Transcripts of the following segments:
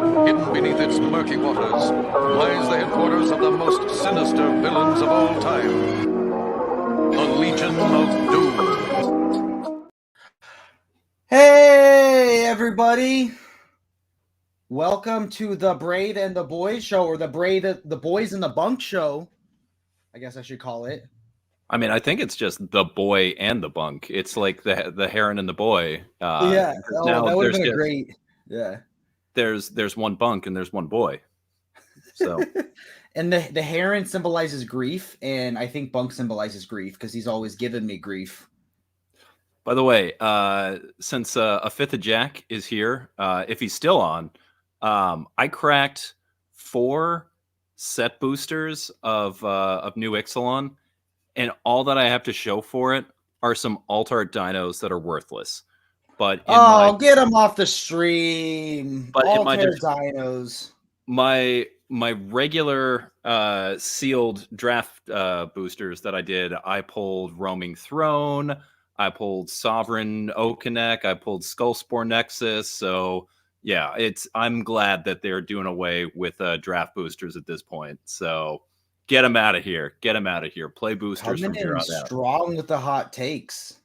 Hidden beneath its murky waters lies the headquarters of the most sinister villains of all time. The Legion of Doom. Hey, everybody. Welcome to the Braid and the Boys show, or the Boys and the Bunk show, I guess I should call it. I mean, I think it's just the boy and the bunk. It's like the heron and the boy. Yeah, now that would have been a great. Yeah. There's one bunk and there's one boy. So, and the heron symbolizes grief, and I think bunk symbolizes grief because he's always given me grief. By the way, since a fifth of Jack is here, if he's still on, I cracked 4 set boosters of New Ixalan, and all that I have to show for it are some alt art dinos that are worthless. But get them off the stream. But dinos. My regular sealed draft boosters that I did, I pulled Roaming Throne, I pulled Sovereign Okinek, I pulled Skullspore Nexus. So yeah, I'm glad that they're doing away with draft boosters at this point. So get them out of here. Get them out of here. Play boosters from here on out. Strong with the hot takes.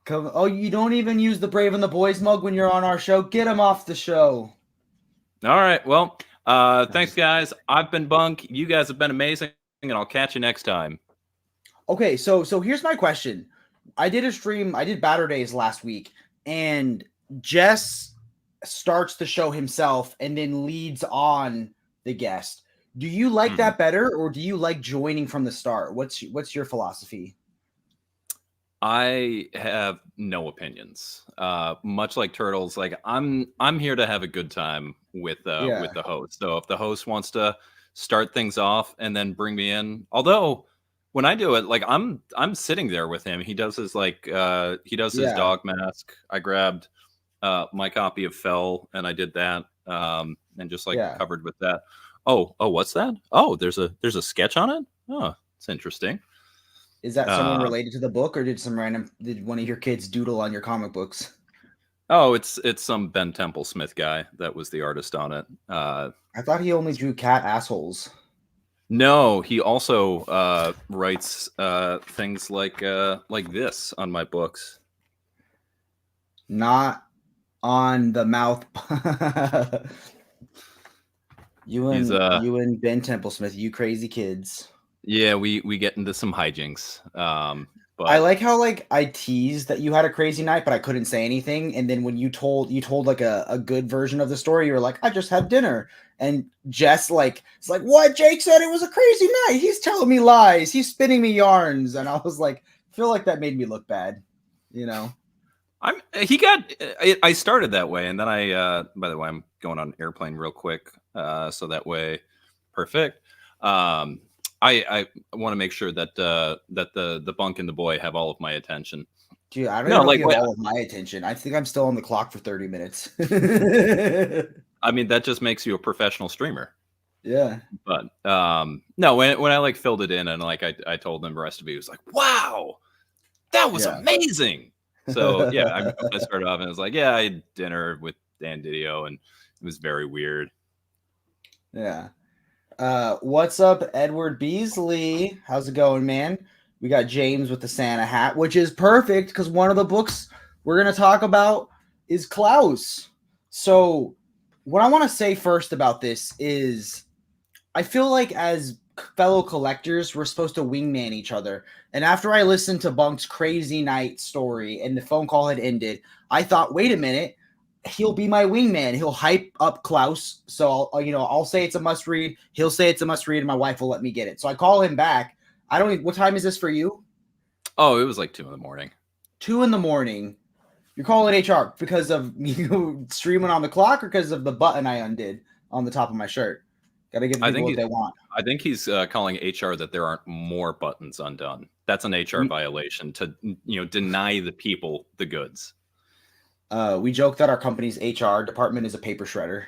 You don't even use the Brave and the Boys mug when you're on our show. Get them off the show. All right. Well, thanks, guys. I've been Bunk. You guys have been amazing, and I'll catch you next time. Okay, so here's my question. I did a stream. I did Batter Days last week, and Jess starts the show himself and then leads on the guest. Do you like that better, or do you like joining from the start? What's your philosophy? I have no opinions. Much like Turtles, like I'm here to have a good time with the host. So if the host wants to start things off and then bring me in, although when I do it, like I'm sitting there with him. He does his his dog mask. I grabbed my copy of Fell and I did that. And just covered with that. Oh, what's that? Oh, there's a sketch on it. Oh, it's interesting. Is that someone related to the book, or did one of your kids doodle on your comic books? Oh, it's some Ben Temple Smith guy that was the artist on it. I thought he only drew cat assholes. No, he also writes things like this on my books. Not on the mouth. You and Ben Temple Smith, you crazy kids. Yeah, we get into some hijinks. But I like how I teased that you had a crazy night, but I couldn't say anything. And then when you told like a good version of the story, you were like, I just had dinner. And Jess it's like, what? Jake said it was a crazy night. He's telling me lies. He's spinning me yarns. And I was like, I feel like that made me look bad, you know? I started that way, and then by the way, I'm going on an airplane real quick, so that way, perfect. I want to make sure that the bunk and the boy have all of my attention. Dude, I don't know if you have all of my attention. I think I'm still on the clock for 30 minutes. I mean, that just makes you a professional streamer. Yeah. But no, when I filled it in and I told them the rest of it, he was like, wow, that was amazing. So yeah, I started off and I was like, yeah, I had dinner with Dan Didio and it was very weird. Yeah. What's up, Edward Beasley? How's it going, man? We got James with the Santa hat, which is perfect because one of the books we're going to talk about is Klaus. So what I want to say first about this is I feel like as fellow collectors, we're supposed to wingman each other. And after I listened to Bunk's crazy night story and the phone call had ended, I thought, wait a minute. He'll be my wingman. He'll hype up Klaus. So I'll say it's a must read. He'll say it's a must read, and my wife will let me get it. So I call him back. What time is this for you? Oh, it was like 2 a.m. 2 a.m. You're calling HR because of you streaming on the clock, or because of the button I undid on the top of my shirt? Gotta give people what they want. I think he's calling HR that there aren't more buttons undone. That's an HR violation to deny the people the goods. We joke that our company's HR department is a paper shredder.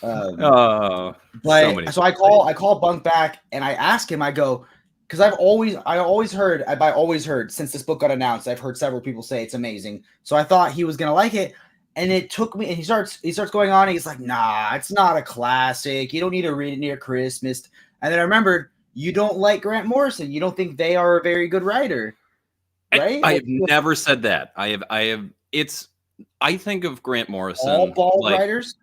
So I call Bunk back and I ask him, I go, because I always heard since this book got announced, I've heard several people say it's amazing. So I thought he was gonna like it, and it took me. And he starts going on. And he's like, "Nah, it's not a classic. You don't need to read it near Christmas." And then I remembered, you don't like Grant Morrison. You don't think they are a very good writer, right? I have never said that. I have. It's. I think of Grant Morrison All bald writers.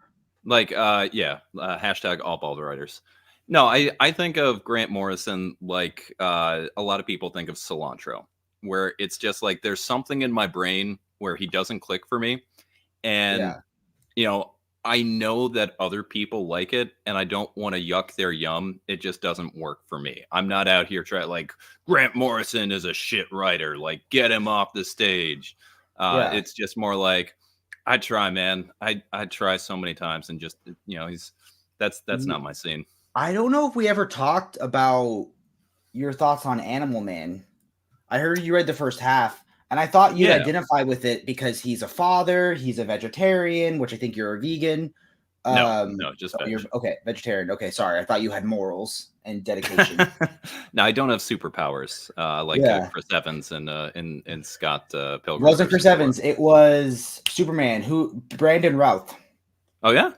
Hashtag all bald writers. No, I think of Grant Morrison like a lot of people think of cilantro, where it's just like there's something in my brain where he doesn't click for me. And, I know that other people like it, and I don't want to yuck their yum. It just doesn't work for me. I'm not out here trying like Grant Morrison is a shit writer. Like, get him off the stage. It's just more like, I try, man. I try so many times, and just that's not my scene. I don't know if we ever talked about your thoughts on Animal Man. I heard you read the first half, and I thought you'd identify with it because he's a father, he's a vegetarian, which I think you're a vegan. No, just vegetarian. Okay, sorry. I thought you had morals and dedication. No, I don't have superpowers Chris Evans and Scott Pilgrim. It wasn't Chris Evans. It was Superman. Brandon Routh. Oh yeah.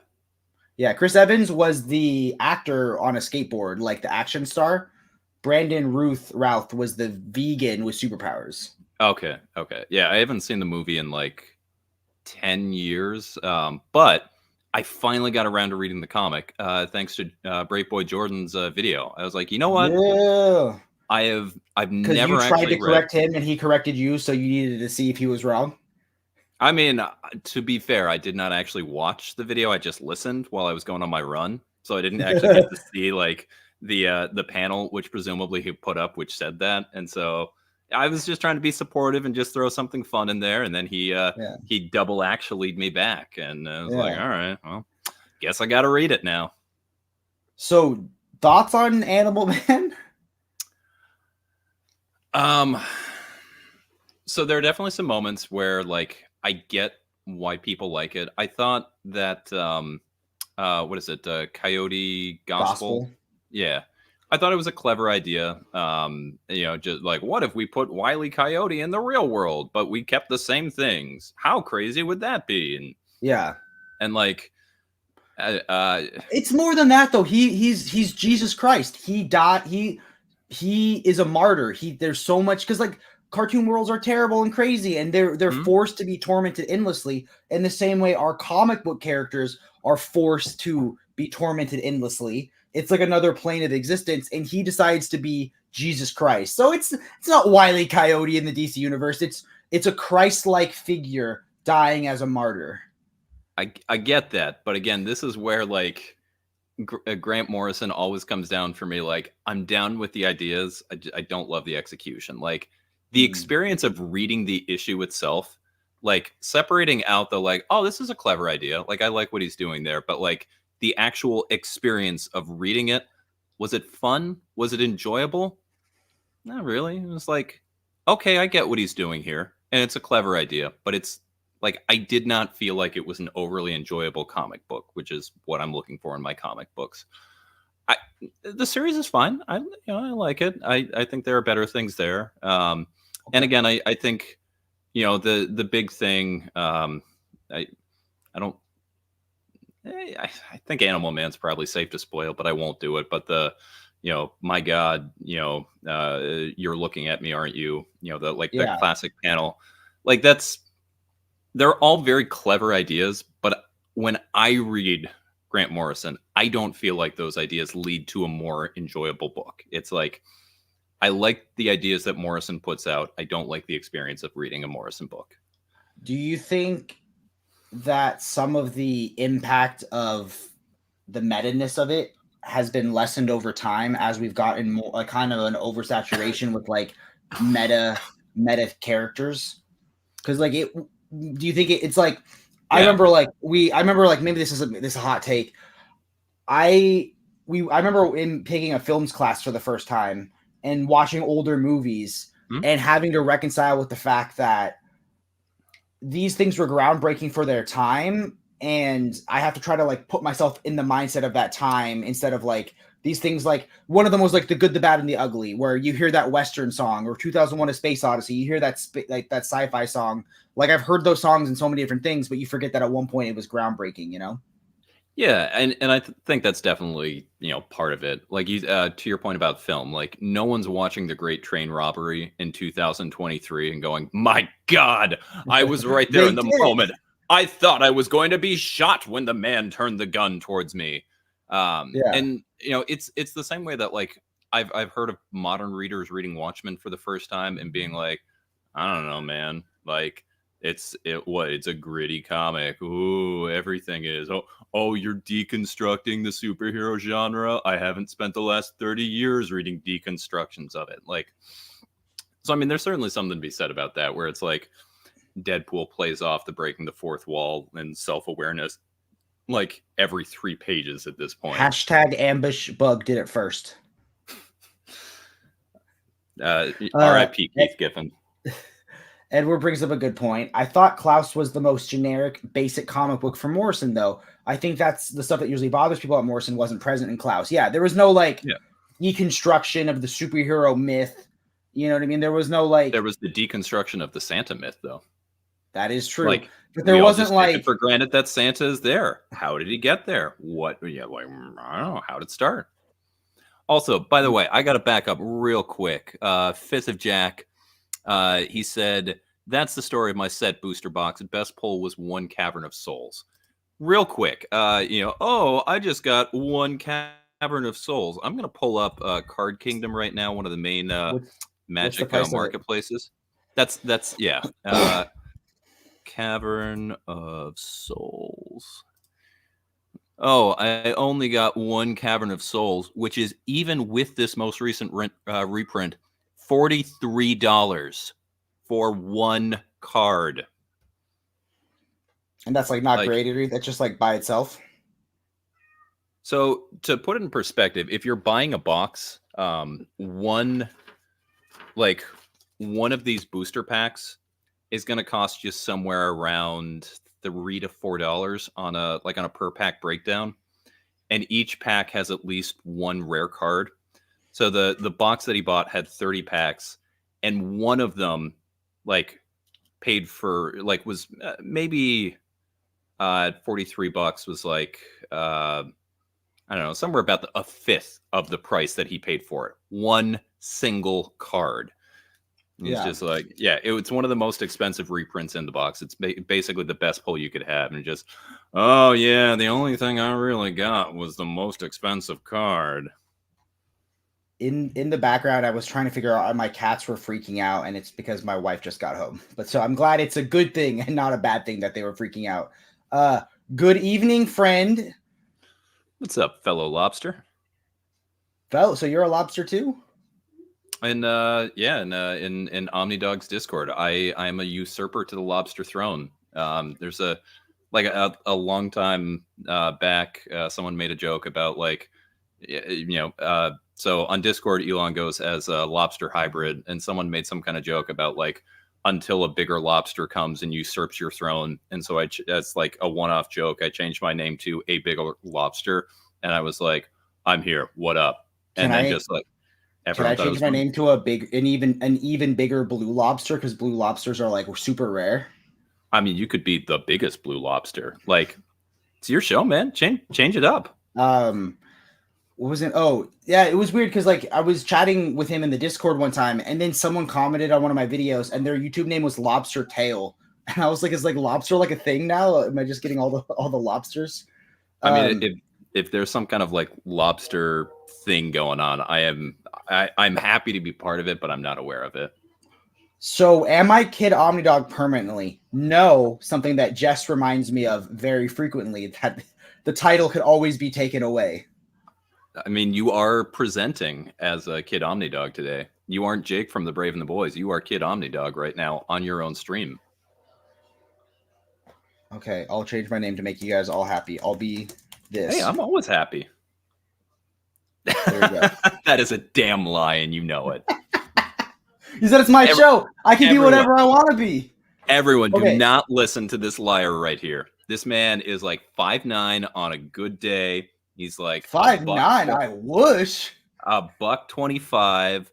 Yeah, Chris Evans was the actor on a skateboard, like the action star. Brandon Routh was the vegan with superpowers. Okay. Yeah, I haven't seen the movie in like 10 years, but I finally got around to reading the comic thanks to Brave Boy Jordan's video. I was like, you know what? Yeah. I've never you tried actually to correct him and he corrected you, so you needed to see if he was wrong. I mean, to be fair, I did not actually watch the video. I just listened while I was going on my run, so I didn't actually get to see like the panel, which presumably he put up, which said that. And so I was just trying to be supportive and just throw something fun in there. And then he double actually'd me back, and I was like, all right, well, guess I got to read it now. So, thoughts on Animal Man? So there are definitely some moments where like I get why people like it. I thought that what is it? Coyote Gospel? Yeah. I thought it was a clever idea. Just like, what if we put Wile E. Coyote in the real world, but we kept the same things? How crazy would that be? And like it's more than that though. He's Jesus Christ. He died. He is a martyr. There's so much, because like cartoon worlds are terrible and crazy, and they're forced to be tormented endlessly in the same way our comic book characters are forced to be tormented endlessly. It's like another plane of existence, and he decides to be Jesus Christ. So it's not Wile E. Coyote in the DC universe. It's a Christ-like figure dying as a martyr. I get that, but again, this is where like Grant Morrison always comes down for me. Like, I'm down with the ideas. I don't love the execution. Like the experience of reading the issue itself, like separating out the like, oh, this is a clever idea. Like I like what he's doing there, but like the actual experience of reading it, was it fun? Was it enjoyable? Not really. It was like, okay, I get what he's doing here, and it's a clever idea, but it's like I did not feel like it was an overly enjoyable comic book, which is what I'm looking for in my comic books. The series is fine. I like it. I think there are better things there. And again, I think the big thing. I think Animal Man's probably safe to spoil, but I won't do it. But my God, you're looking at me, aren't you? The classic panel, like they're all very clever ideas. But when I read Grant Morrison, I don't feel like those ideas lead to a more enjoyable book. It's like, I like the ideas that Morrison puts out. I don't like the experience of reading a Morrison book. Do you think that some of the impact of the meta-ness of it has been lessened over time as we've gotten more like kind of an oversaturation with like meta characters? Because like do you think it's like I remember maybe this is a hot take. I remember in taking a films class for the first time and watching older movies and having to reconcile with the fact that these things were groundbreaking for their time, and I have to try to like put myself in the mindset of that time instead of like these things like one of them was like The Good, the Bad, and the Ugly, where you hear that Western song, or 2001: A Space Odyssey, you hear that like that sci-fi song. Like I've heard those songs in so many different things, but you forget that at one point it was groundbreaking, you know? Yeah, and I think that's definitely, part of it. Like you to your point about film, like no one's watching The Great Train Robbery in 2023 and going, "My God, I was right there in the moment. I thought I was going to be shot when the man turned the gun towards me." And it's the same way that like I've heard of modern readers reading Watchmen for the first time and being like, "I don't know, man. Like it's a gritty comic. Ooh, everything is. Oh, you're deconstructing the superhero genre. I haven't spent the last 30 years reading deconstructions of it." Like, so I mean, there's certainly something to be said about that, where it's like Deadpool plays off the breaking the fourth wall and self-awareness like every 3 pages at this point. Hashtag Ambush Bug did it first. R.I.P. Keith Giffen. Edward brings up a good point. I thought Klaus was the most generic, basic comic book for Morrison, though. I think that's the stuff that usually bothers people about Morrison wasn't present in Klaus. Yeah, there was no deconstruction of the superhero myth. You know what I mean? There was no There was the deconstruction of the Santa myth, though. That is true. Like, but there wasn't take it for granted that Santa is there. How did he get there? What? Yeah, like I don't know. How did it start? Also, by the way, I got to back up real quick. Fifth of Jack. He said, "That's the story of my set booster box. Best pull was 1 Cavern of Souls." Real quick, I just got 1 Cavern of Souls. I'm gonna pull up Card Kingdom right now, one of the main Magic marketplaces. That's Cavern of Souls. Oh, I only got 1 Cavern of Souls, which is, even with this most recent reprint, $43 for 1 card. And that's like not graded. That's just like by itself. So to put it in perspective, if you're buying a box, one of these booster packs is going to cost you somewhere around $3 to $4 on a per pack breakdown, and each pack has at least 1 rare card. So the box that he bought had 30 packs, and one of them paid for was maybe $43 was I don't know, somewhere about a fifth of the price that he paid for it. 1 single card. It's just it's one of the most expensive reprints in the box. It's basically the best pull you could have. And just, oh yeah, the only thing I really got was the most expensive card. In the background, I was trying to figure out my cats were freaking out, and it's because my wife just got home. But so I'm glad it's a good thing and not a bad thing that they were freaking out. Good evening, friend. What's up, fellow lobster? So you're a lobster too? And in OmniDog's Discord, I'm a usurper to the lobster throne. There's a long time back, someone made a joke about so on Discord, Elon goes as a lobster hybrid, and someone made some kind of joke about until a bigger lobster comes and usurps your throne. And so that's like a one-off joke. I changed my name to A Bigger Lobster, and I was like, "I'm here. What up?" And then can I change my name to an even bigger blue lobster, because blue lobsters are super rare? I mean, you could be the biggest blue lobster. It's your show, man. Change it up. What was it? Oh, yeah, it was weird because I was chatting with him in the Discord one time, and then someone commented on one of my videos, and their YouTube name was Lobster Tail, and I was like, "Is lobster a thing now? Am I just getting all the lobsters?" I mean, if there's some kind of lobster thing going on, I'm happy to be part of it, but I'm not aware of it. So, am I Kid OmniDog permanently? No, something that Jess reminds me of very frequently, that the title could always be taken away. I mean, you are presenting as a Kid OmniDog today. You aren't Jake from the Brave and the Boys. You are Kid OmniDog right now on your own stream. Okay, I'll change my name to make you guys all happy. I'll be this. Hey, I'm always happy. There you go. That is a damn lie, and you know it. You said it's my show. I can be whatever I want to be. Everyone, do not listen to this liar right here. This man is 5'9" on a good day. He's like 5'9". I wish. $125.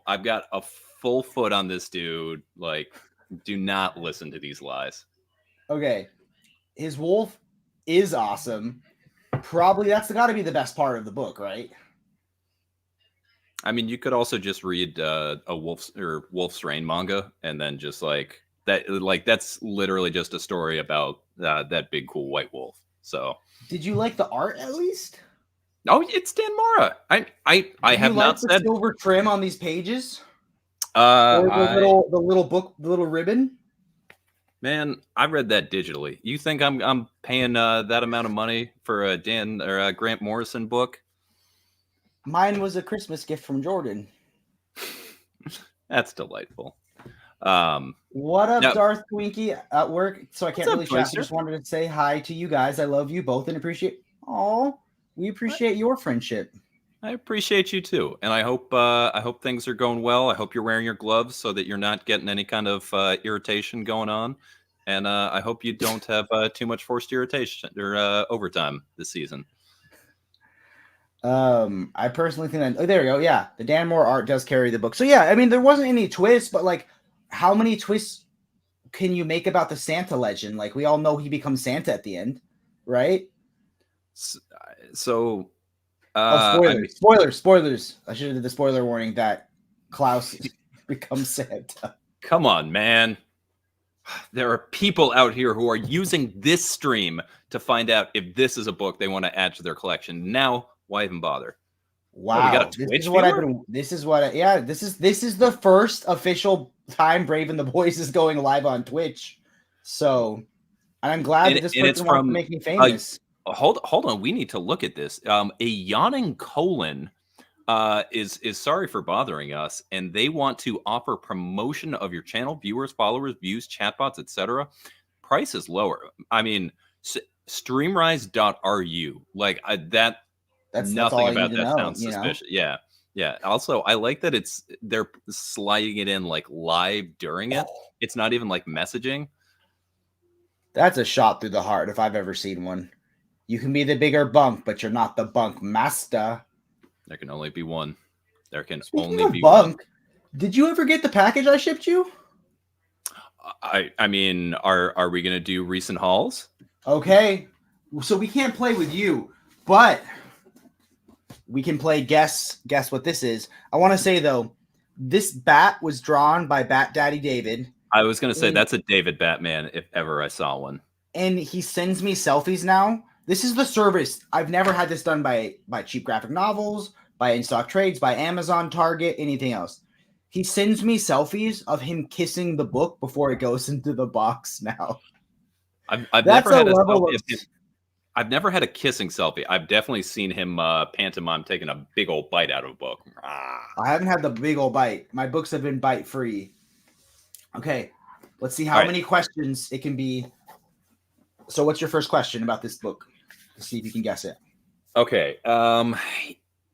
I've got a full foot on this dude. Like, do not listen to these lies. Okay, his wolf is awesome. Probably that's got to be the best part of the book, right? I mean, you could also just read a Wolf's Rain manga, and then just like that. Like, that's literally just a story about that big cool white wolf. So, did you like the art at least? Oh, it's Dan Mora. I have not said the silver trim on these pages. Or the little ribbon. Man, I read that digitally. You think I'm paying that amount of money for a Dan or a Grant Morrison book? Mine was a Christmas gift from Jordan. That's delightful. What up, Darth Twinkie at work? So I can't really chat. I just wanted to say hi to you guys. I love you both and appreciate. We appreciate your friendship. I appreciate you too, and I hope things are going well. I hope you're wearing your gloves so that you're not getting any kind of irritation going on, and I hope you don't have too much forced irritation or overtime this season. I personally think that. Oh, there we go. Yeah, the Dan Moore art does carry the book. So yeah, I mean, there wasn't any twists, but like, how many twists can you make about the Santa legend? Like, we all know he becomes Santa at the end, right? So, spoilers. I should have did the spoiler warning that Klaus becomes Santa. Come on, man. There are people out here who are using this stream to find out if this is a book they want to add to their collection. Now, why even bother? Wow, this is the first official time Brave and the Boys is going live on Twitch. So, and I'm glad that this person wants to make me famous. Hold on, we need to look at this. A yawning colon is sorry for bothering us, and they want to offer promotion of your channel, viewers, followers, views, chatbots, etc. Price is lower. I mean, streamrise.ru, like that's nothing about that sounds suspicious. Yeah. Also, I like that they're sliding it in like live during it. It's not even like messaging. That's a shot through the heart if I've ever seen one. You can be the bigger bunk, but you're not the bunk master. There can only be one. Speaking of bunk, did you ever get the package I shipped you? I mean, are we gonna do recent hauls? Okay, so we can't play with you, but we can play guess what this is. I want to say though, this bat was drawn by Bat Daddy David. I was gonna say that's a David Batman if ever I saw one. And he sends me selfies now. This is the service. I've never had this done by cheap graphic novels, by in-stock trades, by Amazon, Target, anything else. He sends me selfies of him kissing the book before it goes into the box now. I've never had a selfie of him. I've never had a kissing selfie. I've definitely seen him pantomime taking a big old bite out of a book. I haven't had the big old bite. My books have been bite-free. Okay, let's see how many questions it can be. So what's your first question about this book? Let's see if you can guess it. Okay.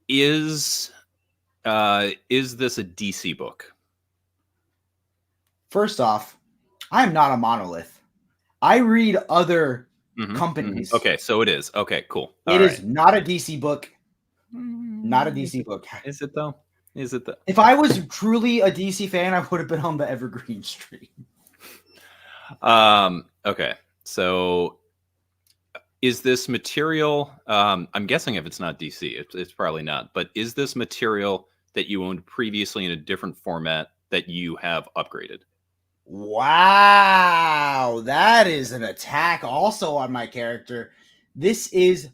Is this a DC book? First off, I am not a monolith. I read other companies. Okay, so it is. Okay, cool. It is not a DC book. Not a DC book. Is it though? Is it though? If I was truly a DC fan, I would have been on the Evergreen stream. Okay. So is this material, I'm guessing if it's not DC, it's probably not, but is this material that you owned previously in a different format that you have upgraded? Wow, that is an attack also on my character. This is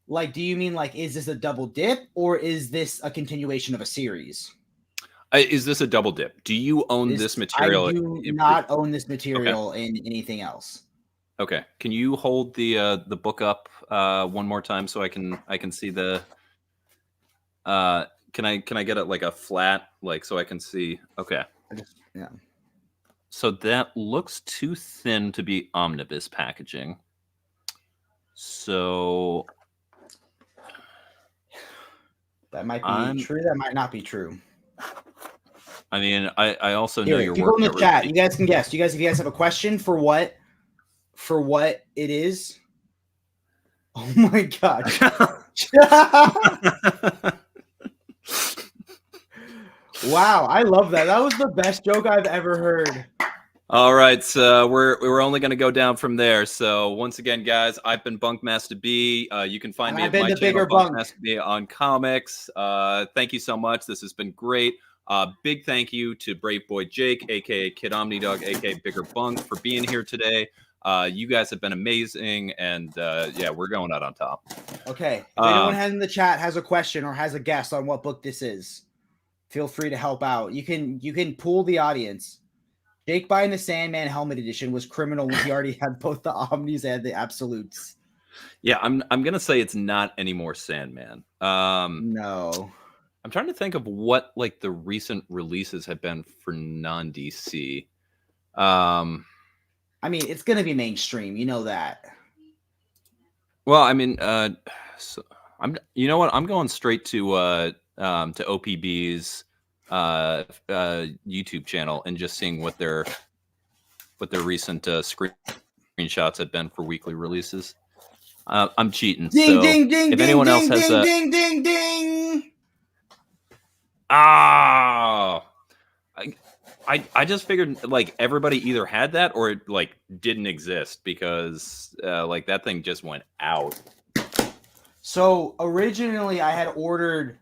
like, do you mean like, is this a double dip or is this a continuation of a series? Is this a double dip? Do you own this material? I do not own this material in anything else. Okay. Can you hold the book up one more time so I can see the can I get it like a flat, like so I can see? Okay. Yeah. So that looks too thin to be omnibus packaging. So that might be true. That might not be true. I mean, I also know your people work. In the chat, you guys can guess. If you guys have a question for what it is. Oh my gosh. Wow, I love that. That was the best joke I've ever heard. All right, so we're only going to go down from there. So once again, guys, I've been BunkmastaB. You can find me at my channel, BunkmastaB, on comics. Thank you so much. This has been great. Big thank you to Brave Boy Jake, aka Kid Omnidog, aka Bigger Bunk, for being here today. You guys have been amazing, and yeah, we're going out on top. Okay, if anyone in the chat has a question or has a guess on what book this is, feel free to help out. You can pool the audience. Jake buying the Sandman Helmet Edition was criminal when he already had both the Omnis and the Absolutes. Yeah, I'm gonna say it's not anymore Sandman. No. I'm trying to think of what like the recent releases have been for non-DC. I mean, it's gonna be mainstream, you know that. Well, I mean, so you know what? I'm going straight to OPB's YouTube channel and just seeing what their recent screenshots have been for weekly releases. I'm cheating. Ding, so ding, ding, if ding, anyone ding, else has ding, ding, ding, ding. I just figured like everybody either had that or it like didn't exist because like that thing just went out. So originally I had ordered,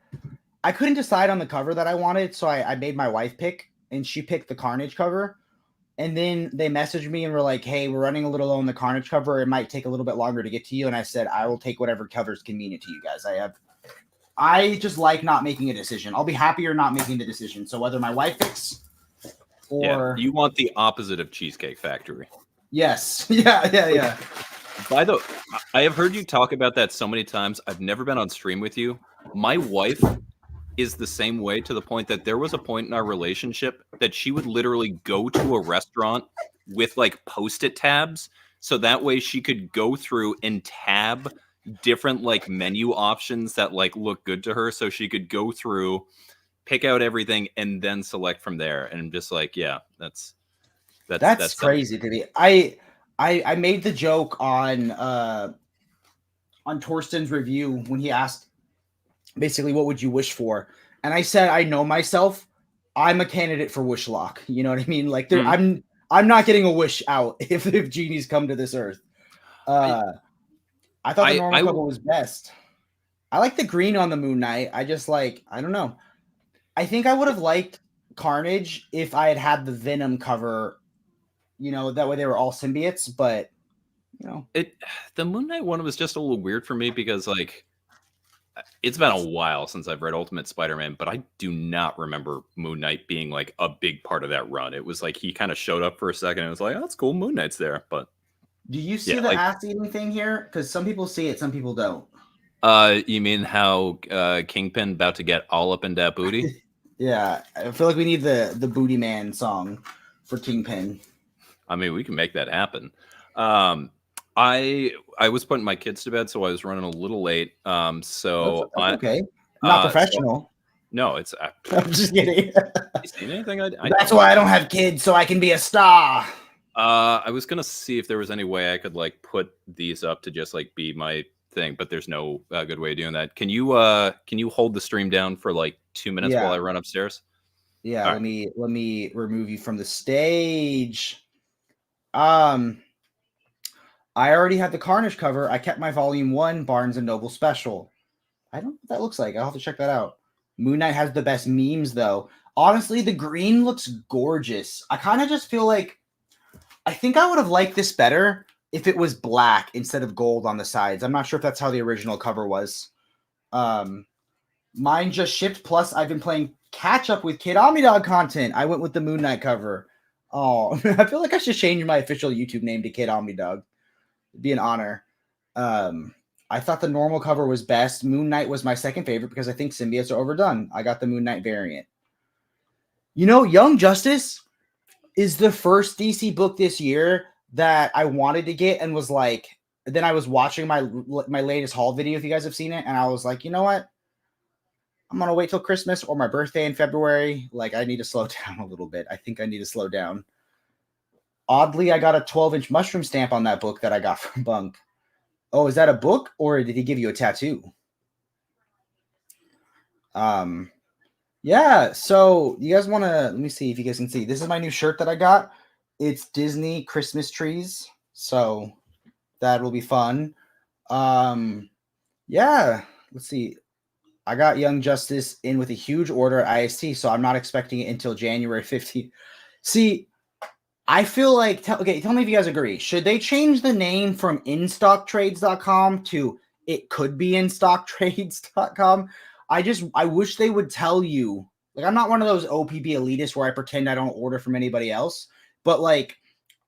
I couldn't decide on the cover that I wanted, so I made my wife pick, and she picked the Carnage cover. And then they messaged me and were like, hey, we're running a little low on the Carnage cover. It might take a little bit longer to get to you. And I said, I will take whatever cover is convenient to you guys. I just like not making a decision. I'll be happier not making the decision. So whether my wife picks or... Yeah, you want the opposite of Cheesecake Factory. Yes. Yeah. I have heard you talk about that so many times. I've never been on stream with you. My wife is the same way, to the point that there was a point in our relationship that she would literally go to a restaurant with like Post-it tabs, so that way she could go through and tab different like menu options that like look good to her, so she could go through, pick out everything, and then select from there. And I'm just like, yeah, that's crazy to me. I made the joke on Torsten's review when he asked basically what would you wish for, and I said I know myself, I'm a candidate for wish lock. You know what I mean? Like I'm not getting a wish out if genies come to this earth. I thought the normal cover was best. I like the green on the Moon Knight. I just like, I don't know. I think I would have liked Carnage if I had the Venom cover. You know, that way they were all symbiotes, but you know, the Moon Knight one was just a little weird for me because like it's been a while since I've read Ultimate Spider-Man, but I do not remember Moon Knight being like a big part of that run. It was like he kind of showed up for a second and it was like, oh, that's cool, Moon Knight's there. But do you see the ass eating thing here? Because some people see it, some people don't. You mean how Kingpin about to get all up in that booty? Yeah, I feel like we need the Booty Man song for Kingpin. I mean, we can make that happen. I was putting my kids to bed, so I was running a little late. So that's okay, not professional. No, it's. I'm just kidding. You seen anything? That's why I don't have kids, so I can be a star. I was gonna see if there was any way I could like put these up to just like be my thing, but there's no good way of doing that. Can you hold the stream down for like 2 minutes while I run upstairs? Yeah, let me remove you from the stage. I already had the Carnage cover. I kept my volume 1 Barnes and Noble special. I don't know what that looks like. I'll have to check that out. Moon Knight has the best memes though. Honestly, the green looks gorgeous. I kind of just feel like I think I would have liked this better if it was black instead of gold on the sides. I'm not sure if that's how the original cover was. Mine just shipped. Plus, I've been playing catch up with Kid Omnidog content. I went with the Moon Knight cover. Oh, I feel like I should change my official YouTube name to Kid Omnidog. It'd be an honor. I thought the normal cover was best. Moon Knight was my second favorite because I think symbiotes are overdone. I got the Moon Knight variant. You know, Young Justice is the first DC book this year that I wanted to get and was like, then I was watching my latest haul video, if you guys have seen it, and I was like, you know what? I'm going to wait till Christmas or my birthday in February. Like, I need to slow down a little bit. I think I need to slow down. Oddly, I got a 12-inch mushroom stamp on that book that I got from Bunk. Oh, is that a book or did he give you a tattoo? Yeah. So you guys want to? Let me see if you guys can see. This is my new shirt that I got. It's Disney Christmas trees. So that will be fun. Yeah. Let's see. I got Young Justice in with a huge order at IST, so I'm not expecting it until January 15th. See, I feel like, okay, tell me if you guys agree. Should they change the name from InStockTrades.com to it could be InStockTrades.com? I wish they would tell you. Like, I'm not one of those OPB elitists where I pretend I don't order from anybody else, but like,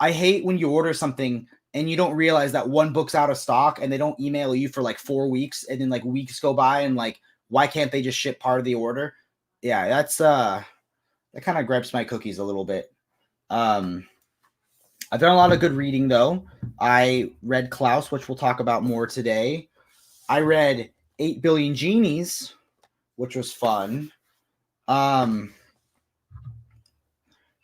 I hate when you order something and you don't realize that one book's out of stock and they don't email you for like 4 weeks and then like weeks go by and like, why can't they just ship part of the order? Yeah, that kind of grabs my cookies a little bit. I've done a lot of good reading though. I read Klaus, which we'll talk about more today. I read 8 Billion Genies, which was fun. How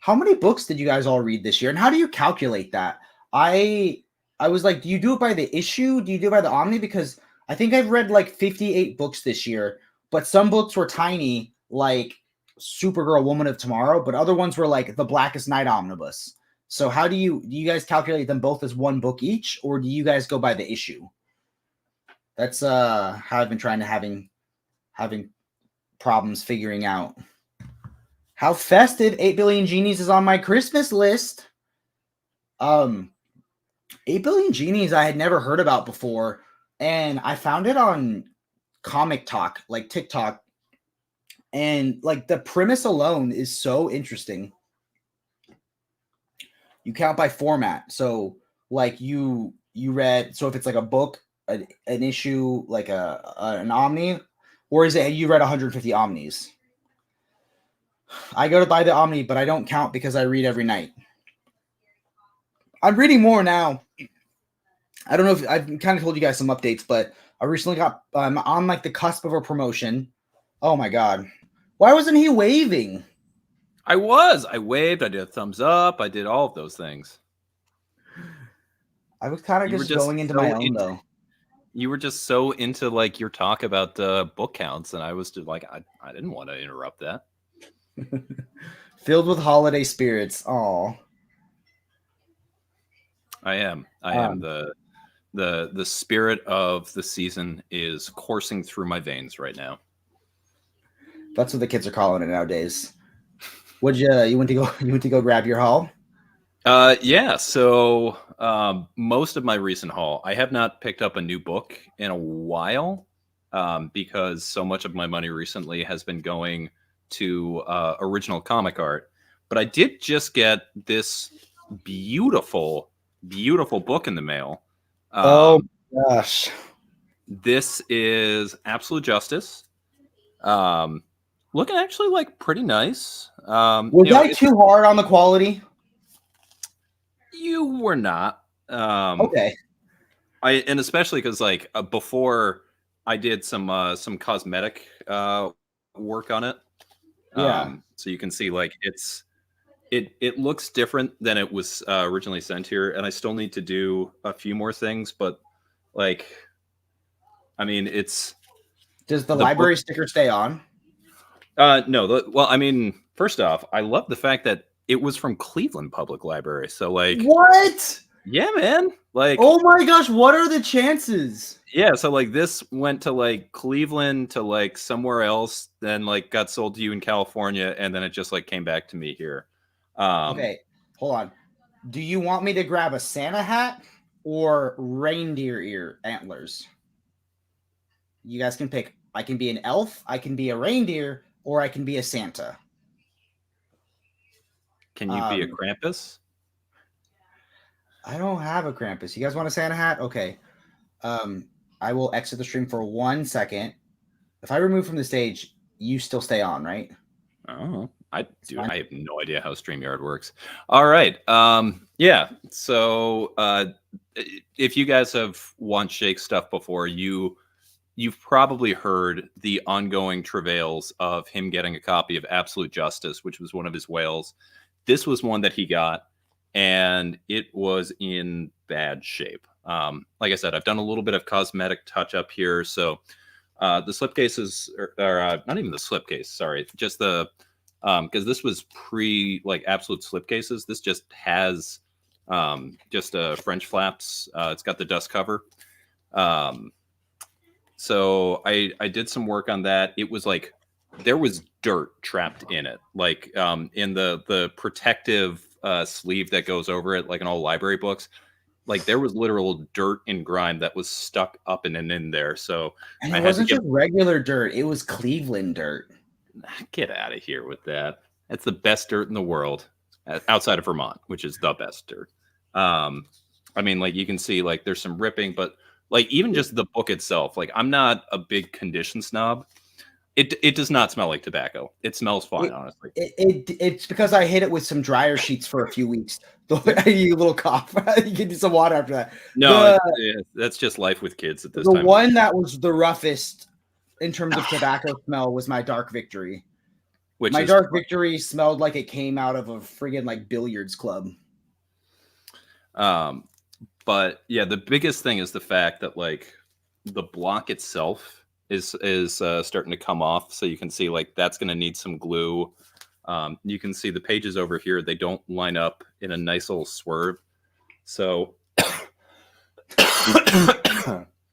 many books did you guys all read this year? And how do you calculate that? I was like, do you do it by the issue? Do you do it by the Omni? Because I think I've read like 58 books this year, but some books were tiny, like Supergirl, Woman of Tomorrow, but other ones were like The Blackest Night Omnibus. So how do you guys calculate them both as one book each, or do you guys go by the issue? That's how I've been trying to having problems figuring out. How festive 8 Billion Genies is on my Christmas list. 8 Billion Genies I had never heard about before, and I found it on Comic Talk, like TikTok, and like the premise alone is so interesting. You count by format, so like you read, so if it's like a book, an issue, like an Omni, or is it you read 150 Omnis? I go to buy the Omni, but I don't count because I read every night. I'm reading more now. I don't know if I've kind of told you guys some updates, but I recently got on like the cusp of a promotion. Oh my God. Why wasn't he waving? I waved. I did a thumbs up. I did all of those things. I was kind of just going into my own though. You were just so into like your talk about book counts, and I was just like, I didn't want to interrupt that. Filled with holiday spirits. Oh, I am. The spirit of the season is coursing through my veins right now. That's what the kids are calling it nowadays. Would you went to go grab your haul? Yeah. So most of my recent haul, I have not picked up a new book in a while because so much of my money recently has been going to original comic art. But I did just get this beautiful book in the mail. Oh gosh. This is Absolute Justice. Looking actually like pretty nice. Was I too hard on the quality? You were not. Okay. And especially because like before I did some cosmetic work on it. Yeah. So you can see like it looks different than it was originally sent here, and I still need to do a few more things, but like, I mean, it's. Does the library sticker stay on? No. Well, I mean, first off, I love the fact that it was from Cleveland Public Library. So like, what? Yeah, man. Like, oh my gosh, what are the chances? Yeah, so like this went to like Cleveland to like somewhere else, then like got sold to you in California, and then it just like came back to me here. Okay, hold on. Do you want me to grab a Santa hat or reindeer ear antlers? You guys can pick. I can be an elf, I can be a reindeer, or I can be a Santa. Can you be a Krampus? I don't have a Krampus. You guys want a Santa hat? Okay. I will exit the stream for 1 second. If I remove from the stage, you still stay on, right? Oh, I have no idea how StreamYard works. All right. Yeah. So if you guys have watched Shake's stuff before, you've probably heard the ongoing travails of him getting a copy of Absolute Justice, which was one of his whales. This was one that he got. and it was in bad shape. Like I said, I've done a little bit of cosmetic touch up here. So the slipcases are not even the slipcase, sorry, just the because this was pre like absolute slipcases. This just has just French flaps. It's got the dust cover. So I did some work on that. It was like there was dirt trapped in it, like in the protective sleeve that goes over it, like in all library books. Like there was literal dirt and grime that was stuck up and in there. So and it wasn't just regular dirt; it was Cleveland dirt. Get out of here with that. That's the best dirt in the world, outside of Vermont, which is the best dirt. I mean, like you can see, like there's some ripping, but like even just the book itself, like I'm not a big condition snob. It does not smell like tobacco. It smells fine, honestly. It's because I hit it with some dryer sheets for a few weeks. You little cough. You can do some water after that. No, that's just life with kids at this time. The one that was the roughest in terms of tobacco smell was my Dark Victory. My Dark Victory smelled like it came out of a friggin' like billiards club. But yeah, the biggest thing is the fact that like the block itself is starting to come off. So you can see like that's going to need some glue. You can see the pages over here. They don't line up in a nice little swerve. So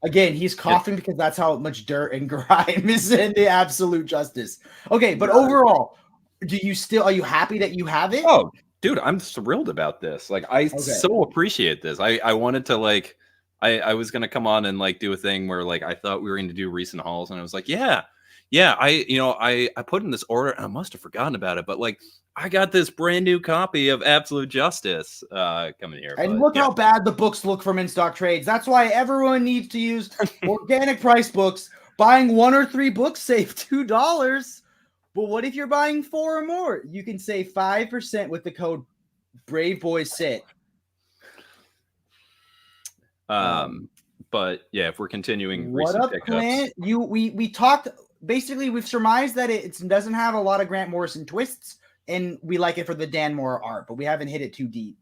again, he's coughing because that's how much dirt and grime is in the absolute justice. Okay, but overall, are you happy that you have it? Oh, dude, I'm thrilled about this. Like, I so appreciate this. I wanted to like, I was gonna come on and like do a thing where like I thought we were going to do recent hauls, and I was like, yeah. I put in this order, and I must have forgotten about it, but like I got this brand new copy of Absolute Justice coming here. And look how bad the books look from in stock trades. That's why everyone needs to use organic price books. Buying 1 or 3 books save $2. But what if you're buying 4 or more? You can save 5% with the code Braveboyssit. But yeah, if we're continuing what up, Clint? We talked basically. We've surmised that it doesn't have a lot of Grant Morrison twists, and we like it for the Dan Moore art, but we haven't hit it too deep.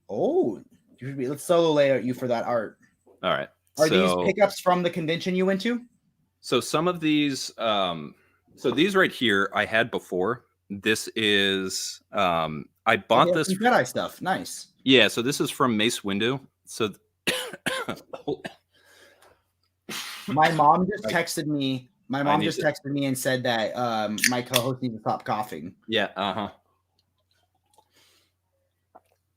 Oh, let's solo layout you for that art. All right. Are these pickups from the convention you went to? So some of these, so these right here I had before. This is I bought this Jedi stuff. Nice. Yeah, so this is from Mace Windu. So my mom just texted me. My mom just texted me and said that my co-host needs to stop coughing. Yeah,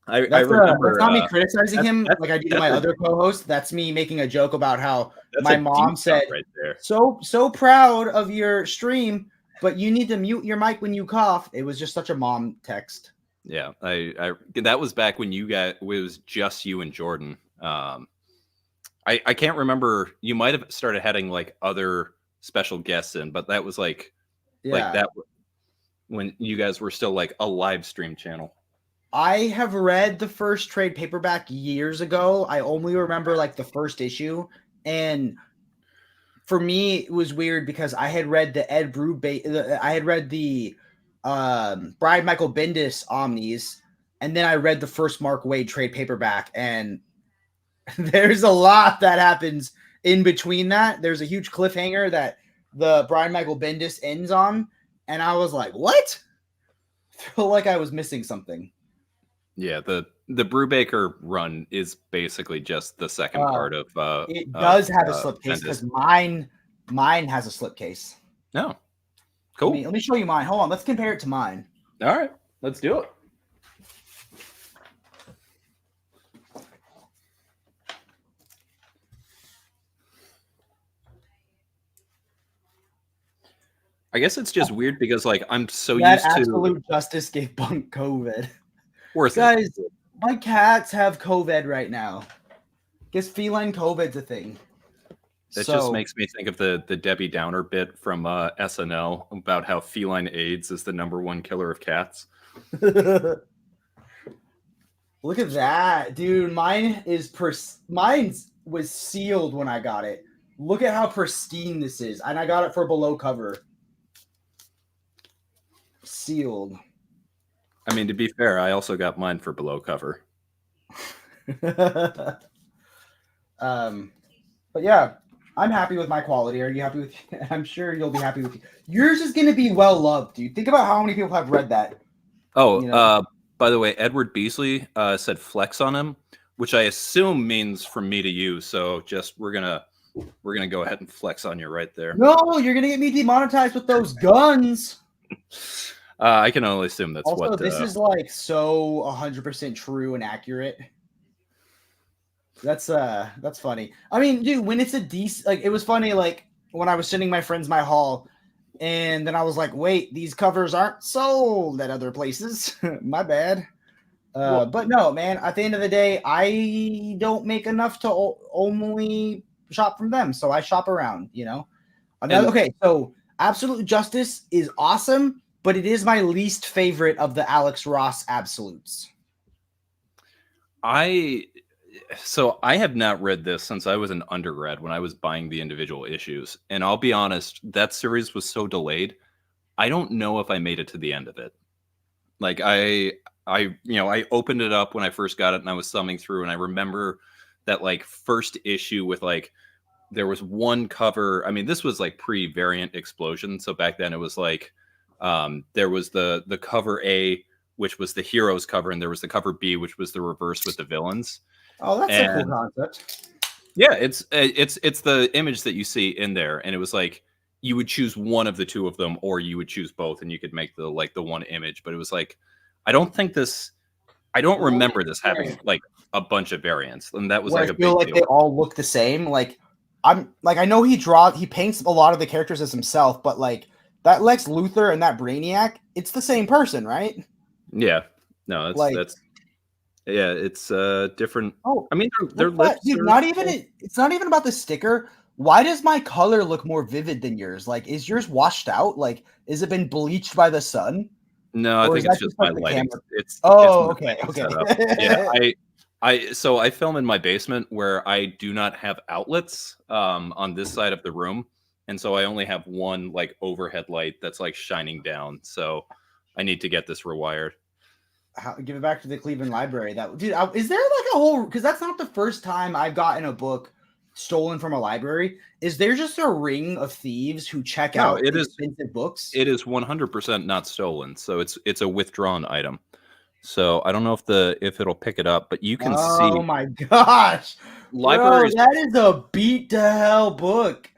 I remember. That's not me criticizing him like I do my other co-host. That's me making a joke about how my mom said, right there. So proud of your stream, but you need to mute your mic when you cough. It was just such a mom text. Yeah, I that was back when it was just you and Jordan. I can't remember. You might have started having like other special guests in, but that was like that when you guys were still like a live stream channel. I have read the first trade paperback years ago. I only remember like the first issue, and for me it was weird because I had read the Ed Brubaker, I had read the Bride Michael Bendis Omnis, and then I read the first Mark Waid trade paperback, and there's a lot that happens in between that. There's a huge cliffhanger that the Bride Michael Bendis ends on, and I was like, what? I feel like I was missing something. Yeah, the Brubaker run is basically just the second part of it does have a slipcase because mine has a slipcase. No. Cool. Let me show you mine. Hold on, let's compare it to mine. All right, let's do it. I guess it's just weird because like I'm so used to Absolute Justice gave Bunk COVID. Worth Guys, it. my cats have COVID right now. Guess feline COVID's a thing. That just makes me think of the Debbie Downer bit from SNL about how feline AIDS is the #1 killer of cats. Look at that, dude. Mine was sealed when I got it. Look at how pristine this is, and I got it for below cover. Sealed. I mean, to be fair, I also got mine for below cover. But yeah, I'm happy with my quality. Are you happy with? I'm sure you'll be happy with yours. Is going to be well loved, dude. Think about how many people have read that. Oh, by the way, Edward Beasley said flex on him, which I assume means from me to you. So just we're gonna go ahead and flex on you right there. No, you're gonna get me demonetized with those guns. I can only assume that's also, what. This is like so 100% true and accurate. That's funny. I mean, dude, when it's a decent, like, it was funny, like, when I was sending my friends my haul, and then I was like, wait, these covers aren't sold at other places. My bad. But no, man, at the end of the day, I don't make enough to only shop from them. So I shop around, you know? Okay, so Absolute Justice is awesome, but it is my least favorite of the Alex Ross absolutes. So I have not read this since I was an undergrad when I was buying the individual issues. And I'll be honest, that series was so delayed. I don't know if I made it to the end of it. Like I opened it up when I first got it and I was thumbing through, and I remember that like first issue with like, there was one cover. I mean, this was like pre-variant explosion. So back then it was like, there was the cover A, which was the heroes cover, and there was the cover B, which was the reverse with the villains. Oh, that's a cool concept. Yeah, it's the image that you see in there, and it was like you would choose one of the two of them, or you would choose both, and you could make the one image. But it was like, I don't remember this having like a bunch of variants, and that was like a big deal. They all look the same. Like I know he paints a lot of the characters as himself, but like that Lex Luthor and that Brainiac, it's the same person, right? Yeah, no, it's different. Oh, I mean, their lips. Dude, it's not even about the sticker. Why does my color look more vivid than yours? Like, is yours washed out? Like, has it been bleached by the sun? No, I think it's just my lighting. Okay. Yeah, I film in my basement where I do not have outlets on this side of the room, and so I only have one like overhead light that's like shining down. So I need to get this rewired. Give it back to the Cleveland Library. Is there like a whole? Because that's not the first time I've gotten a book stolen from a library. Is there just a ring of thieves who check out expensive books? It is 100% not stolen. So it's a withdrawn item. So I don't know if it'll pick it up, but you can see. Oh my gosh, libraries! Bro, that is a beat to hell book.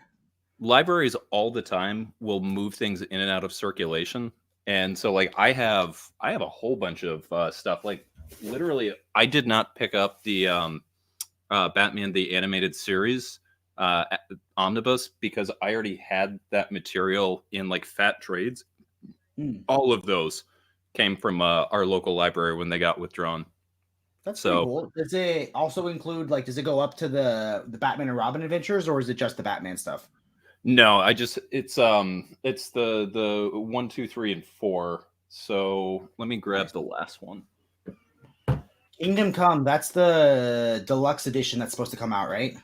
Libraries all the time will move things in and out of circulation. And so like I have a whole bunch of stuff. Like literally, I did not pick up the Batman the Animated Series omnibus because I already had that material in like fat trades. All of those came from our local library when they got withdrawn. That's so cool. Does it also include does it go up to the Batman and Robin adventures, or is it just the Batman stuff? No, it's the 1, 2, 3, and 4. So let me grab the last one. Kingdom Come. That's the deluxe edition that's supposed to come out, right?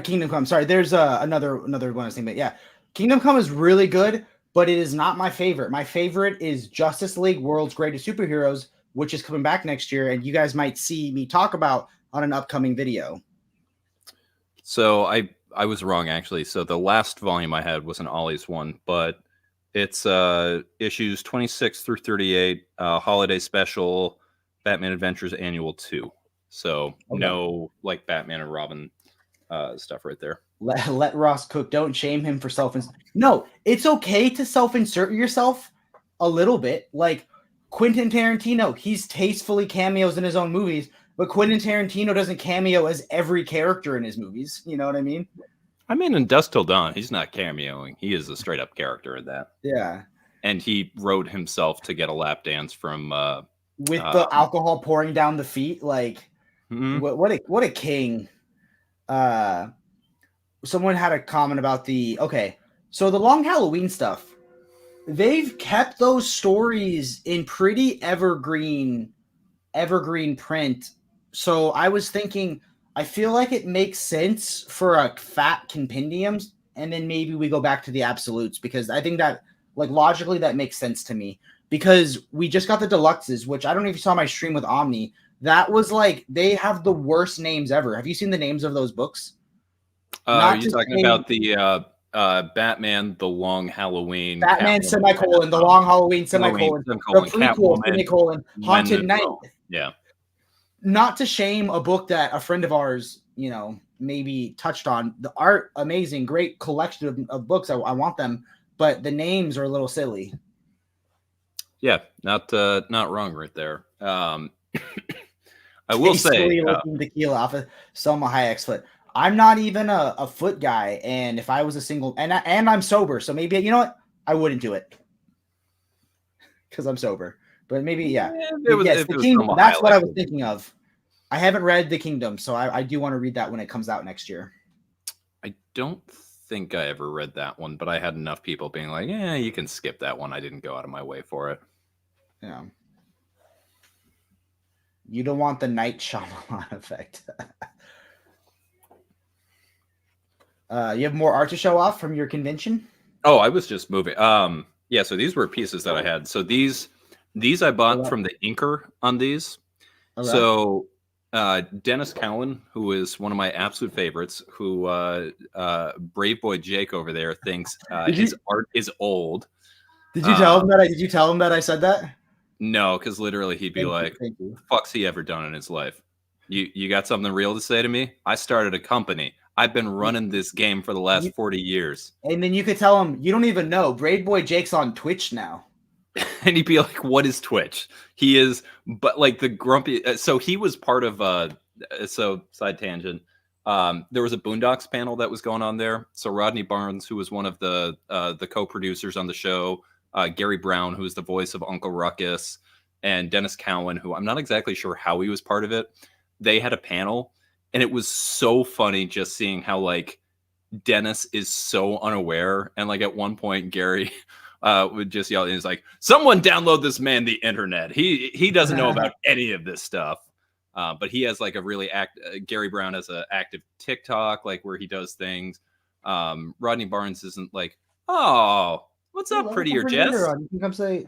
Kingdom Come. Sorry, there's another one I was thinking about. Yeah, Kingdom Come is really good, but it is not my favorite. My favorite is Justice League: World's Greatest Superheroes, which is coming back next year, and you guys might see me talk about on an upcoming video. So I was wrong, actually. So the last volume I had was an Ollie's one, but it's issues 26 through 38, holiday special, Batman Adventures Annual 2. So no like Batman and Robin stuff right there. Let Ross cook. Don't shame him for self-insert. No, it's okay to self-insert yourself a little bit. Like Quentin Tarantino, he's tastefully cameos in his own movies, but Quentin Tarantino doesn't cameo as every character in his movies. You know what I mean? I mean, in Dusk Till Dawn, he's not cameoing. He is a straight-up character in that. Yeah. And he wrote himself to get a lap dance from... with the alcohol pouring down the feet. Like, what a king. Someone had a comment about so the Long Halloween stuff, they've kept those stories in pretty evergreen print. So I was thinking, I feel like it makes sense for a fat compendium, and then maybe we go back to the absolutes, because I think that Like logically, that makes sense to me because we just got the deluxes, which I don't know if you saw my stream with Omni. That was like they have the worst names ever. Have you seen the names of those books? Are you talking about the Batman, the Long Halloween, Batman Catwoman, semicolon, the Long Halloween semicolon, the prequel semicolon, Haunted Night. Yeah. Not to shame a book that a friend of ours, maybe touched on. The art, amazing, great collection of books. I want them, but the names are a little silly. Yeah, not wrong right there. I will say, licking tequila off of Selma Hayek's foot. I'm not even a foot guy, and if I was a single, and I'm sober, so maybe you know what, I wouldn't do it because I'm sober. But maybe The Kingdom. That's what I was thinking of. I haven't read The Kingdom, so I do want to read that when it comes out next year. I don't think I ever read that one, but I had enough people being like, "Yeah, you can skip that one." I didn't go out of my way for it. Yeah. You don't want the Night Shyamalan effect. You have more art to show off from your convention? Oh, I was just moving. Yeah, so these were pieces that I had. So these I bought from the inker on these. Okay. So Dennis Cowan, who is one of my absolute favorites, who Brave Boy Jake over there thinks his art is old. Did you tell him that? Did you tell him that I said that? No, because literally he'd be like, "What the fuck's he ever done in his life? You got something real to say to me? I started a company. I've been running this game for the last 40 years." And then you could tell him, you don't even know. Brave Boy Jake's on Twitch now. And he'd be like, "What is Twitch?" He is, but like the grumpy. So he was part of. So side tangent. There was a Boondocks panel that was going on there. So Rodney Barnes, who was one of the co-producers on the show, Gary Brown, who is the voice of Uncle Ruckus, and Dennis Cowan, who I'm not exactly sure how he was part of it. They had a panel, and it was so funny just seeing how like Dennis is so unaware. And like at one point, Gary would just yell, and he's like, "Someone download this man the internet. He doesn't know about any of this stuff." But he has like a really Gary Brown has an active TikTok, like where he does things. Rodney Barnes isn't like, "Oh, what's up, prettier Jess?" You can come say,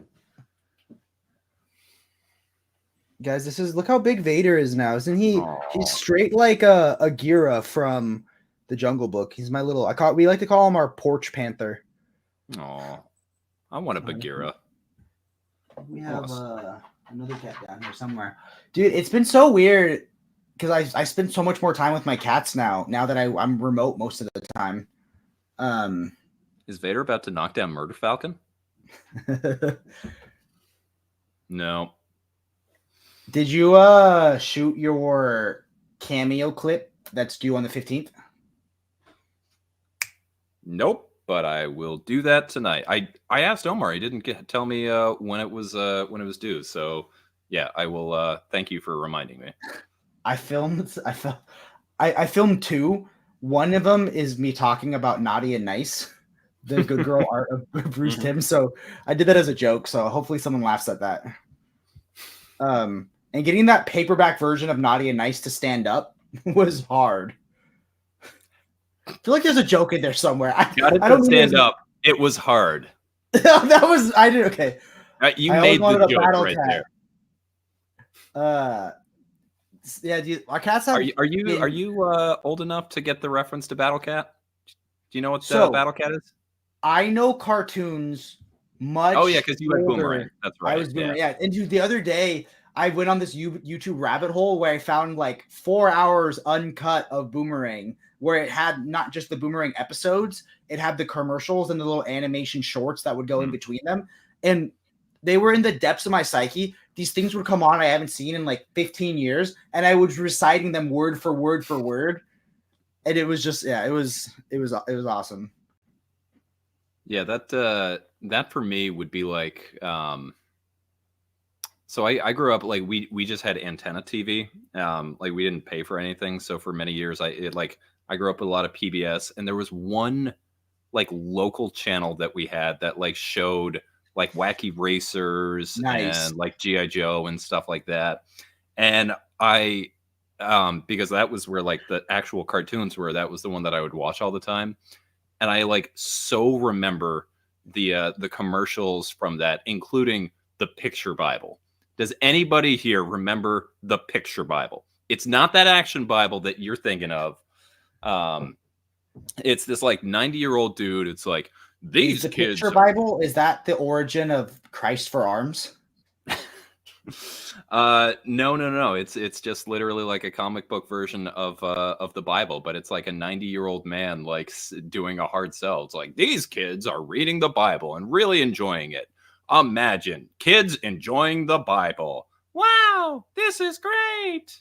guys, look how big Vader is now. Isn't he? Aww. He's straight like a Gira from the Jungle Book. He's my little, we like to call him our porch panther. Oh, I want a Bagheera. We have another cat down here somewhere. Dude, it's been so weird because I spend so much more time with my cats now that I'm remote most of the time. Is Vader about to knock down Murder Falcon? No. Did you shoot your cameo clip that's due on the 15th? Nope, but I will do that tonight. I asked Omar. He didn't tell me when it was due. So yeah, I will. Thank you for reminding me. I filmed two. One of them is me talking about Naughty and Nice, the good girl art of Bruce Timm. So I did that as a joke. So hopefully someone laughs at that. And getting that paperback version of Naughty and Nice to stand up was hard. I feel like there's a joke in there somewhere. I don't stand up. It was hard. I did okay. You made the joke right there. Yeah, our cats have. Are you old enough to get the reference to Battle Cat? Do you know what Battle Cat is? I know cartoons much. Oh yeah, because you had Boomerang. That's right. I was Boomerang. Yeah, and dude, the other day I went on this YouTube rabbit hole where I found like 4 hours uncut of Boomerang, where it had not just the Boomerang episodes, it had the commercials and the little animation shorts that would go in between them. And they were in the depths of my psyche. These things would come on I haven't seen in like 15 years, and I was reciting them word for word for word. And it was just, it was awesome. Yeah, that for me would be like, so I grew up like we just had antenna TV. Like we didn't pay for anything. So for many years I grew up with a lot of PBS, and there was one like local channel that we had that like showed like Wacky Racers and like G.I. Joe and stuff like that. And I because that was where like the actual cartoons were, that was the one that I would watch all the time. And I like so remember the commercials from that, including the picture Bible. Does anybody here remember the picture Bible? It's not that action Bible that you're thinking of. It's this like 90-year-old dude. It's like, these the kids. Picture Bible, is that the origin of Christ for Arms? No. It's just literally like a comic book version of the Bible, but it's like a 90-year-old man like doing a hard sell. It's like, these kids are reading the Bible and really enjoying it. Imagine kids enjoying the Bible. Wow, this is great.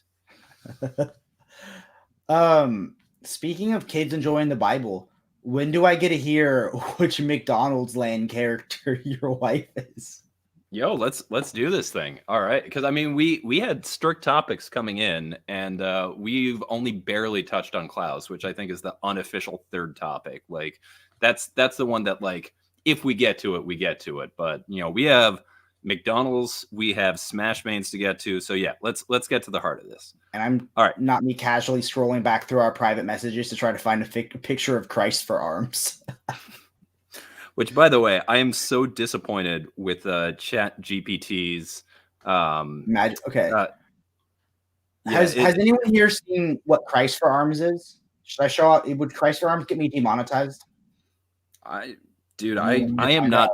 Speaking of kids enjoying the Bible, when do I get to hear which McDonald's land character your wife is? Yo, let's do this thing. All right, because I mean, we had strict topics coming in, and we've only barely touched on Klaus, which I think is the unofficial third topic. Like, that's the one that, like, if we get to it, we get to it. But you know, we have McDonald's, we have Smash Mains to get to. So yeah, let's get to the heart of this. And I'm all right. Not me casually scrolling back through our private messages to try to find a picture of Christ for Arms. Which, by the way, I am so disappointed with Chat GPT's. Okay. Has anyone here seen what Christ for Arms is? Should I show up? Would Christ for Arms get me demonetized? I am not.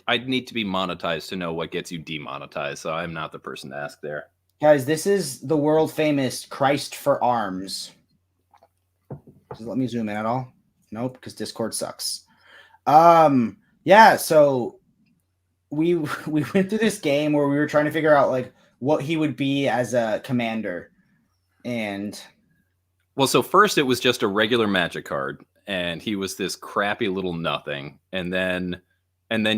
I'd need to be monetized to know what gets you demonetized, so I'm not the person to ask there. Guys, this is the world famous Christ for Arms. Does it let me zoom in at all? Nope, because Discord sucks. Yeah, so we went through this game where we were trying to figure out like what he would be as a commander. And well, so first it was just a regular magic card, and he was this crappy little nothing. And then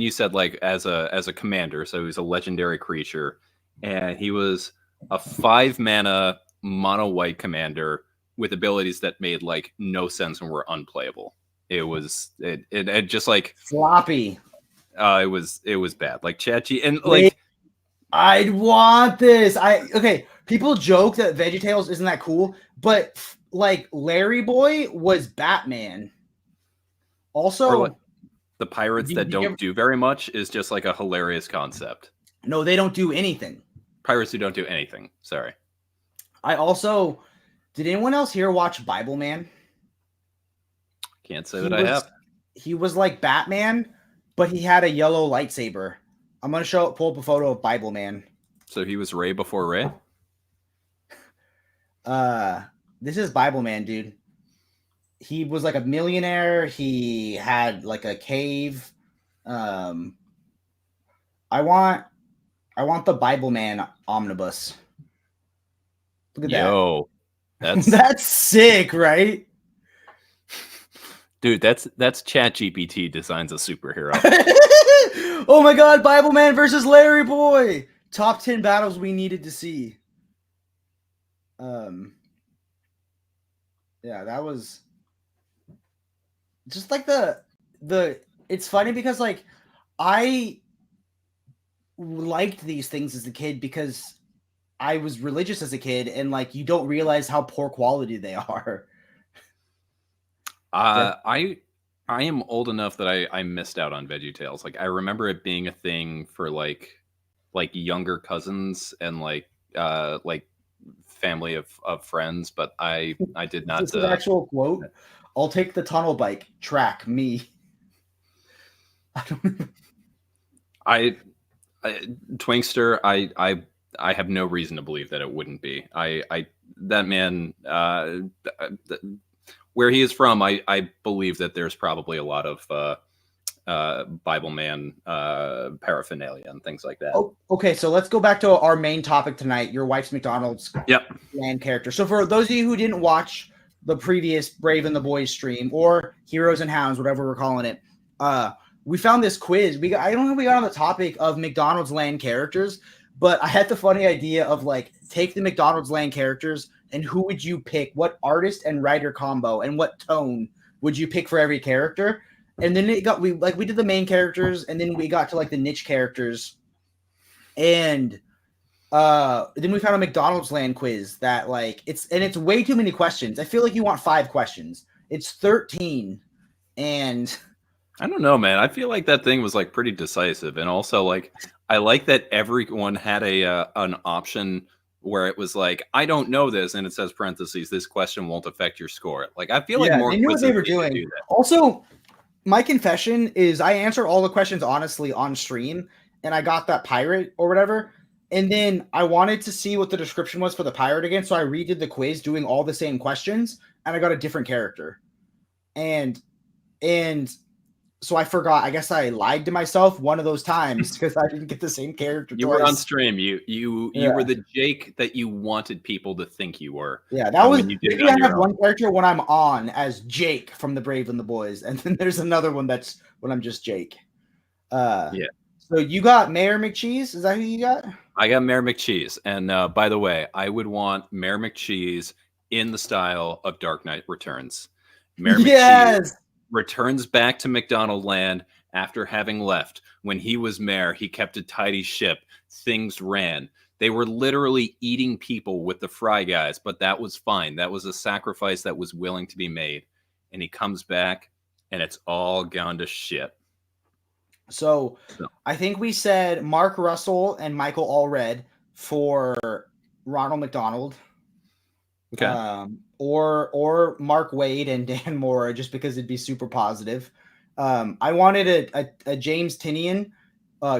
you said like as a commander, so he was a legendary creature, and he was a 5-mana mono white commander with abilities that made like no sense and were unplayable. It just like floppy. It was bad. Like Chachi and like I'd want this. People joke that VeggieTales isn't that cool, but like Larry Boy was Batman. Also, like the pirates that don't do very much is just like a hilarious concept. No, they don't do anything. Pirates who don't do anything. Sorry. Did anyone else here watch Bible Man? Can't say I have. He was like Batman, but he had a yellow lightsaber. I'm gonna pull up a photo of Bible Man. So he was Ray before Ray? This is Bible Man, dude. He was like a millionaire. He had like a cave. I want the Bible Man omnibus. Look at that. Yo, that's sick, right? Dude, that's ChatGPT designs a superhero. Oh my god, Bible Man versus Larry Boy. Top 10 battles we needed to see. Yeah, that was just like the it's funny because like I liked these things as a kid because I was religious as a kid, and like you don't realize how poor quality they are. I am old enough that I missed out on VeggieTales. Like I remember it being a thing for like younger cousins and like family of friends, but I did not. This is an actual quote. I'll take the tunnel bike. Track me. Twinkster. I have no reason to believe that it wouldn't be. That man. Where he is from, I believe that there's probably a lot of Bible Man paraphernalia and things like that. Oh, okay, so let's go back to our main topic tonight, your wife's McDonald's land character. So for those of you who didn't watch the previous Brave and the Boys stream, or Heroes and Hounds, whatever we're calling it, we found this quiz. I don't know if we got on the topic of McDonald's land characters, but I had the funny idea of like, take the McDonald's land characters and who would you pick? What artist and writer combo and what tone would you pick for every character? And then we did the main characters, and then we got to like the niche characters, and then we found a McDonald's land quiz that like it's way too many questions. I feel like you want 5 questions. It's 13, and I don't know, man. I feel like that thing was like pretty decisive, and also like I like that everyone had an option where it was like, I don't know this, and it says parentheses, this question won't affect your score. Like I feel like Yeah, more they knew what quizzes they were need to doing. do that. Also, my confession is I answered all the questions honestly on stream, and I got that pirate or whatever. And then I wanted to see what the description was for the pirate again, so I redid the quiz doing all the same questions, and I got a different character. And so I forgot. I guess I lied to myself one of those times because I didn't get the same character You twice. were on stream. You were the Jake that you wanted people to think you were. Yeah, that was. You did Maybe I have one character when I'm on as Jake from the Brave and the Boys, and then there's another one that's when I'm just Jake. Yeah. So you got Mayor McCheese? Is that who you got? I got Mayor McCheese, and by the way, I would want Mayor McCheese in the style of Dark Knight Returns. Mayor McCheese returns back to McDonald Land after having left. When he was mayor, he kept a tidy ship. Things ran. They were literally eating people with the Fry Guys, but that was fine. That was a sacrifice that was willing to be made. And he comes back, and it's all gone to shit. So I think we said Mark Russell and Michael Allred for Ronald McDonald. Okay. Or Mark Wade and Dan Mora, just because it'd be super positive. I wanted a James Tinian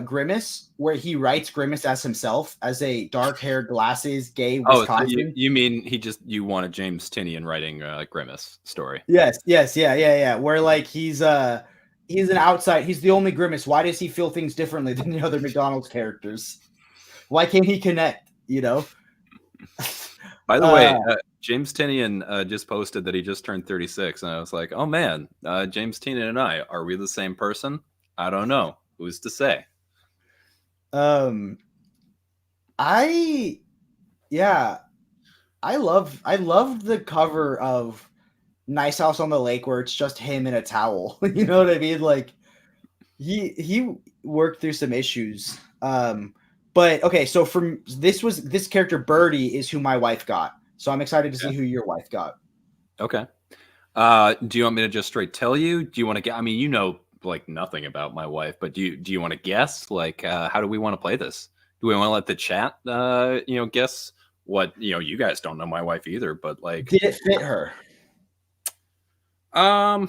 Grimace, where he writes Grimace as himself, as a dark-haired, glasses, gay Wisconsin. So you mean you wanted James Tinian writing Grimace story? Yes, yeah. Where like he's an outside. He's the only Grimace. Why does he feel things differently than the other McDonald's characters? Why can't he connect? You know. By the way, James Tinian just posted that he just turned 36, and I was like, oh man, James Tinian and I, are we the same person? I don't know. Who's to say? I love the cover of Nice House on the Lake where it's just him in a towel. You know what I mean? Like he worked through some issues. But okay, so this character Birdie is who my wife got. So I'm excited to see who your wife got. Okay. Do you want me to just straight tell you? Do you want to get? I mean, you know, like nothing about my wife, but do you want to guess? Like, how do we want to play this? Do we want to let the chat, guess what? You guys don't know my wife either, but like, did it fit her? I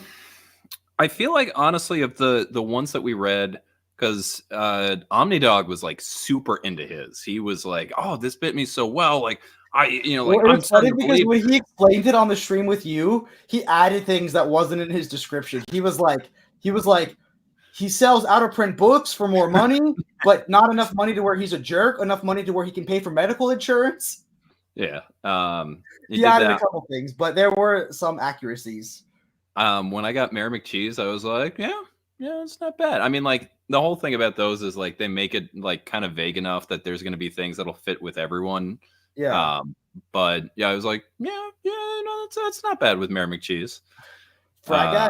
feel like honestly, of the ones that we read. Because Omnidog was like super into his. He was like, "Oh, this bit me so well." Like I'm funny because when he explained it on the stream with you, he added things that wasn't in his description. He was like, he sells out of print books for more money, but not enough money to where he's a jerk. Enough money to where he can pay for medical insurance. Yeah. He added a couple things, but there were some accuracies. When I got Mayor McCheese, I was like, yeah, it's not bad. I mean, like. The whole thing about those is like they make it like kind of vague enough that there's going to be things that'll fit with everyone. Yeah. But yeah, I was like, no, that's not bad with Mayor McCheese. Fry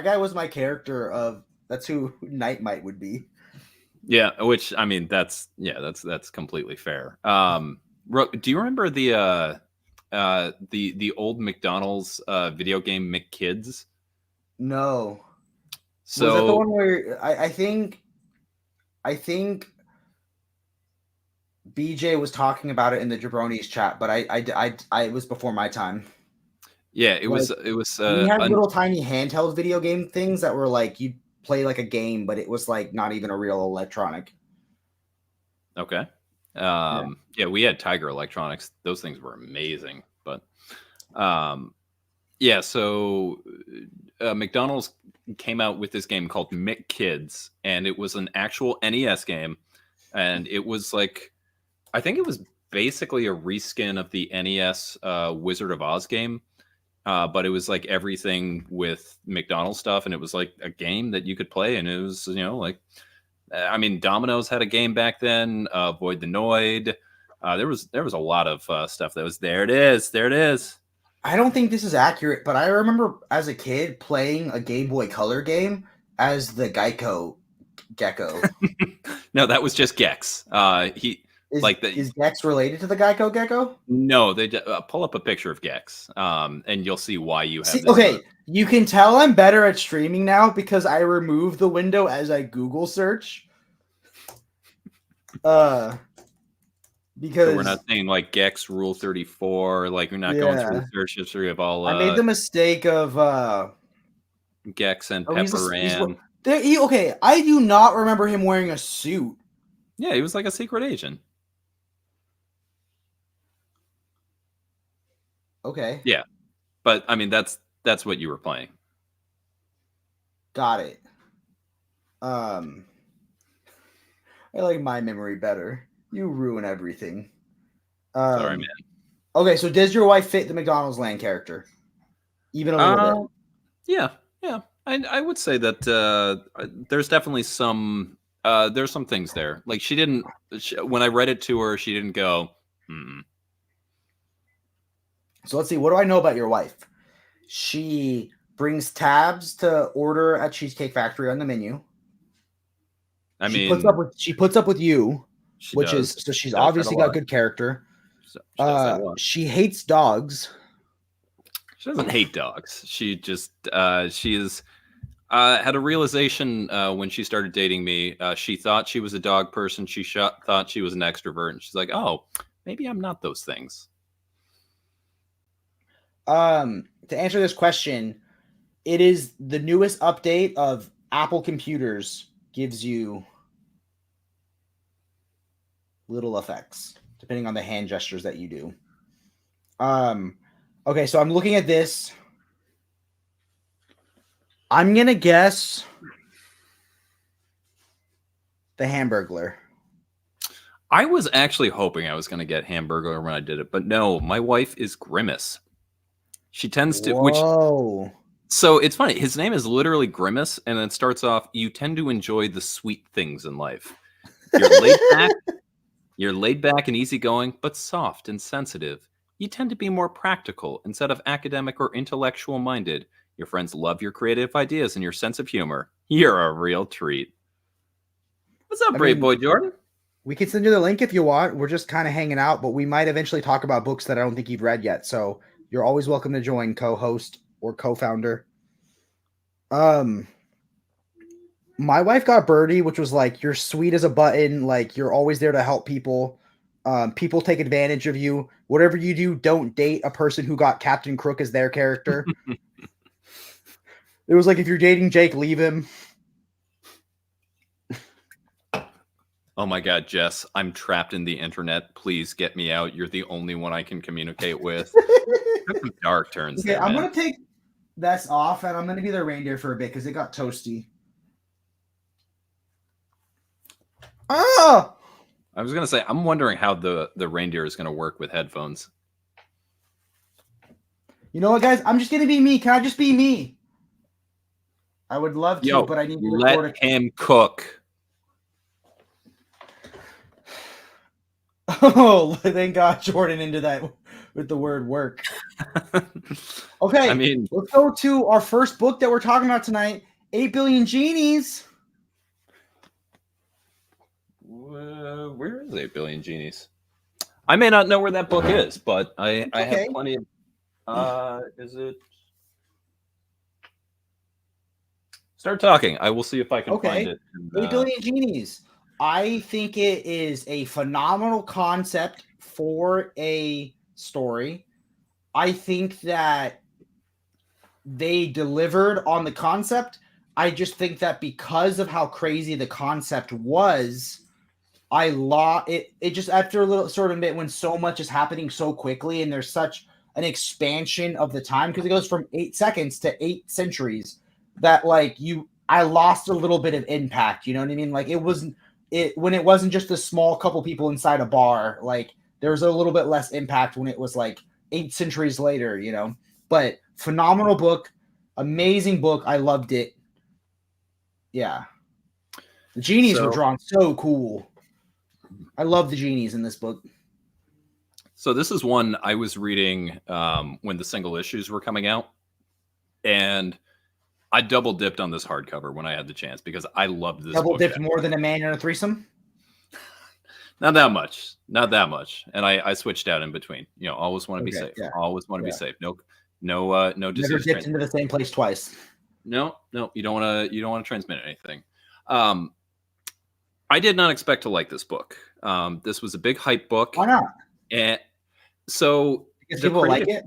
Guy was my character of that's who Nightmite would be. Yeah, which I mean that's completely fair. Do you remember the old McDonald's video game McKids? No. So was that the one where I think BJ was talking about it in the Jabronis chat, but I it was before my time. Yeah, it was. We had little tiny handheld video game things that were like you'd play like a game, but it was like not even a real electronic. Okay. Yeah, we had Tiger Electronics. Those things were amazing, but yeah. So McDonald's came out with this game called McKids, and it was an actual NES game, and it was like, I think it was basically a reskin of the NES Wizard of Oz game, but it was like everything with McDonald's stuff, and it was like a game that you could play, and it was like, I mean, Domino's had a game back then, Void the Noid. There was a lot of stuff that was there. It is. I don't think this is accurate, but I remember as a kid playing a Game Boy Color game as the Gecko. No, that was just Gex. Is Gex related to the Geico Gecko? No, they pull up a picture of Gex, and you'll see why you have. Okay, you can tell I'm better at streaming now because I remove the window as I Google search. Because so we're not saying like Gex Rule 34, like we're not going through the search history of all. I made the mistake of Gex and Pepperan. Okay, I do not remember him wearing a suit. Yeah, he was like a secret agent. Okay. Yeah, but I mean that's what you were playing. Got it. I like my memory better. You ruin everything. Sorry, man. Okay, so does your wife fit the McDonald's Land character? Even a little bit? Yeah. I would say that there's definitely some there's some things there. Like when I read it to her, she didn't go, So let's see. What do I know about your wife? She brings tabs to order at Cheesecake Factory on the menu. She puts up with you, she's obviously got good character. She hates dogs. She doesn't hate dogs. She just she's had a realization when she started dating me. She thought she was a dog person. She thought she was an extrovert, and she's like, "Oh, maybe I'm not those things." To answer this question, it is the newest update of Apple computers gives you little effects depending on the hand gestures that you do. Okay, so I'm looking at this. I'm gonna guess the Hamburglar. I was actually hoping I was gonna get Hamburglar when I did it, but no, my wife is Grimace. She tends to. Whoa. So it's funny. His name is literally Grimace, and it starts off. You tend to enjoy the sweet things in life. You're laid back. You're laid back and easygoing, but soft and sensitive. You tend to be more practical instead of academic or intellectual minded. Your friends love your creative ideas and your sense of humor. You're a real treat. What's up, Brave Boy Jordan? We can send you the link if you want. We're just kind of hanging out, but we might eventually talk about books that I don't think you've read yet. So you're always welcome to join, co-host or co-founder. My wife got Birdie, which was like, you're sweet as a button. Like, you're always there to help people. People take advantage of you. Whatever you do, don't date a person who got Captain Crook as their character. It was like, if you're dating Jake, leave him. Oh my God, Jess, I'm trapped in the internet. Please get me out. You're the only one I can communicate with. Dark turns. Okay, I'm going to take this off and I'm going to be the reindeer for a bit because it got toasty. Oh! I was going to say, I'm wondering how the reindeer is going to work with headphones. You know what, guys? I'm just going to be me. Can I just be me? I would love to, but I need to let him cook. Oh, thank God Jordan into that with the word work. Okay, I mean, let's go to our first book that we're talking about tonight, 8 Billion Genies. Where is 8 Billion Genies? I may not know where that book is, but I have plenty of... is it... Start talking. I will see if I can find it. 8 Billion Genies. I think it is a phenomenal concept for a story. I think that they delivered on the concept. I just think that because of how crazy the concept was, I lost it. It just after a little sort of bit when so much is happening so quickly and there's such an expansion of the time because it goes from 8 seconds to 8 centuries that I lost a little bit of impact. You know what I mean? Like when it wasn't just a small couple people inside a bar, like there was a little bit less impact when it was like 8 centuries later, you know, but phenomenal book, amazing book. I loved it. Yeah. The genies were drawn so cool. I love the genies in this book. So this is one I was reading when the single issues were coming out, and I double dipped on this hardcover when I had the chance because I loved this. Double dipped more than a man in a threesome? Not that much. Not that much. And I switched out in between. You know, always want to be safe. Yeah. Always want to be safe. No Never disease. dipped into the same place twice. No, you don't want to transmit anything. I did not expect to like this book. This was a big hype book. Why not? And so because people like it.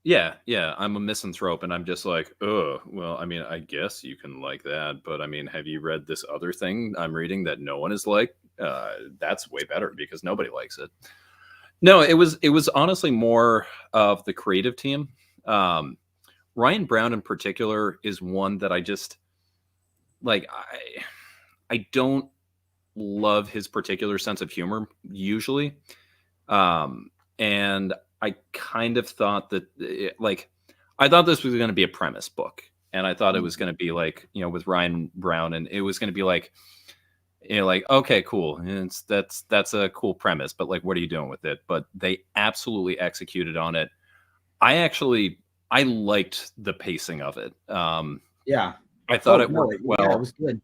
Yeah, I'm a misanthrope, and I'm just like, oh, well, I mean, I guess you can like that, but I mean, have you read this other thing I'm reading that no one is like? That's way better because nobody likes it. No, it was honestly more of the creative team. Ryan Brown in particular is one that I just like. I don't love his particular sense of humor usually, and I kind of thought that I thought this was going to be a premise book, and I thought it was going to be like, you know, with Ryan Brown, and it was going to be like, you know, like, okay, cool, that's a cool premise, but like, what are you doing with it? But they absolutely executed on it. I liked the pacing of it. Yeah, I thought it worked well. Yeah, it was good.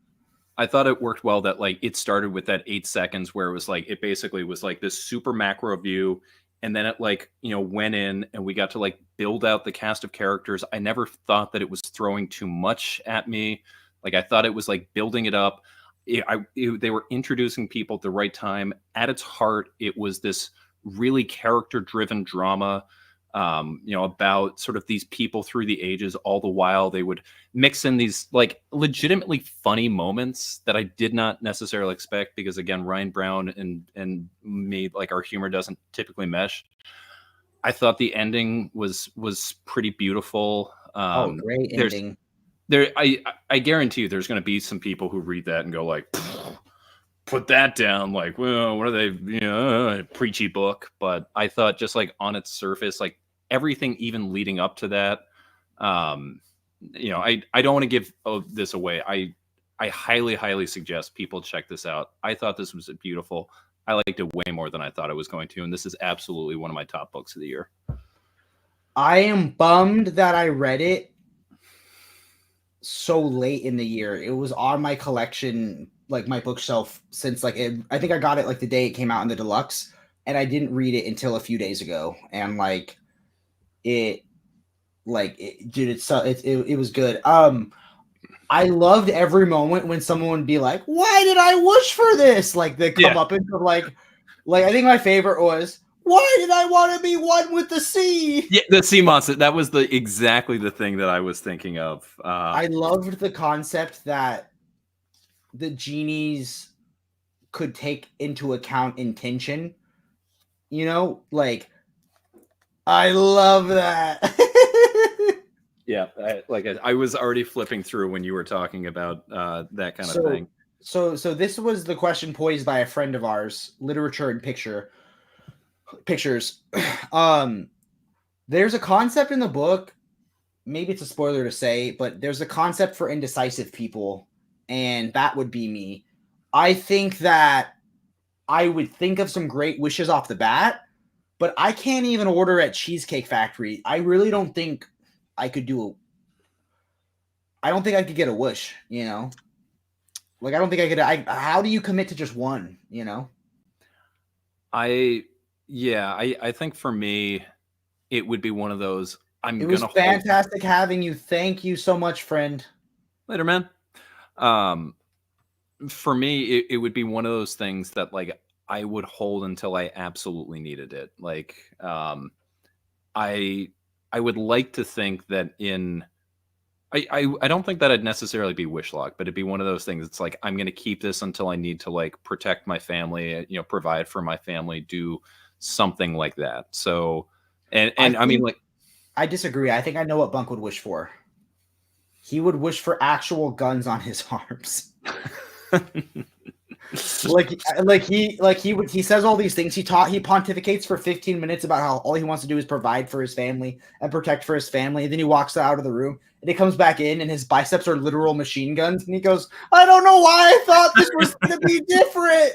I thought it worked well that like it started with that 8 seconds where it was like, it basically was like this super macro view. And then it like, you know, went in and we got to like build out the cast of characters. I never thought that it was throwing too much at me. Like I thought it was like building it up. They were introducing people at the right time. At its heart, it was this really character-driven drama, you know, about sort of these people through the ages. All the while, they would mix in these like legitimately funny moments that I did not necessarily expect because, again, Ryan Brown and me, like our humor doesn't typically mesh. I thought the ending was pretty beautiful. Great ending. I guarantee you there's going to be some people who read that and go like, put that down. Like, well, what are they, you know, preachy book. But I thought just like on its surface, like everything even leading up to that, you know, I don't want to give this away. I highly suggest people check this out. I thought this was beautiful. I liked it way more than I thought I was going to. And this is absolutely one of my top books of the year. I am bummed that I read it so late in the year. It was on my collection, like my bookshelf, since like I think I got it like the day it came out in the deluxe, and I didn't read it until a few days ago. And like it was good. I loved every moment when someone would be like, "Why did I wish for this?" Like they come up and like I think my favorite was, "Why did I want to be one with the sea?" Yeah, the sea monster. That was exactly the thing that I was thinking of. I loved the concept that the genies could take into account intention. You know, like I love that. Yeah, I was already flipping through when you were talking about that kind of thing. So this was the question posed by a friend of ours, literature and pictures. There's a concept in the book, maybe it's a spoiler to say, but there's a concept for indecisive people, and that would be me. I think that I would think of some great wishes off the bat, but I can't even order at Cheesecake Factory. I really don't think I could I don't think I could get a wish, you know? Like, I don't think I could. How do you commit to just one, you know? I think for me, it would be one of those. It was fantastic having you. Thank you so much, friend. Later, man. For me, it would be one of those things that like I would hold until I absolutely needed it. Like, I would like to think that I don't think that I'd necessarily be wish locked, but it'd be one of those things. It's like, I'm going to keep this until I need to like protect my family, you know, provide for my family, do something like that. So, and I mean, like, I disagree. I think I know what Bunk would wish for. He would wish for actual guns on his arms. He says all these things. He pontificates for 15 minutes about how all he wants to do is provide for his family and protect for his family. And then he walks out of the room and he comes back in and his biceps are literal machine guns. And he goes, "I don't know why I thought this was going to be different."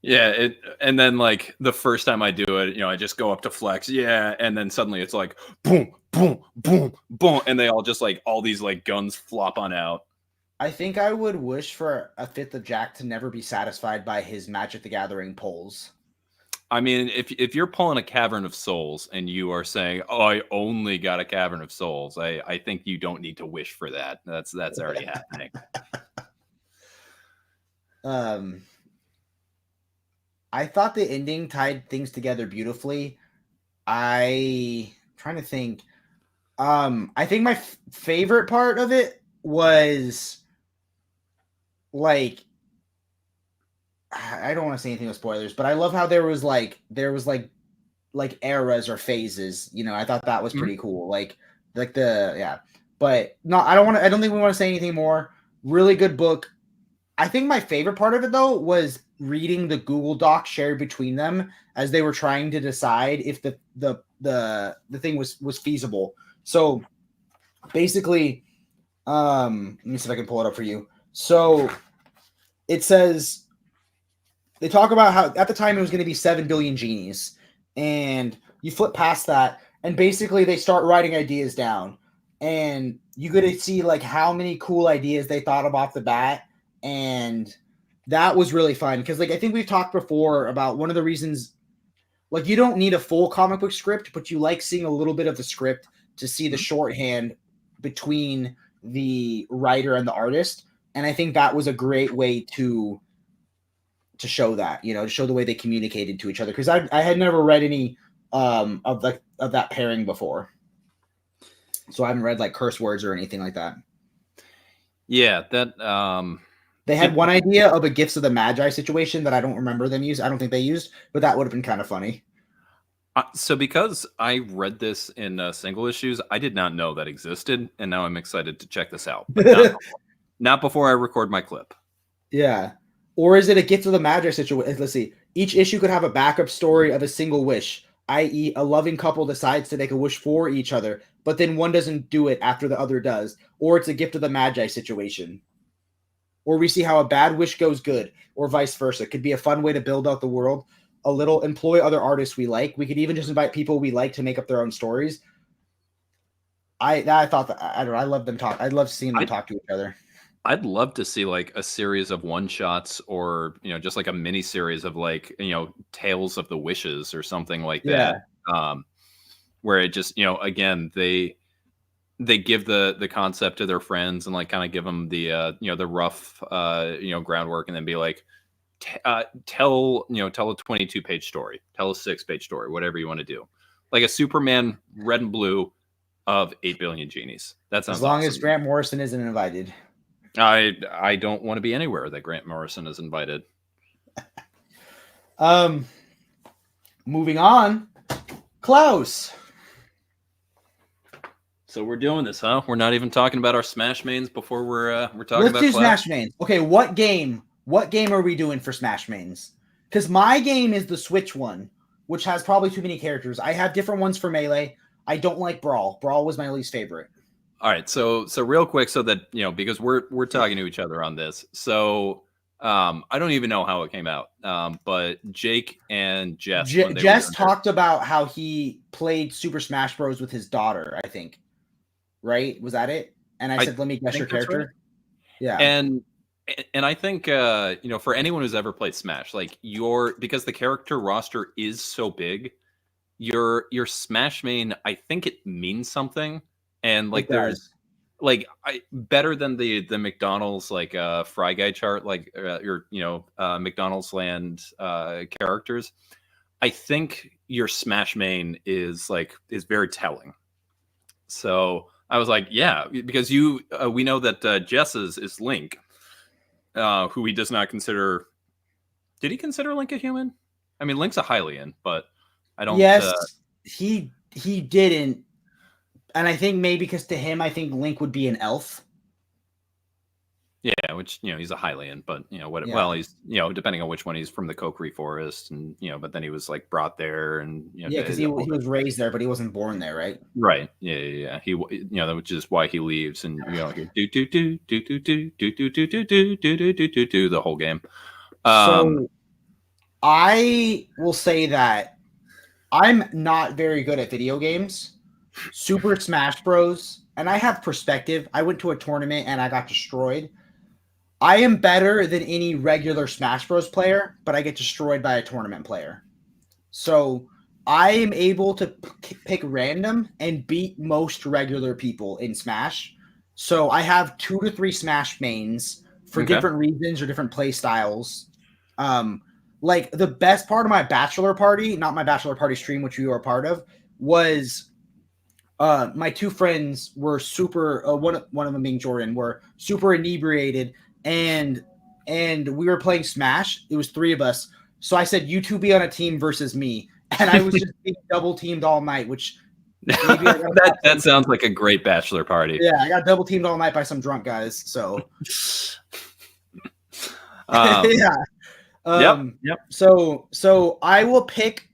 Yeah. And then like the first time I do it, you know, I just go up to flex. Yeah. And then suddenly it's like, boom, boom, boom, boom. And they all just like, all these like guns flop on out. I think I would wish for a fifth of Jack to never be satisfied by his Magic the Gathering pulls. I mean, if you're pulling a Cavern of Souls and you are saying, "Oh, I only got a Cavern of Souls," I think you don't need to wish for that. That's already happening. I thought the ending tied things together beautifully. I'm trying to think. I think my favorite part of it was like, I don't want to say anything with spoilers, but I love how there was like eras or phases. You know, I thought that was pretty cool. Like but no, I don't think we want to say anything more. Really good book. I think my favorite part of it though was reading the Google Doc shared between them as they were trying to decide if the thing was feasible. So basically, let me see if I can pull it up for you. So it says they talk about how at the time it was going to be 7 billion genies, and you flip past that, and basically they start writing ideas down, and you get to see like how many cool ideas they thought of off the bat, and that was really fun because like I think we've talked before about one of the reasons, like you don't need a full comic book script, but you like seeing a little bit of the script to see the shorthand between the writer and the artist. And I think that was a great way to show that, you know, to show the way they communicated to each other. Because I had never read any of that pairing before. So I haven't read like curse words or anything like that. Yeah, that they had one idea of a Gifts of the Magi situation that I don't remember them use. I don't think they used, but that would have been kind of funny. So because I read this in single issues, I did not know that existed, and now I'm excited to check this out. But not before I record my clip. Yeah. Or is it a Gift of the Magi situation? Let's see. Each issue could have a backup story of a single wish, i.e. a loving couple decides to make a wish for each other, but then one doesn't do it after the other does. Or it's a Gift of the Magi situation. Or we see how a bad wish goes good, or vice versa. It could be a fun way to build out the world. A little, employ other artists we like. We could even just invite people we like to make up their own stories. I thought that I don't know. I love them talk. I'd love seeing them talk to each other. I'd love to see like a series of one shots, or just like a mini series of like Tales of the Wishes or something like that. Where it just again they give the concept to their friends and like kind of give them the the rough groundwork, and then be like, tell a 22-page story, tell a 6-page story, whatever you want to do, like a Superman Red and Blue of 8 billion genies. That sounds as long awesome. as Grant Morrison isn't invited. I don't want to be anywhere that Grant Morrison is invited. Moving on, Klaus. So we're doing this, huh? We're not even talking about our Smash mains before we're talking Let's about do Klaus? Smash mains. Okay, what game are we doing for Smash mains? Because my game is the Switch one, which has probably too many characters. I have different ones for Melee. I don't like Brawl. Brawl was my least favorite. All right, so real quick, so that because we're talking to each other on this. So I don't even know how it came out. But Jake and Jess Jess talked about how he played Super Smash Bros with his daughter, I think. Right? Was that it? And I said, let me guess your character. Right. Yeah. And I think for anyone who's ever played Smash, like because the character roster is so big, your Smash main, I think it means something. And like there's like better than the McDonald's like Fry Guy chart, like your McDonald's Land characters. I think your Smash main is very telling. So I was like, yeah, because we know that Jess's is Link, who he does not consider. Did he consider Link a human? I mean, Link's a Hylian, but I don't. Yes, he didn't. And I think maybe because to him, I think Link would be an elf. Yeah, which he's a Hylian, but what? Yeah. Well, he's depending on which one, he's from the Kokiri Forest, and but then he was like brought there, and because he was raised there, but he wasn't born there, right? Right. Yeah. He which is why he leaves, and do the whole game. So I will say that I'm not very good at video games. Super Smash Bros. And I have perspective. I went to a tournament and I got destroyed. I am better than any regular Smash Bros. Player, but I get destroyed by a tournament player. So I am able to pick random and beat most regular people in Smash. So I have 2 to 3 Smash mains for different reasons or different play styles. Like the best part of my bachelor party, not my bachelor party stream, which you were a part of, was my 2 friends were super. One of them being Jordan, were super inebriated, and we were playing Smash. It was 3 of us. So I said, "You 2 be on a team versus me," and I was just being double teamed all night. Which maybe that sounds like a great bachelor party. Yeah, I got double teamed all night by some drunk guys. So yeah. Yep. So I will pick.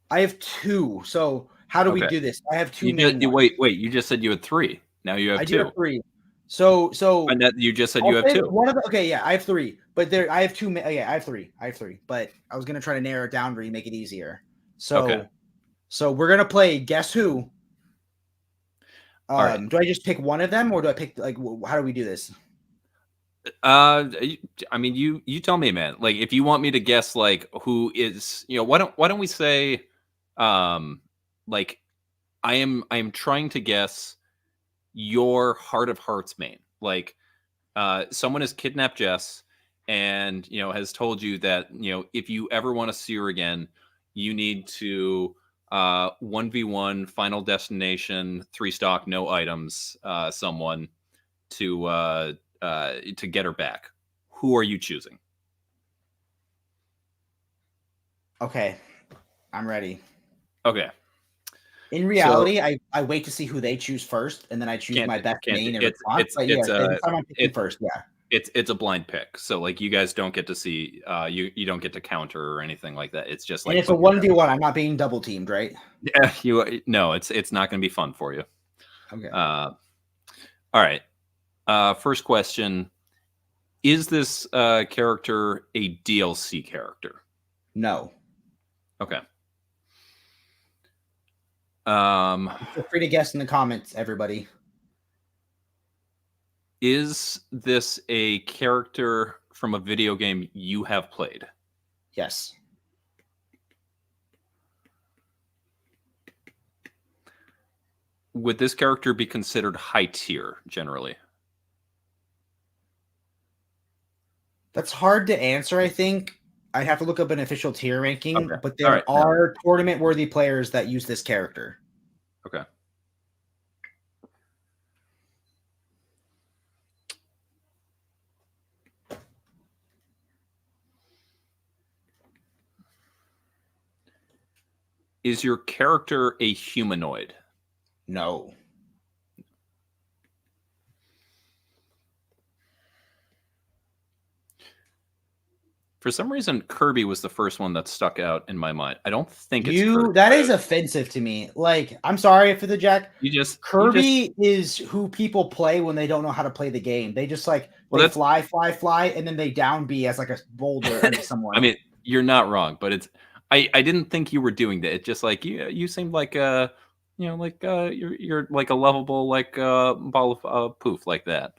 I have 2. So how do we do this? I have 2. Wait. You just said you had 3. Now you have 2. I do have 3. So and that you just said you have 2. One of the I have 3, but I have 2. I have 3. But I was gonna try to narrow it down for you, make it easier. So we're gonna play Guess Who. Right. Do I just pick one of them, or do I pick how do we do this? I mean, you tell me, man. Like, if you want me to guess, like, who is, why don't we say, like, I am trying to guess your Heart of Hearts main. Like, someone has kidnapped Jess and has told you that if you ever want to see her again, you need to 1v1 Final Destination 3 stock no items someone to get her back. Who are you choosing? Okay, I'm ready. Okay. In reality, I wait to see who they choose first, and then I choose my best main in response. I'm picking first. Yeah, it's a blind pick, so like you guys don't get to see you don't get to counter or anything like that. It's just like, and it's a 1v1. I'm not being double teamed, right? Yeah, no, it's not going to be fun for you. Okay. All right. First question: is this character a DLC character? No. Okay. Feel free to guess in the comments, everybody. Is this a character from a video game you have played? Yes. Would this character be considered high tier generally? That's hard to answer, I think. I'd have to look up an official tier ranking, but there are tournament-worthy players that use this character. Okay. Is your character a humanoid? No. For some reason, Kirby was the first one that stuck out in my mind. I don't think it's Kirby. That is offensive to me. Like, I'm sorry for the Jack. Kirby is who people play when they don't know how to play the game. They just they fly, and then they down B as like a boulder into someone. I mean, you're not wrong, but it's I didn't think you were doing that. It's just like you seemed like you're like a lovable ball of poof like that.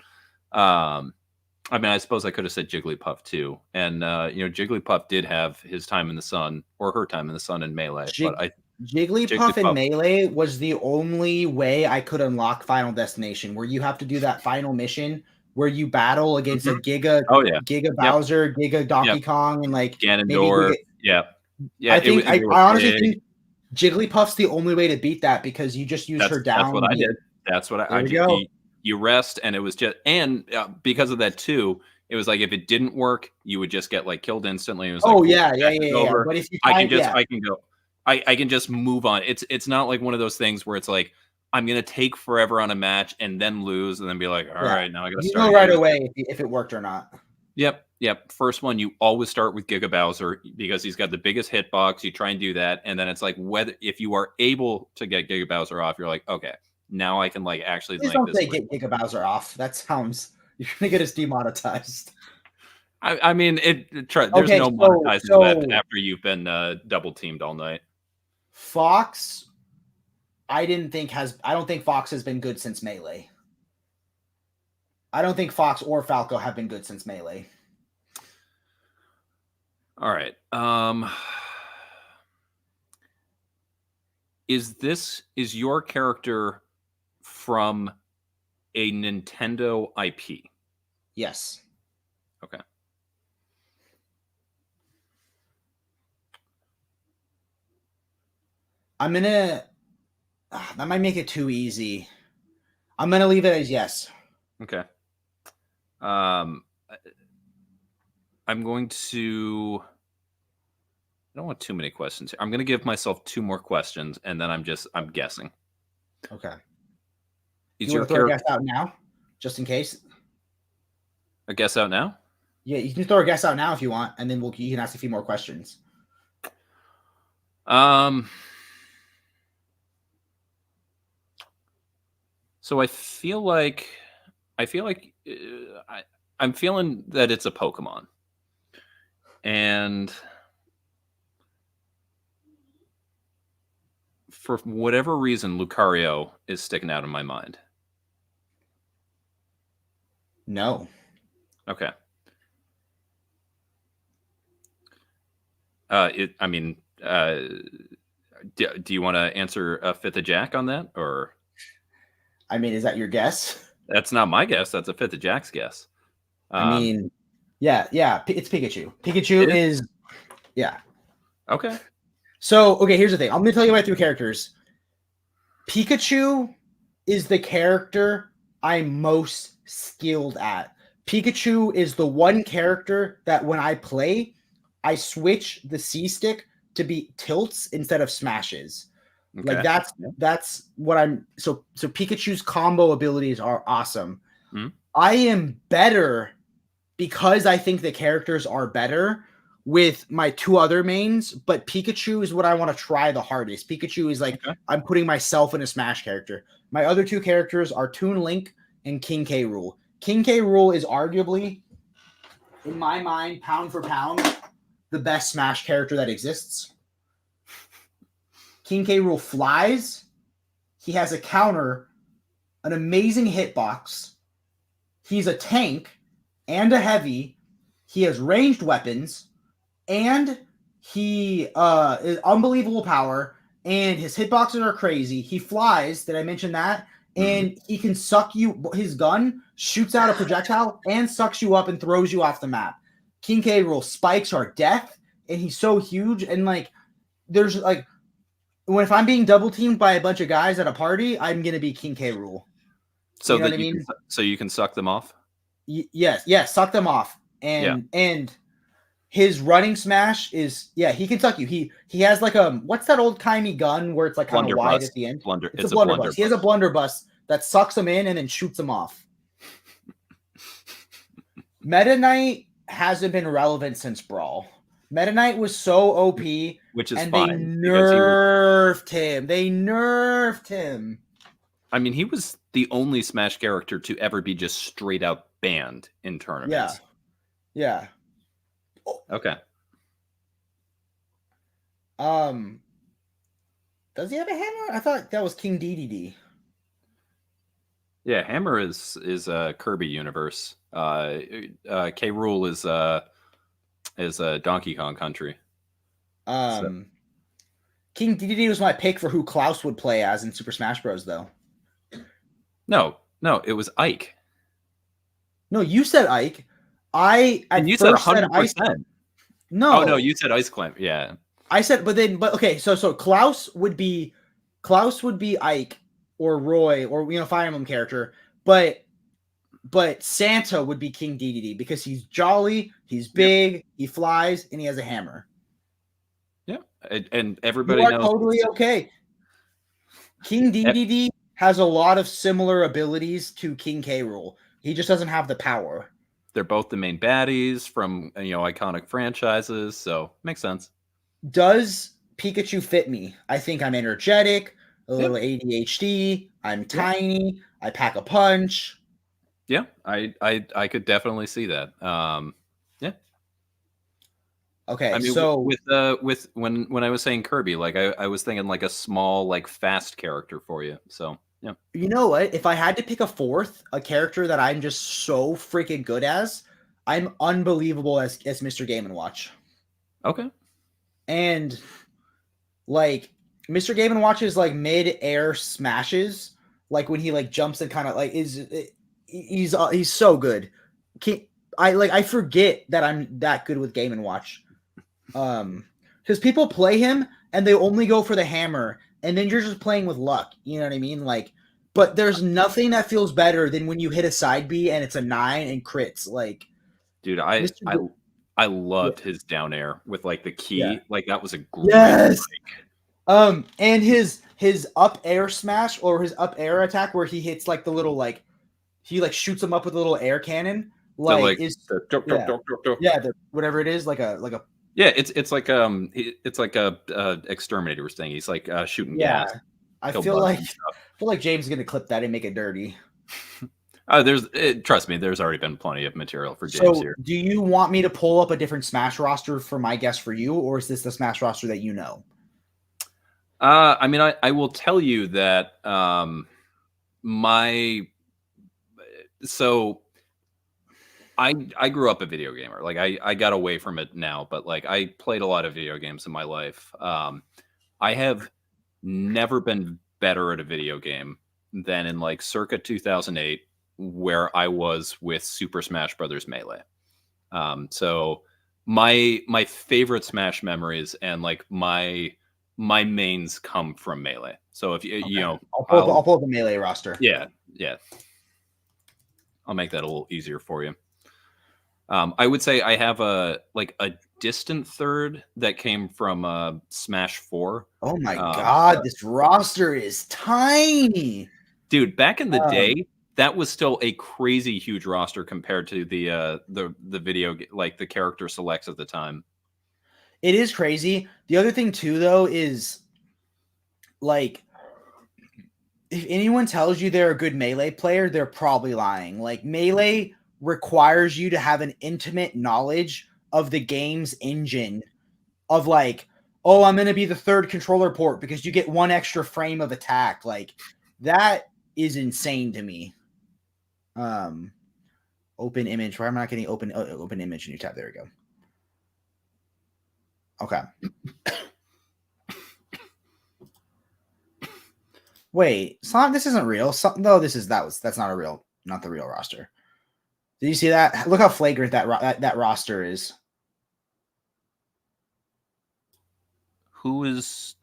I mean, I suppose I could have said Jigglypuff too, and Jigglypuff did have his time in the sun or her time in the sun in Melee. Jigglypuff in Melee was the only way I could unlock Final Destination, where you have to do that final mission where you battle against a Giga Bowser, Giga Donkey Kong, and like Ganondorf. I honestly think Jigglypuff's the only way to beat that, because you just use her down. That's what I did. That's what I did. You rest, and it was just, and because of that too, it was like if it didn't work, you would just get killed instantly. It was over. But if you I can just move on. It's not like one of those things where it's like I'm gonna take forever on a match and then lose and then be like, all right, now I gotta start. You know right away if it worked or not. Yep. First one, you always start with Giga Bowser because he's got the biggest hitbox. You try and do that, and then it's like if you are able to get Giga Bowser off, you're like, okay. Now I can actually. Please don't say get Giga Bowser off. That sounds you're gonna get us demonetized. I mean, there's no monetizing that after you've been double teamed all night. Fox, I don't think Fox has been good since Melee. I don't think Fox or Falco have been good since Melee. All right. Is your character from a Nintendo IP? Yes. Okay. I'm gonna. That might make it too easy. I'm gonna leave it as yes. Okay. I'm going to. I don't want too many questions. I'm going to give myself 2 more questions, and then I'm guessing. Okay. Is you your want to throw character a guess out now, just in case? A guess out now? Yeah, you can throw a guess out now if you want, and then you can ask a few more questions. So I feel like I'm feeling that it's a Pokemon, and for whatever reason, Lucario is sticking out in my mind. No. Okay. Do you want to answer a Fifth of Jack on that, or? I mean, is that your guess? That's not my guess. That's a Fifth of Jack's guess. Yeah, it's Pikachu. Pikachu is, yeah. Okay. So, here's the thing. I'm going to tell you my 3 characters. Pikachu is the character I'm most skilled at. Pikachu is the one character that when I play, I switch the C stick to be tilts instead of smashes. Okay. Like that's what I'm. So Pikachu's combo abilities are awesome. Mm-hmm. I am better because I think the characters are better with my 2 other mains, but Pikachu is what I want to try the hardest. Pikachu is like, I'm putting myself in a Smash character. My other 2 characters are Toon Link and King K. Rool. King K. Rool is arguably, in my mind, pound for pound, the best Smash character that exists. King K. Rool flies. He has a counter, an amazing hitbox. He's a tank and a heavy. He has ranged weapons. And he is unbelievable power, and his hitboxes are crazy. He flies. Did I mention that? And he can suck you. His gun shoots out a projectile and sucks you up and throws you off the map. King K. Rool spikes are death, and he's so huge. And there's if I'm being double teamed by a bunch of guys at a party, I'm gonna be King K. Rool. So you know what I mean? So you can suck them off. Yes, suck them off, and. His running smash is he can suck you. He has like what's that old timey gun where it's like kind of wide at the end? It's a blunderbuss. He has a blunderbuss that sucks him in and then shoots him off. Meta Knight hasn't been relevant since Brawl. Meta Knight was so OP, which is and fine. They nerfed him. They nerfed him. I mean, he was the only Smash character to ever be just straight out banned in tournaments. Yeah. Okay. Does he have a hammer? I thought that was King Dedede. Yeah, hammer is a Kirby universe. K. Rool is a Donkey Kong Country. King Dedede was my pick for who Klaus would play as in Super Smash Bros. Though. No, it was Ike. No, you said Ike. You said 100%. No. Oh no, you said Ice Climb. Yeah. I said, but okay. So Klaus would be Ike or Roy or Fire Emblem character, but Santa would be King Dedede because he's jolly, he's big, he flies, and he has a hammer. Yeah, and everybody knows totally okay. King Dedede has a lot of similar abilities to King K. Rool. He just doesn't have the power. They're both the main baddies from iconic franchises, so makes sense. Does Pikachu fit me? I think I'm energetic, a little ADHD. I'm tiny. I pack a punch. Yeah, I could definitely see that. Yeah. Okay, I mean, so with when I was saying Kirby, I was thinking like a small, fast character for you. So Yeah. You know what? If I had to pick a fourth, a character that I'm just so freaking good as, I'm unbelievable as Mr. Game and Watch. Okay. And like Mr. Game and Watch's like mid-air smashes, like when he like jumps and kind of like he's so good. I forget that I'm that good with Game and Watch. Because people play him and they only go for the hammer, and then you're just playing with luck. You know what I mean? Like, but there's nothing that feels better than when you hit a side B and it's a 9 and crits. Like, dude, I loved his down air with like the key. Yeah. Like that was a great Yes. break. And his up air smash or his up air attack where he hits like the little like he like shoots him up with a little air cannon. Like is whatever it is, like a yeah, it's like a exterminator thing. He's like shooting gas. I feel like James is gonna clip that and make it dirty. Trust me, there's already been plenty of material for James here. Do you want me to pull up a different Smash roster for my guess for you, or is this the Smash roster that you know? I mean, I will tell you that I grew up a video gamer. Like I got away from it now, but like I played a lot of video games in my life. I have never been better at a video game than in like circa 2008, where I was with Super Smash Brothers Melee. So my favorite Smash memories and like my mains come from Melee. So if you know, I'll pull up the Melee roster. Yeah. I'll make that a little easier for you. I would say I have a distant third that came from Smash 4. Oh my god, this roster is tiny. Dude, back in the day, that was still a crazy huge roster compared to the video, like the character selects at the time. It is crazy. The other thing too, though, is like if anyone tells you they're a good Melee player, they're probably lying. Like Melee requires you to have an intimate knowledge of the game's engine of like, oh, I'm going to be the third controller port because you get one extra frame of attack. Like that is insane to me. Open image. Why am I not getting open image new tab? There we go. Okay. Wait, Sonic, this isn't real. No, that's not the real roster. Did you see that? Look how flagrant that roster is. Who is?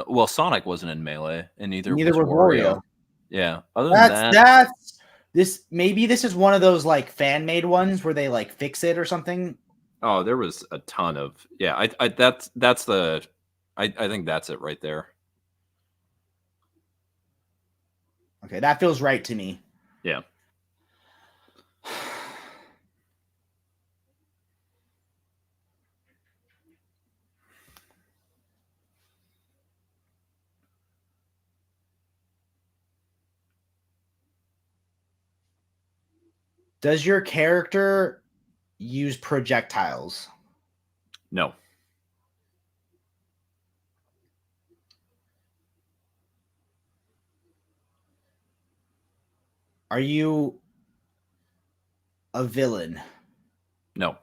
Well, Sonic wasn't in Melee, and neither was Wario. Yeah. Other than this is one of those like fan made ones where they like fix it or something. Oh, there was a ton of I think that's it right there. Okay, that feels right to me. Yeah. Does your character use projectiles? No. Are you a villain? No.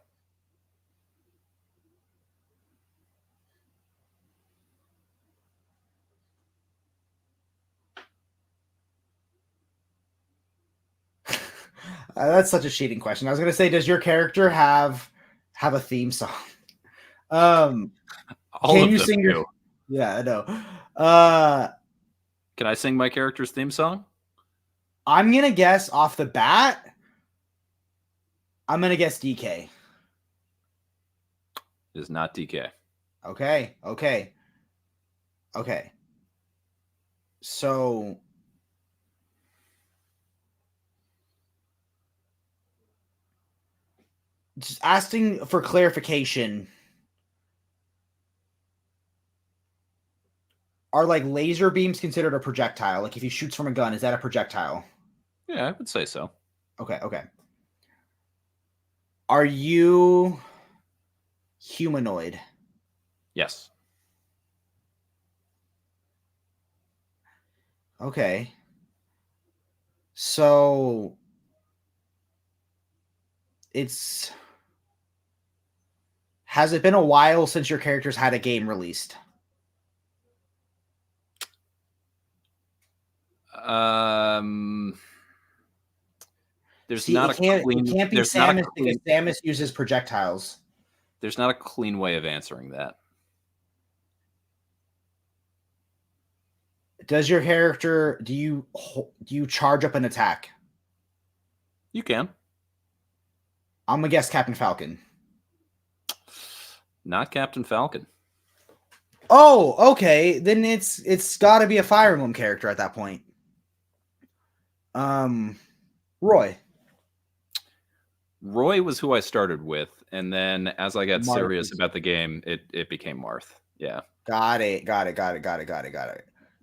That's such a cheating question. I was going to say, does your character have a theme song? Can you sing your? Yeah, I know. Can I sing my character's theme song? I'm gonna guess off the bat. I'm gonna guess DK. It is not DK. Okay. So. Just asking for clarification. Are like laser beams considered a projectile? Like if he shoots from a gun, is that a projectile? Yeah, I would say so. Okay. Are you humanoid? Yes. Okay. So has it been a while since your characters had a game released? There's See, not it can't be Samus because Samus uses projectiles. There's not a clean way of answering that. Does your character do you charge up an attack? You can. I'm gonna guess Captain Falcon. Not Captain Falcon. Oh, okay. Then it's got to be a Fire Emblem character at that point. Roy. Roy was who I started with, and then as I got serious about the game, it became Marth. Yeah. Got it.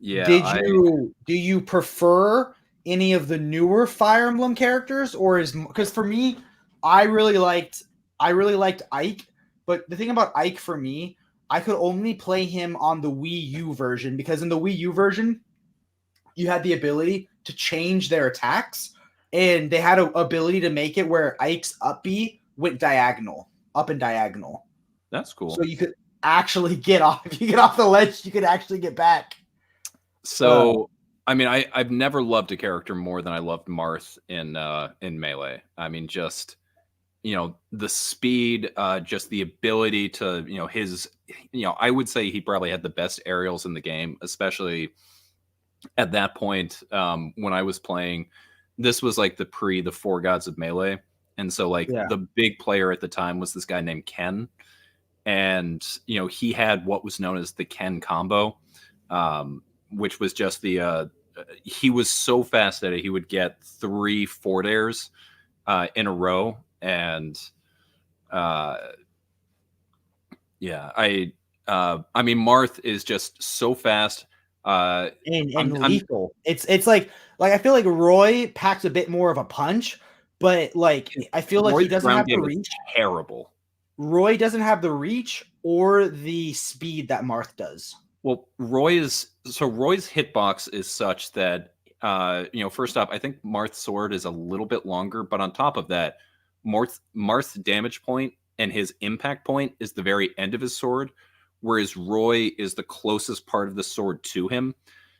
Yeah. Do you prefer any of the newer Fire Emblem characters, or because for me, I really liked Ike, but the thing about Ike for me, I could only play him on the Wii U version because in the Wii U version, you had the ability to change their attacks, and they had an ability to make it where Ike's up B went diagonal, up and diagonal. That's cool. So you could actually get off. If you get off the ledge, you could actually get back. So, I mean, I've never loved a character more than I loved Marth in Melee. I mean, just the speed, just the ability to his I would say he probably had the best aerials in the game, especially at that point when I was playing. This was like the Four Gods of Melee, and so the big player at the time was this guy named Ken, and he had what was known as the Ken combo. Which was just he was so fast at it, he would get 3 forward airs in a row. And I mean, Marth is just so fast. And lethal. It's like I feel like Roy packs a bit more of a punch, but I feel like he doesn't have the reach. Terrible. Roy doesn't have the reach or the speed that Marth does. Well, Roy's hitbox is such that first off, I think Marth's sword is a little bit longer, but on top of that, Marth's damage point and his impact point is the very end of his sword, whereas Roy is the closest part of the sword to him.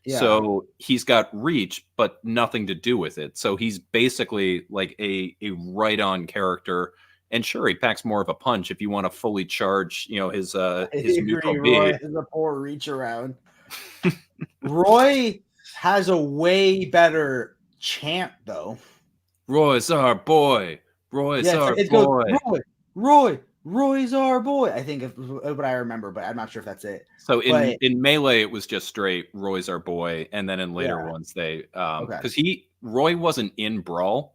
Yeah. So he's got reach, but nothing to do with it. So he's basically like a right-on character. And sure, he packs more of a punch if you want to fully charge, his neutral B. Roy is a poor reach around. Roy has a way better chant though. Roy's our boy. Roy's our boy. Roy's our boy. I think what I remember, but I'm not sure if that's it. So in Melee, it was just straight Roy's our boy, and then in later ones they because Roy wasn't in Brawl.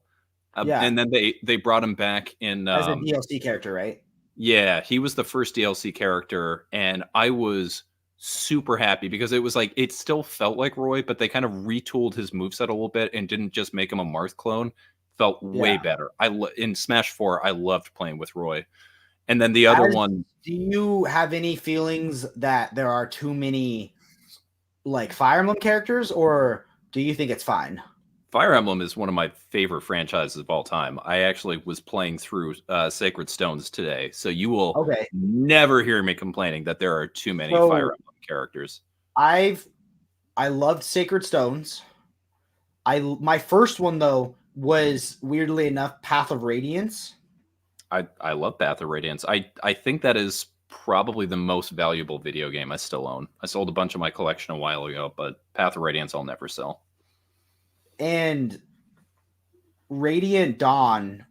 And then they brought him back in as a DLC character, right? Yeah, he was the first DLC character, and I was super happy because it was like it still felt like Roy, but they kind of retooled his moveset a little bit and didn't just make him a Marth clone. Felt way better. In Smash 4, I loved playing with Roy, and then the other one. Do you have any feelings that there are too many Fire Emblem characters, or do you think it's fine? Fire Emblem is one of my favorite franchises of all time. I actually was playing through Sacred Stones today, so you will never hear me complaining that there are too many Fire Emblem characters. I loved Sacred Stones. My first one though was weirdly enough Path of Radiance. I love Path of Radiance. I think that is probably the most valuable video game I still own. I sold a bunch of my collection a while ago, but Path of Radiance I'll never sell. And Radiant Dawn,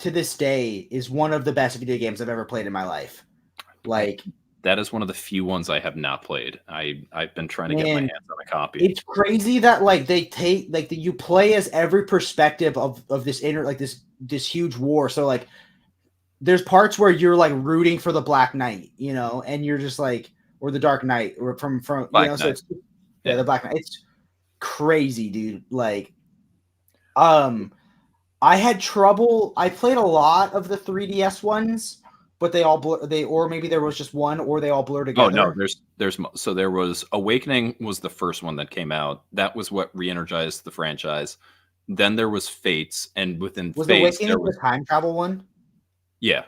to this day, is one of the best video games I've ever played in my life. That is one of the few ones I have not played. I've been trying to get my hands on a copy. It's crazy that they take you play as every perspective of this this huge war. So there's parts where you're rooting for the Black Knight, and you're just or the Dark Knight, or from Black so it's the Black Knight. It's crazy, dude. I had trouble. I played a lot of the 3DS ones, but or maybe there was just one, or they all blur together. Oh no, there was Awakening was the first one that came out. That was what re-energized the franchise. Then there was Fates, and within Was Fates Awakening there was the time travel one? yeah.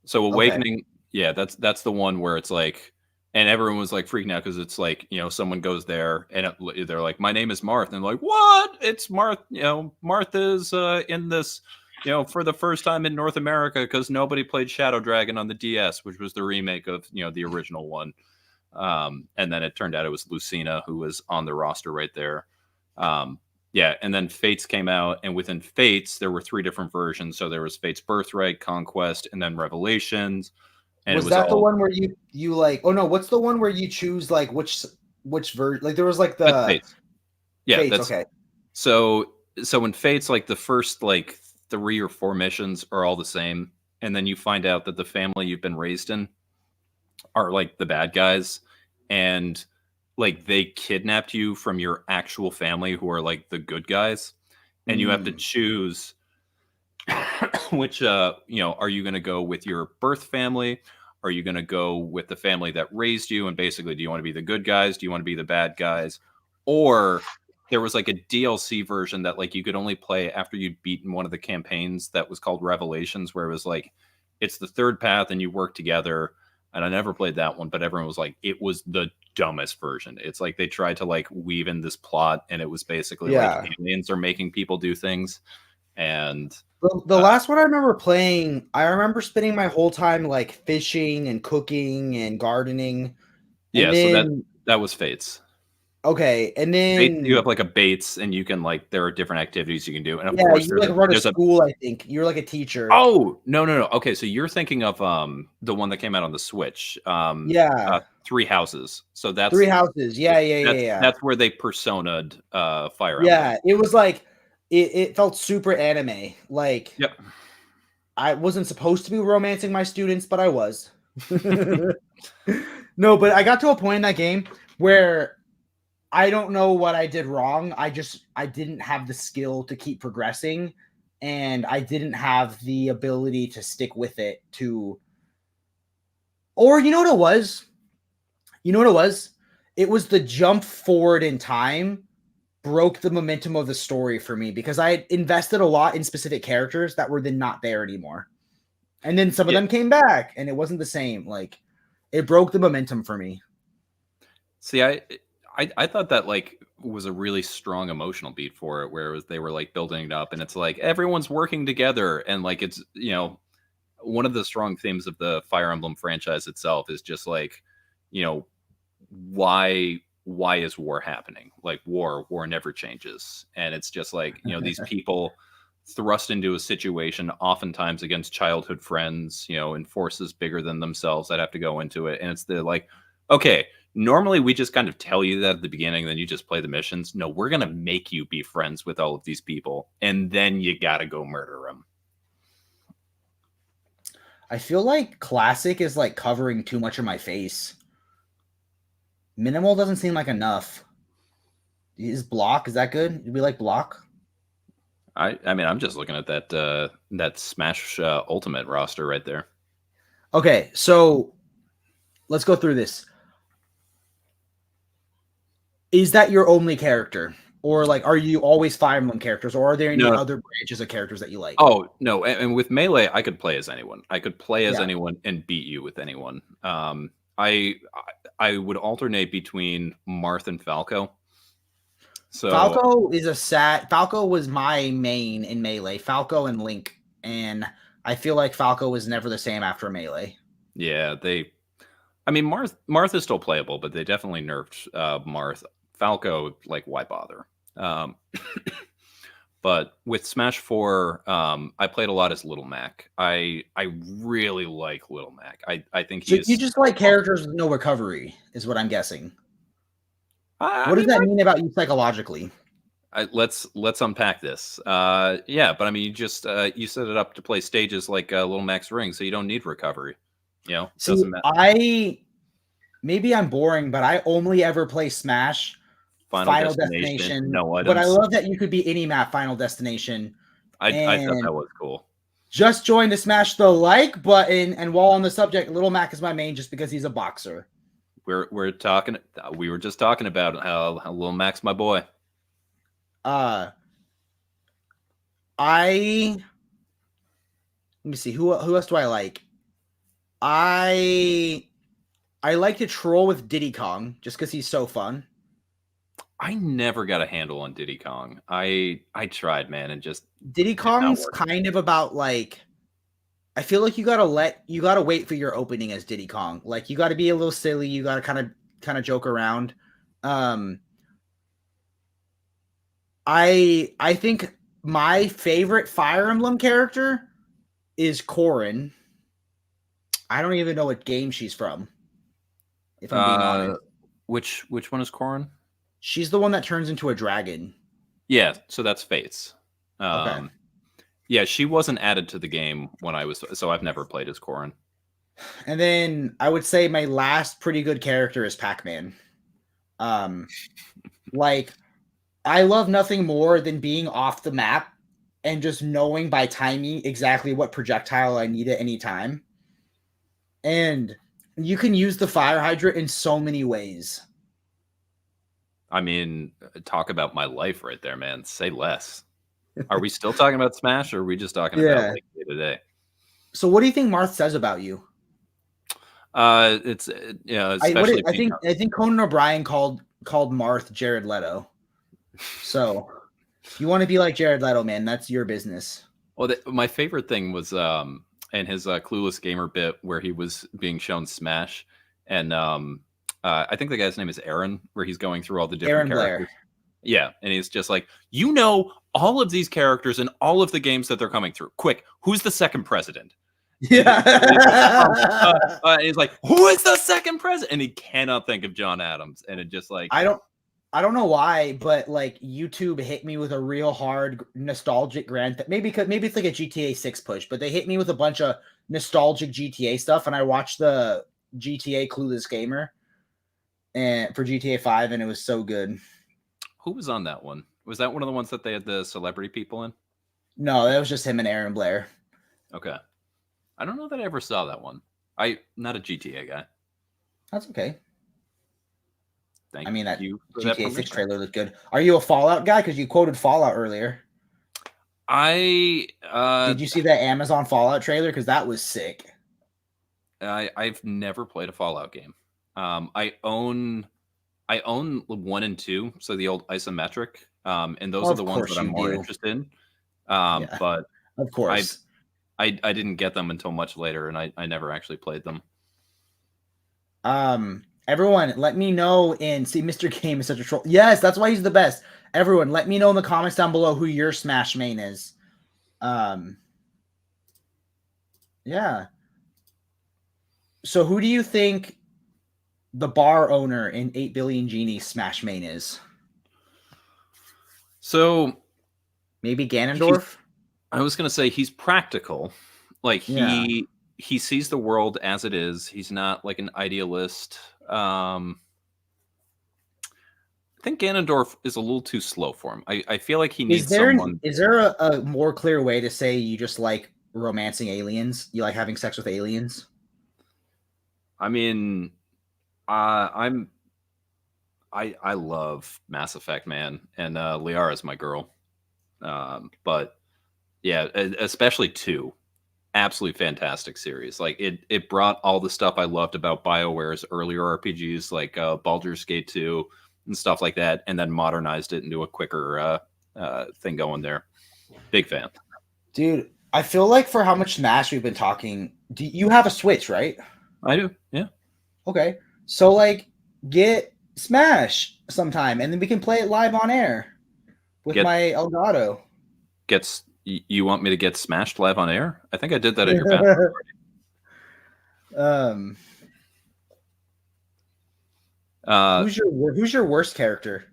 So Okay. Awakening, yeah, that's the one where it's like, and everyone was like freaking out because it's like, someone goes there and they're like, my name is Marth, and they're like, what? It's Marth. Martha's in this, for the first time in North America because nobody played Shadow Dragon on the DS, which was the remake of the original one. And then it turned out it was Lucina who was on the roster right there. Yeah, and then Fates came out, and within Fates there were 3 different versions. So there was Fates Birthright, Conquest, and then Revelations. And Was that the one where you like? Oh no, what's the one where you choose like which version? Like there was like that's the Fates. Yeah, Fates, that's okay. So in Fates, like the first like 3 or 4 missions are all the same, and then you find out that the family you've been raised in are like the bad guys, and like they kidnapped you from your actual family who are like the good guys, and you have to choose which are you going to go with your birth family? Are you going to go with the family that raised you? And basically, do you want to be the good guys? Do you want to be the bad guys? Or there was like a DLC version that like you could only play after you'd beaten one of the campaigns that was called Revelations, where it was like it's the third path and you work together. And I never played that one, but everyone was like, it was the dumbest version. It's like they tried to like weave in this plot, and it was basically like aliens are making people do things. And the last one I remember playing, I remember spending my whole time like fishing and cooking and gardening. Yeah, and then, so that was Fates. Okay, and then you have like a Bates, and you can like there are different activities you can do, and of yeah, course you like run a school. I think you're like a teacher. Oh no! Okay, so you're thinking of the one that came out on the Switch. Yeah, 3 Houses. So that's 3 Houses. Yeah. That's where they persona'd Fire Emblem. Yeah, it was like it felt super anime. Like, yep. I wasn't supposed to be romancing my students, but I was. No, but I got to a point in that game where I don't know what I did wrong. I didn't have the skill to keep progressing, and I didn't have the ability to stick with it or you know what it was? It was the jump forward in time broke the momentum of the story for me because I had invested a lot in specific characters that were then not there anymore. And then some of them came back and it wasn't the same. Like, it broke the momentum for me. See, I thought that like was a really strong emotional beat for it, where they were like building it up, and it's like everyone's working together, and like it's one of the strong themes of the Fire Emblem franchise itself is just like why is war happening? Like war never changes, and it's just like these people thrust into a situation oftentimes against childhood friends, and forces bigger than themselves that have to go into it, and it's like, okay, normally we just kind of tell you that at the beginning, then you just play the missions. No, we're gonna make you be friends with all of these people, and then you gotta go murder them. I feel like classic is like covering too much of my face. Minimal doesn't seem like enough. Is that good? Do we like block? I mean, I'm just looking at that Smash Ultimate roster right there. Okay, so let's go through this. Is that your only character? Or like, are you always Fire Emblem characters? Or are there any other branches of characters that you like? Oh, no. And with Melee, I could play as anyone. I could play as anyone and beat you with anyone. I would alternate between Marth and Falco. So Falco was my main in Melee. Falco and Link. And I feel like Falco was never the same after Melee. Yeah, Marth is still playable, but they definitely nerfed Marth. Falco, like, why bother? But with Smash 4, I played a lot as Little Mac. I really like Little Mac. I think you just like characters with no recovery, is what I'm guessing. What does that mean about you psychologically? Let's unpack this. Yeah, but I mean, you just you set it up to play stages like Little Mac's Ring, so you don't need recovery. Doesn't matter. Maybe I'm boring, but I only ever play Smash Final Destination. No items. But I love that you could be any map Final Destination. I thought that was cool. Just joined to smash the like button, and while on the subject, Little Mac is my main just because he's a boxer. We were just talking about how Little Mac's my boy. Let me see. Who else do I like? I like to troll with Diddy Kong just because he's so fun. I never got a handle on Diddy Kong. I tried, man, and just Diddy Kong's kind of about like, I feel like you gotta wait for your opening as Diddy Kong. Like you gotta be a little silly. You gotta kind of joke around. I think my favorite Fire Emblem character is Corrin. I don't even know what game she's from. If I'm being honest. Which one is Corrin? She's the one that turns into a dragon. Yeah, so that's Fates. Okay. Yeah, she wasn't added to the game when I was, so I've never played as Corrin. And then I would say my last pretty good character is Pac-Man. Like, I love nothing more than being off the map and just knowing by timing exactly what projectile I need at any time. And you can use the fire hydrant in so many ways. I mean, talk about my life right there, man. Say less. Are we still talking about Smash, or are we just talking about like day to day? So, what do you think Marth says about you? It's especially I think Conan O'Brien called Marth Jared Leto. So, if you want to be like Jared Leto, man, that's your business. Well, my favorite thing was in his Clueless Gamer bit where he was being shown Smash, and I think the guy's name is Aaron, where he's going through all the different characters. Blair. Yeah, and he's just like, all of these characters and all of the games that they're coming through. Quick, who's the second president? Yeah. He's like, who is the second president? And he cannot think of John Adams. And it just like, I don't know why, but like YouTube hit me with a real hard nostalgic maybe it's like a GTA 6 push, but they hit me with a bunch of nostalgic GTA stuff, and I watched the GTA Clueless Gamer and for GTA 5, and it was so good. Who was on that one? Was that one of the ones that they had the celebrity people in? No, that was just him and Aaron Blair. Okay. I don't know that I ever saw that one. I'm not a GTA guy. That's okay. Thank you. GTA 6 trailer looked good. Are you a Fallout guy? Because you quoted Fallout earlier. Did you see that Amazon Fallout trailer? Because that was sick. I've never played a Fallout game. I own 1 and 2, so the old isometric. And those are the ones that I'm more interested in. But of course, I didn't get them until much later, and I never actually played them. Everyone, let me know and see. Mr. Game is such a troll. Yes, that's why he's the best. Everyone, let me know in the comments down below who your Smash main is. Yeah. So who do you think the bar owner in 8 Billion Genies Smash main is? So maybe Ganondorf? I was going to say he's practical. Like he sees the world as it is. He's not like an idealist. I think Ganondorf is a little too slow for him. I feel like he needs someone. Is there a more clear way to say you just like romancing aliens? You like having sex with aliens? I mean, I love Mass Effect, man, and Liara's my girl. But yeah, especially 2. Absolutely fantastic series. Like it brought all the stuff I loved about BioWare's earlier RPGs, like Baldur's Gate 2 and stuff like that, and then modernized it into a quicker thing going there. Big fan. Dude, I feel like for how much Smash we've been talking, do you have a Switch, right? I do, yeah. Okay. So like get Smash sometime and then we can play it live on air with my Elgato. You want me to get smashed live on air? I think I did that at your bachelor party. Who's your worst character?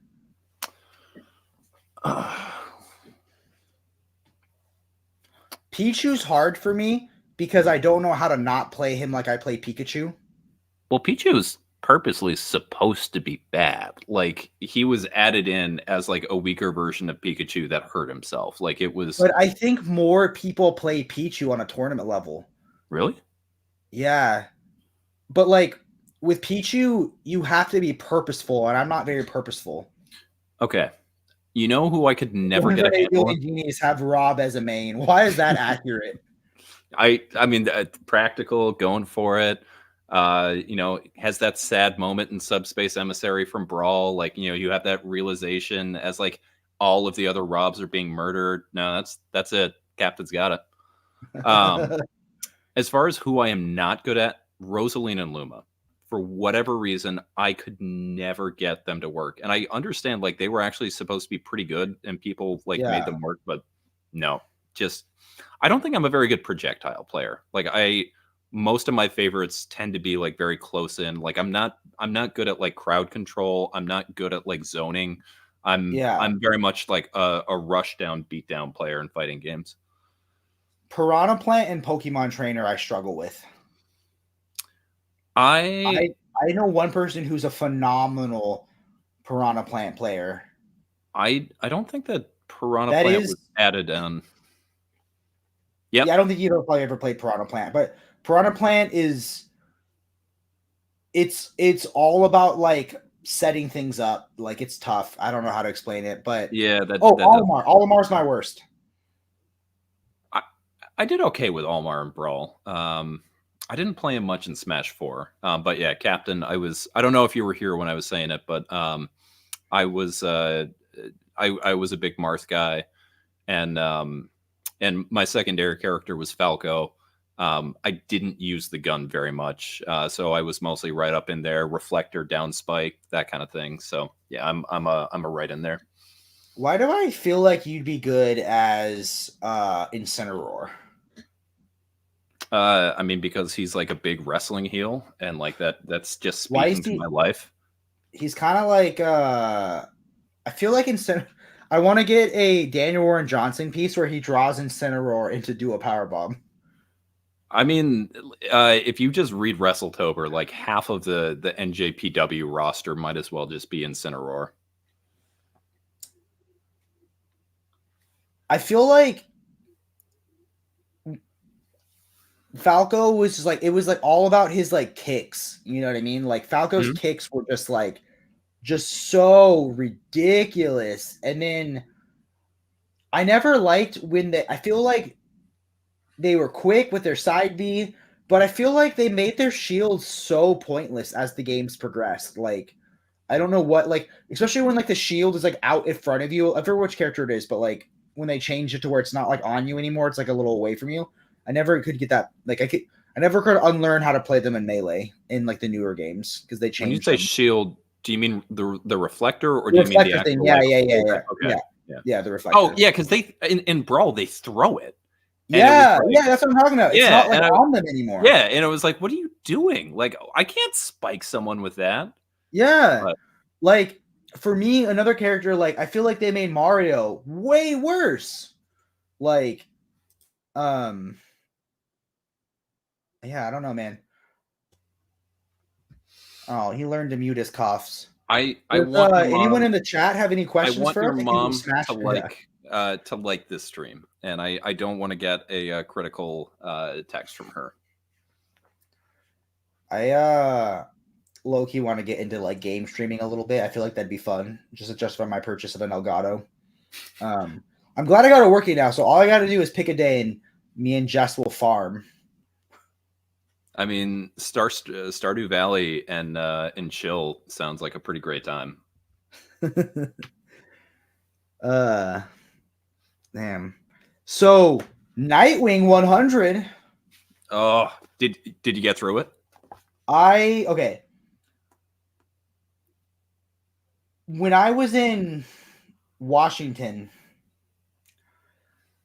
Pichu's hard for me because I don't know how to not play him like I play Pikachu. Well, Pichu's purposely supposed to be bad. Like he was added in as like a weaker version of Pikachu that hurt himself. Like it was. But I think more people play Pichu on a tournament level. Really? Yeah. But like with Pichu, you have to be purposeful, and I'm not very purposeful. Okay. You know who I could never get a handle on? Billion Genies have Rob as a main. Why is that accurate? I mean, practical, going for it. Has that sad moment in Subspace Emissary from Brawl. Like, you have that realization as like all of the other Robs are being murdered. No, that's it. Captain's got it. As far as who I am not good at, Rosaline and Luma. For whatever reason, I could never get them to work. And I understand like they were actually supposed to be pretty good and people like made them work, but no, just I don't think I'm a very good projectile player. Like most of my favorites tend to be like very close in. Like I'm not good at like crowd control. I'm not good at like zoning. I'm very much like a rush down, beat down player in fighting games. Piranha Plant and Pokemon Trainer I struggle with. I know one person who's a phenomenal Piranha Plant player. I don't think that Piranha Plant was added on. Yep. Yeah, I don't think you've ever played Piranha Plant, but Piranha Plant is it's all about like setting things up. Like it's tough. I don't know how to explain it, but yeah, Olimar's my worst. I did okay with Olimar and Brawl. I didn't play him much in Smash 4. But yeah, Captain, I don't know if you were here when I was saying it, but I was a big Marth guy, and my secondary character was Falco. I didn't use the gun very much, so I was mostly right up in there, reflector, down spike, that kind of thing. So yeah, I'm a right in there. Why do I feel like you'd be good as Incineroar? I mean, because he's like a big wrestling heel, and like that's just speaking to my life. He's kind of like I feel like I want to get a Daniel Warren Johnson piece where he draws Incineroar into do a powerbomb. I mean, if you just read WrestleTober, like half of the NJPW roster might as well just be Incineroar. I feel like Falco was just like, it was like all about his like kicks. You know what I mean? Like Falco's kicks were just so ridiculous. And then I never liked when I feel like they were quick with their side B, but I feel like they made their shields so pointless as the games progressed. Like, I don't know what, like, especially when like the shield is like out in front of you. I forget which character it is, but like when they change it to where it's not like on you anymore, it's like a little away from you. I never could get that. Like I never could unlearn how to play them in melee in like the newer games because they changed. When you say shield, do you mean the reflector or do you mean the actual thing? Yeah, the reflector. Oh yeah, because they in Brawl they throw it. Yeah, that's what I'm talking about. It's not like on them anymore. Yeah, and it was like, what are you doing? Like, I can't spike someone with that. Yeah, like for me, another character, like I feel like they made Mario way worse. Like, yeah, I don't know, man. Oh, he learned to mute his coughs. I want anyone in the chat have any questions I want for your us? mom to like this stream, and I don't want to get a critical text from her. I low-key want to get into like game streaming a little bit. I feel like that'd be fun, just to justify my purchase of an Elgato. I'm glad I got it working now, so all I got to do is pick a day, and me and Jess will farm. I mean, Stardew Valley and chill sounds like a pretty great time. Damn. So Nightwing 100. Oh, did you get through it? Okay. When I was in Washington,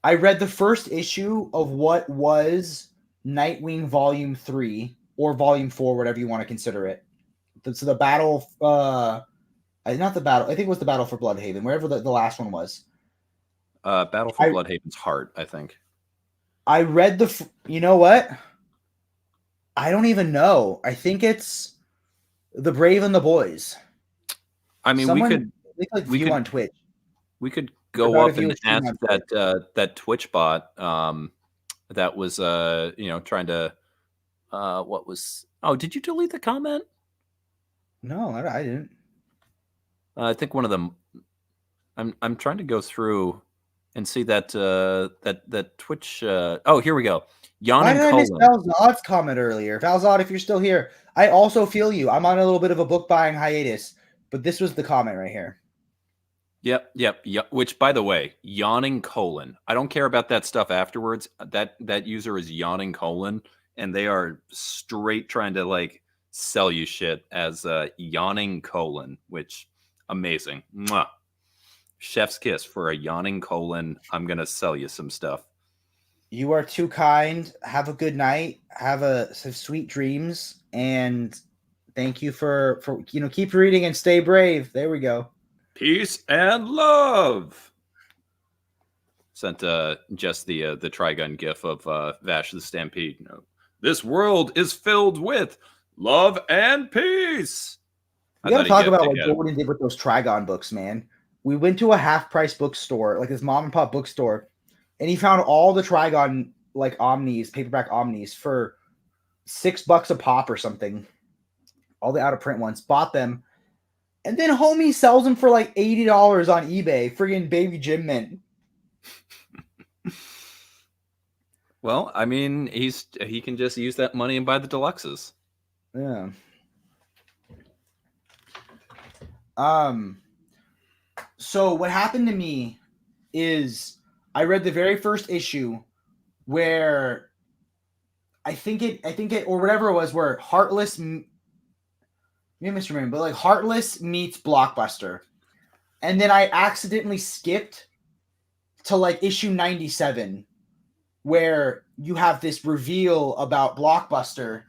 I read the first issue of what was Nightwing Volume 3 or Volume 4, whatever you want to consider it. So the battle, not the battle, I think it was the Battle for Bloodhaven, wherever the last one was. Battle for Bloodhaven's Heart, I think. I read you know what? I don't even know. I think it's The Brave and the Boys. I mean, we could on Twitch. We could go up and ask that Twitch bot that was trying to what was did you delete the comment? No, I didn't. I think one of them. I'm trying to go through and see that that Twitch. Oh, here we go. Why Yawning did I miss colon. Valzod's comment earlier? Valzod, if you're still here, I also feel you. I'm on a little bit of a book buying hiatus, but this was the comment right here. Yep. Which, by the way, yawning colon. I don't care about that stuff afterwards. That user is yawning colon, and they are straight trying to like sell you shit as yawning colon. Which amazing. Mwah. Chef's kiss for a yawning colon. I'm gonna sell you some stuff. You are too kind. Have a good night. Have some sweet dreams, and thank you for keep reading and stay brave. There we go. Peace and love. Sent just the Trigun gif of Vash the Stampede. This world is filled with love and peace. We gotta talk about what Jordan did with those Trigon books, man. We went to a half-price bookstore, like this mom and pop bookstore, and he found all the Trigon like omnis, paperback omnis, for $6 a pop or something. All the out-of-print ones. Bought them. And then homie sells them for like $80 on eBay. Friggin' Baby Jim Mint. Well, I mean, he can just use that money and buy the deluxes. Yeah. So what happened to me is I read the very first issue where I think it or whatever it was, where Heartless, maybe misremembering, but like Heartless meets Blockbuster. And then I accidentally skipped to like issue 97, where you have this reveal about Blockbuster,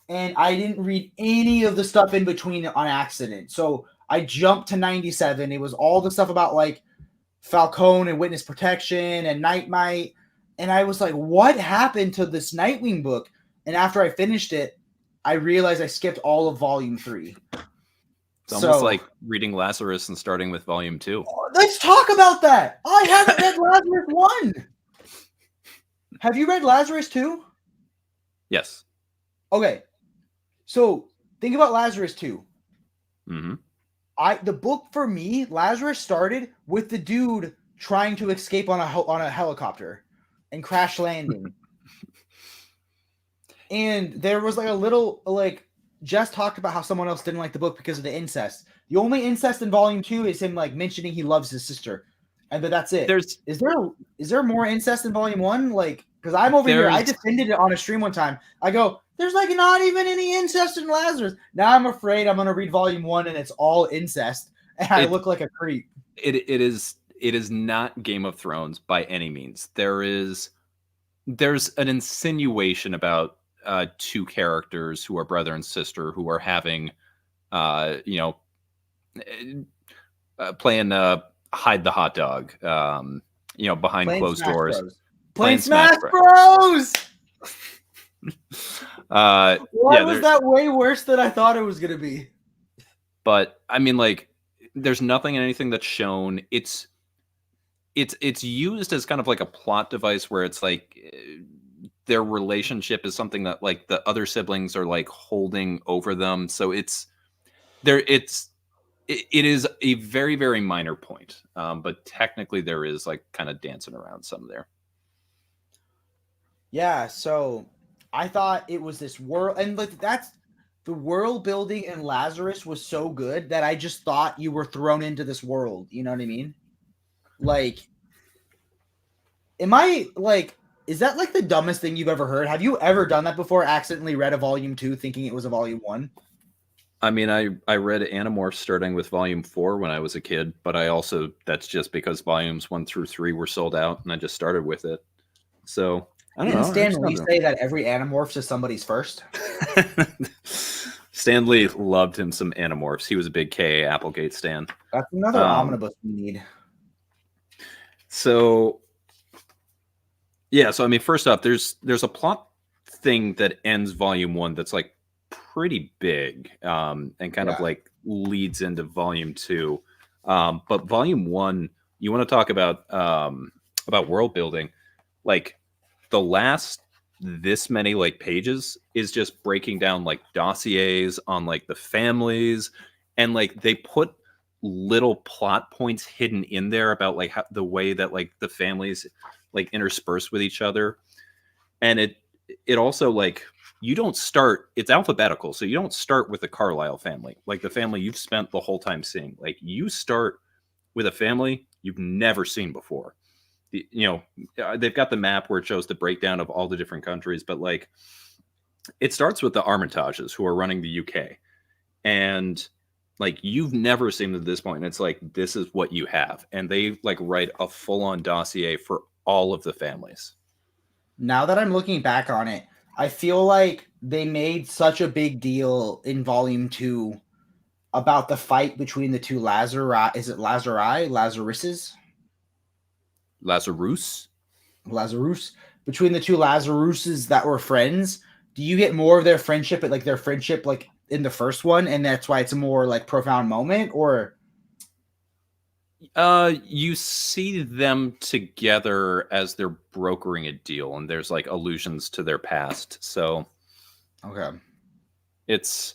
and I didn't read any of the stuff in between on accident. So I jumped to 97. It was all the stuff about like Falcone and Witness Protection and Nightmite. And I was like, what happened to this Nightwing book? And after I finished it, I realized I skipped all of volume 3. It's almost like reading Lazarus and starting with volume 2. Let's talk about that. I haven't read Lazarus 1. Have you read Lazarus 2? Yes. Okay. So think about Lazarus 2. Mm-hmm. The book for me, Lazarus started with the dude trying to escape on a helicopter and crash landing. And there was like a little Jess talked about how someone else didn't like the book because of the incest. The only incest in volume 2 is him like mentioning he loves his sister. But that's it. Is there more incest in volume 1? Like, because I'm over here, I defended it on a stream one time. I go, there's like not even any incest in Lazarus. Now I'm afraid I'm gonna read volume 1 and it's all incest, and I look like a creep. It is not Game of Thrones by any means. There's an insinuation about two characters who are brother and sister who are having playing hide the hot dog behind closed doors. Playing Smash Bros. Why was that way worse than I thought it was gonna be? But I mean, like, there's nothing in anything that's shown. It's used as kind of like a plot device where it's like their relationship is something that like the other siblings are like holding over them. So it is a very, very minor point. But technically there is like kind of dancing around some there. Yeah, so I thought it was this world, and like that's the world building in Lazarus was so good that I just thought you were thrown into this world. You know what I mean? Like, is that like the dumbest thing you've ever heard? Have you ever done that before? Accidentally read a volume 2 thinking it was a volume 1? I mean, I read Animorphs starting with volume 4 when I was a kid, but that's just because volumes 1 through 3 were sold out, and I just started with it. So I don't know. Stan Lee say that every Animorphs is somebody's first? Stan Lee loved him some Animorphs. He was a big K.A. Applegate stan. That's another omnibus we need. So, yeah. So, I mean, first up, there's a plot thing that ends volume 1 that's like pretty big and kind of like leads into volume 2. But volume 1, you want to talk about world building, like the last this many like pages is just breaking down like dossiers on like the families, and like they put little plot points hidden in there about like how, the way that like the families like intersperse with each other. And it also like you don't start, it's alphabetical, so you don't start with the Carlisle family, like the family you've spent the whole time seeing. Like you start with a family you've never seen before. They've got the map where it shows the breakdown of all the different countries, but like it starts with the Armitages who are running the UK, and like you've never seen them at this point, and it's like this is what you have, and they like write a full-on dossier for all of the families. Now that I'm looking back on it, I feel like they made such a big deal in Volume 2 about the fight between the two Lazari. Is it Lazari? Lazaruses? Lazarus. Between the two Lazaruses that were friends. Do you get more of their friendship at like their friendship like in the first one, and that's why it's a more like profound moment, or you see them together as they're brokering a deal, and there's like allusions to their past. So okay, it's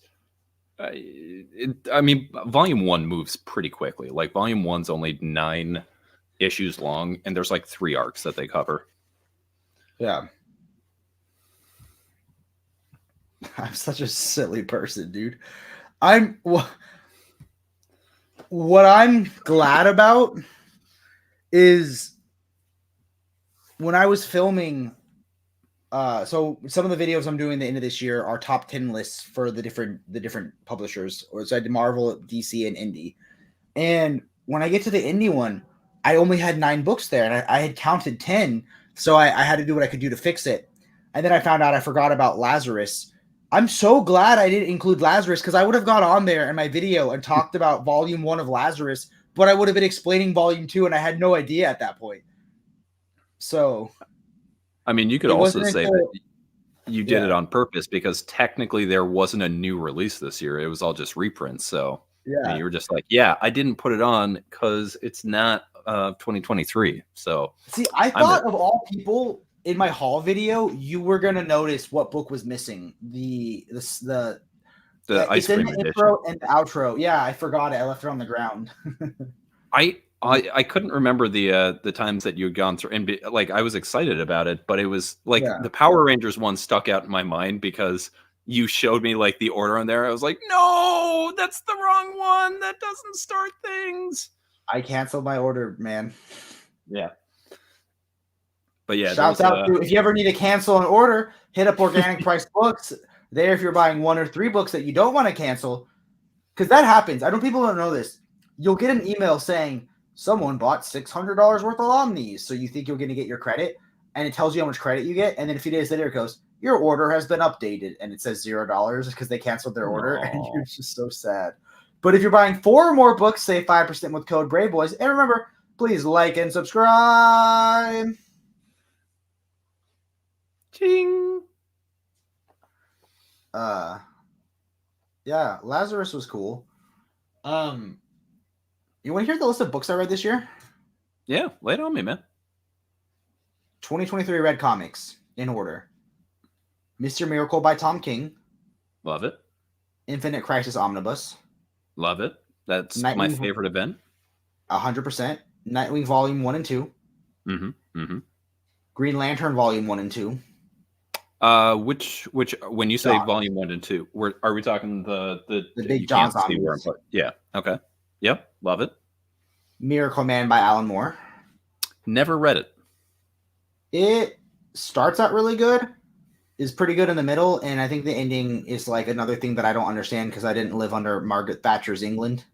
I mean, Volume 1 moves pretty quickly. Like Volume 1's only 9 issues long, and there's like 3 arcs that they cover. Yeah. I'm such a silly person, dude. What I'm glad about is when I was filming, so some of the videos I'm doing at the end of this year are top 10 lists for the different publishers, or so I did Marvel, DC, and Indie. And when I get to the Indie one, I only had 9 books there, and I had counted 10, so I had to do what I could do to fix it. And then I found out I forgot about Lazarus. I'm so glad I didn't include Lazarus, because I would have got on there in my video and talked about Volume 1 of Lazarus, but I would have been explaining Volume 2, and I had no idea at that point. So, I mean, you could also say that you did it on purpose, because technically there wasn't a new release this year. It was all just reprints. So yeah, you were just like, yeah, I didn't put it on because it's not 2023. So see, I thought of all people in my haul video, you were gonna notice what book was missing. The ice cream edition. Intro and the outro. Yeah, I forgot it. I left it on the ground. I couldn't remember the times that you had gone through, and like I was excited about it, but it was like the Power Rangers one stuck out in my mind because you showed me like the order on there. I was like, no, that's the wrong one. That doesn't start things. I canceled my order, man. Yeah. But yeah, shouts out to, if you ever need to cancel an order, hit up Organic Price Books. There, if you're buying 1 or 3 books that you don't want to cancel, because that happens. People don't know this. You'll get an email saying someone bought $600 worth of Omnis, so you think you're going to get your credit, and it tells you how much credit you get, and then a few days later it goes, your order has been updated, and it says $0 because they canceled their order, and you're just so sad. But if you're buying 4 or more books, save 5% with code Braveboys, and remember, please like and subscribe. Ching. Yeah, Lazarus was cool. You want to hear the list of books I read this year? Yeah, lay it on me, man. 2023 read comics in order: Mr. Miracle by Tom King. Love it. Infinite Crisis Omnibus. Love it. That's Nightwing, my favorite event. 100%. Nightwing Volume 1 and 2. Green Lantern Volume 1 and 2. Which when you say John. Volume 1 and 2, are we talking the big John zombies? Yeah. Okay. Yep. Love it. Miracle Man by Alan Moore. Never read it. It starts out really good, is pretty good in the middle, and I think the ending is like another thing that I don't understand because I didn't live under Margaret Thatcher's England.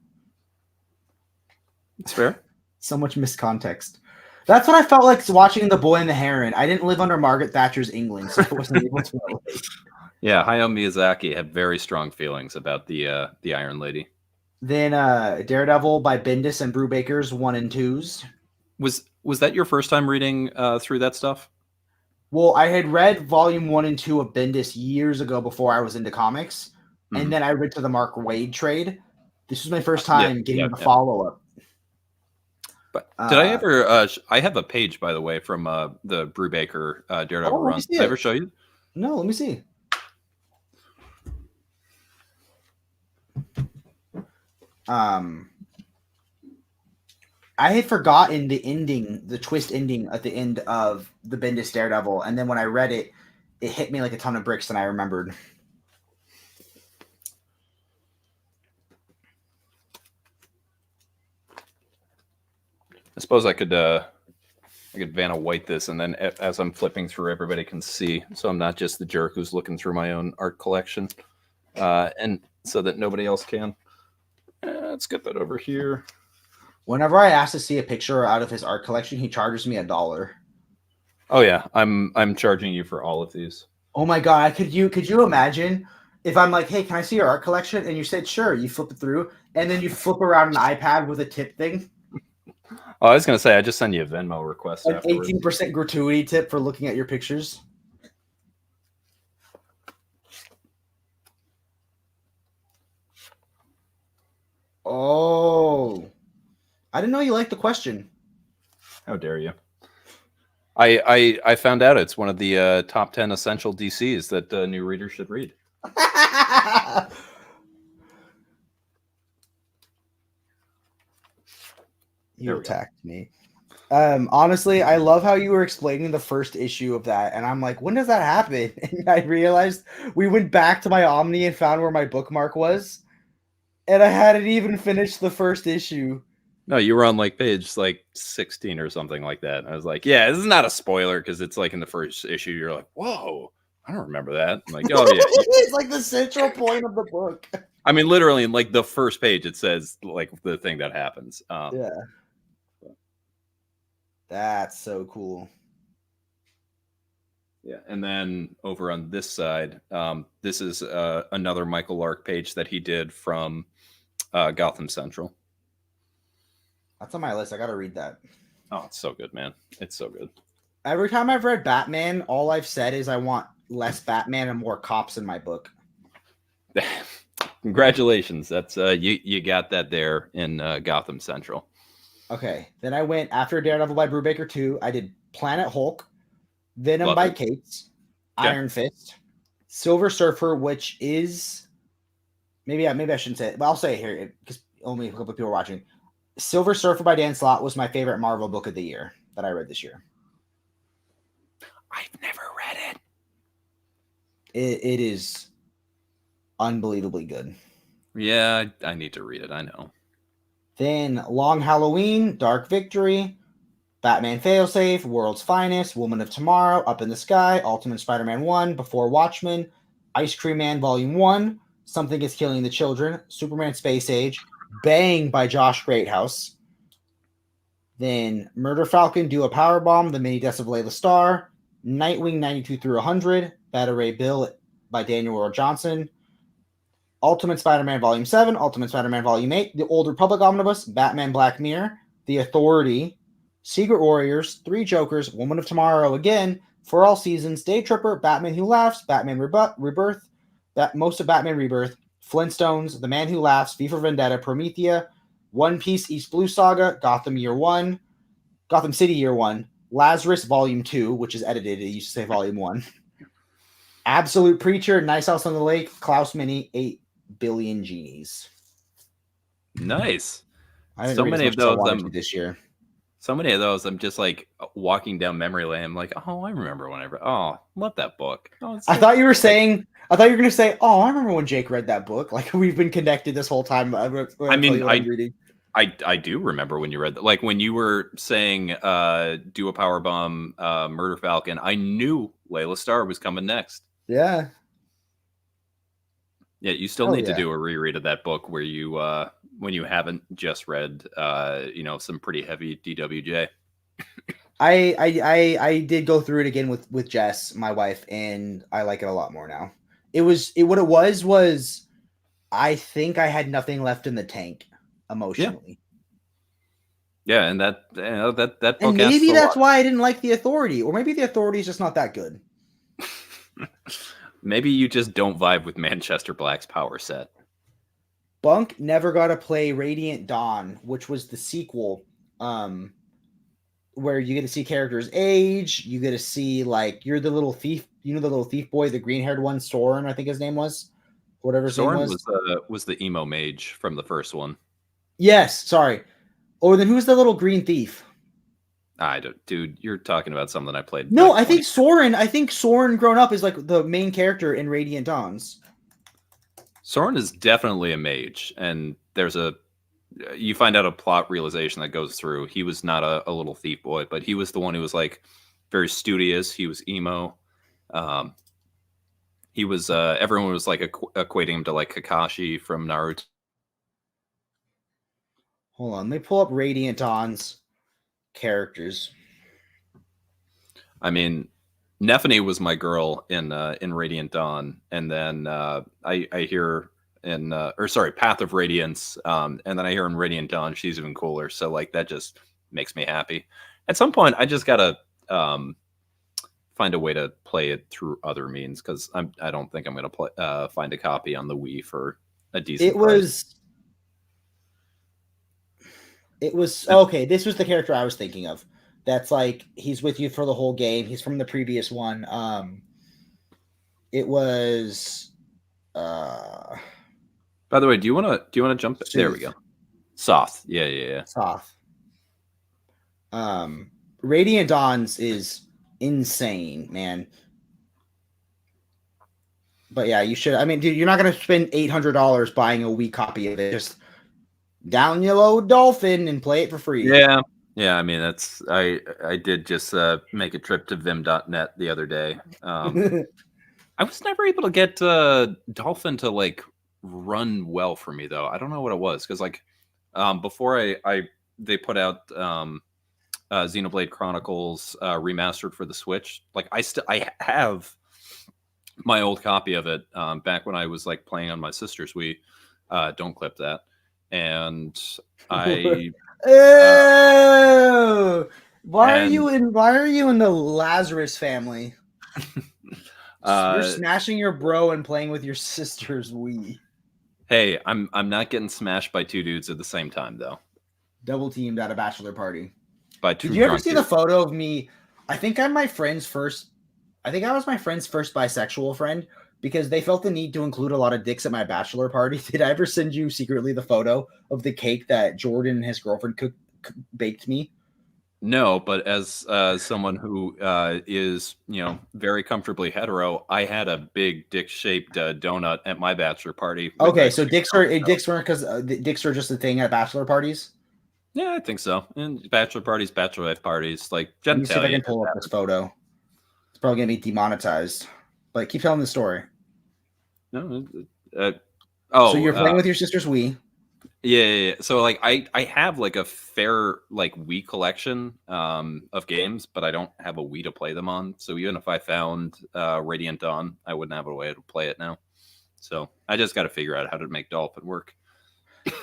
It's fair. So much miscontext. That's what I felt like watching The Boy and the Heron. I didn't live under Margaret Thatcher's England, so I wasn't able to relate. Yeah, Hayao Miyazaki had very strong feelings about the Iron Lady. Then Daredevil by Bendis and Brubaker's 1 and 2s. Was that your first time reading through that stuff? Well, I had read Volume 1 and 2 of Bendis years ago before I was into comics, and then I read to the Mark Waid trade. This was my first time getting the follow-up. But did I ever? I have a page, by the way, from the Brubaker Daredevil run. Did I ever show you? No, let me see. I had forgotten the ending, the twist ending at the end of the Bendis Daredevil, and then when I read it, it hit me like a ton of bricks, and I remembered. I suppose I could Vanna White this, and then as I'm flipping through, everybody can see, so I'm not just the jerk who's looking through my own art collection, and so that nobody else can. Let's get that over here. Whenever I ask to see a picture out of his art collection, he charges me $1. Oh yeah, I'm charging you for all of these. Oh my god, could you imagine if I'm like, hey, can I see your art collection? And you said sure, you flip it through, and then you flip around an iPad with a tip thing. Oh, I was gonna say I just send you a Venmo request. An 18% gratuity tip for looking at your pictures. Oh, I didn't know you liked the question. How dare you? I found out it's one of the top 10 essential DCs that new readers should read. You attacked me. Honestly, I love how you were explaining the first issue of that, and I'm like, when does that happen? And I realized we went back to my Omni and found where my bookmark was, and I hadn't even finished the first issue. No, you were on like page like 16 or something like that. I was like, yeah, this is not a spoiler because it's like in the first issue. You're like, whoa, I don't remember that. I'm like, oh yeah, it's like the central point of the book. I mean, literally, in like the first page, it says like the thing that happens. Yeah. That's so cool. Yeah, and then over on this side, this is another Michael Lark page that he did from Gotham Central. That's on my list. I got to read that. Oh, it's so good, man. It's so good. Every time I've read Batman, all I've said is I want less Batman and more cops in my book. Congratulations. That's you got that there in Gotham Central. Okay. Then I went after Daredevil by Brubaker 2. I did Planet Hulk, Venom by Cates, Iron Fist, Silver Surfer, which is maybe I shouldn't say it, but I'll say it here because only a couple of people are watching. Silver Surfer by Dan Slott was my favorite Marvel book of the year that I read this year. I've never read it. It is unbelievably good. Yeah, I need to read it. I know. Then Long Halloween, Dark Victory, Batman Failsafe, World's Finest, Woman of Tomorrow, Up in the Sky, Ultimate Spider-Man 1, Before Watchmen, Ice Cream Man Volume 1, Something is Killing the Children, Superman Space Age, Bang by Josh Greathouse. Then Murder Falcon, Do a Powerbomb, The Mini Deaths of Layla Starr, Nightwing 92 through 100, Beta Ray Bill by Daniel Rohr Johnson, Ultimate Spider-Man Volume 7, Ultimate Spider-Man Volume 8, The Old Republic Omnibus, Batman Black Mirror, The Authority, Secret Warriors, Three Jokers, Woman of Tomorrow again, For All Seasons, Day Tripper, Batman Who Laughs, Batman Rebirth, most of Batman Rebirth, Flintstones, The Man Who Laughs, V for Vendetta, Promethea, One Piece East Blue Saga, Gotham City Year 1, Lazarus Volume 2, which is edited. It used to say Volume 1. Absolute Preacher, Nice House on the Lake, Klaus Mini, 8 Billion Genies. Nice. So many of those this year. So many of those, I'm just like walking down memory lane. I'm like, oh, I remember when love that book. Oh, I thought you were going to say, oh, I remember when Jake read that book. Like we've been connected this whole time. I do remember when you read that. Like when you were saying, do a Powerbomb, Murder Falcon. I knew Layla Starr was coming next. Yeah. Yeah, you still need to do a reread of that book where you when you haven't just read some pretty heavy DWJ. I did go through it again with Jess, my wife, and I like it a lot more now. What it was I think I had nothing left in the tank emotionally. Yeah, and that book. And maybe that's why I didn't like The Authority, or maybe The Authority is just not that good. Maybe you just don't vibe with Manchester Black's power set. Bunk never got to play Radiant Dawn, which was the sequel, where you get to see characters age. You get to see like you're the little thief. You know the little thief boy, the green-haired one, Soren, I think his name was. Whatever his name was. Was the emo mage from the first one. Yes, sorry. Oh, then who's the little green thief? I don't, dude. You're talking about something I played. No, like I think Soren. I think Soren grown up is like the main character in Radiant Dawns. Soren is definitely a mage, and you find out a plot realization that goes through. He was not a little thief boy, but he was the one who was like very studious. He was emo. He was everyone was like equating him to like Kakashi from Naruto. Hold on, let me pull up Radiant Dawn's characters. I mean, Nephany was my girl in Radiant Dawn, and then I hear in Path of Radiance, and then I hear in Radiant Dawn she's even cooler. So like that just makes me happy. At some point, I just gotta find a way to play it through other means, because I don't think I'm gonna find a copy on the Wii for a decent price. It was okay. This was the character I was thinking of. That's like he's with you for the whole game. He's from the previous one. It was. By the way, do you want to jump? Sooth. There we go. Soth. Yeah. Soth. Radiant Dawns is insane, man. But yeah, you should. I mean, dude, you're not gonna spend $800 buying a Wii copy of it. Just download Dolphin and play it for free. Yeah. I mean, I did just make a trip to vim.net the other day. I was never able to get Dolphin to like run well for me, though. I don't know what it was, because like before they put out Xenoblade Chronicles remastered for the Switch. Like I have my old copy of it back when I was like playing on my sister's Wii. Don't clip that. And I why are you in the Lazarus family? You're smashing your bro and playing with your sister's Wii. Hey, I'm not getting smashed by two dudes at the same time, though. Double teamed at a bachelor party. By Did you ever see the photo of me? I think I was my friend's first bisexual friend, because they felt the need to include a lot of dicks at my bachelor party. Did I ever send you secretly the photo of the cake that Jordan and his girlfriend baked me? No, but as someone who is, very comfortably hetero, I had a big dick-shaped donut at my bachelor party. Okay, so dicks weren't because dicks are just a thing at bachelor parties? Yeah, I think so. And bachelor parties, bachelorette parties, like genitalia. Let me see if I can pull up this photo. It's probably gonna be demonetized. But keep telling the story. No. So you're playing with your sister's Wii. Yeah. So like I have like a fair like Wii collection of games, but I don't have a Wii to play them on. So even if I found Radiant Dawn, I wouldn't have a way to play it now. So I just got to figure out how to make Dolphin work.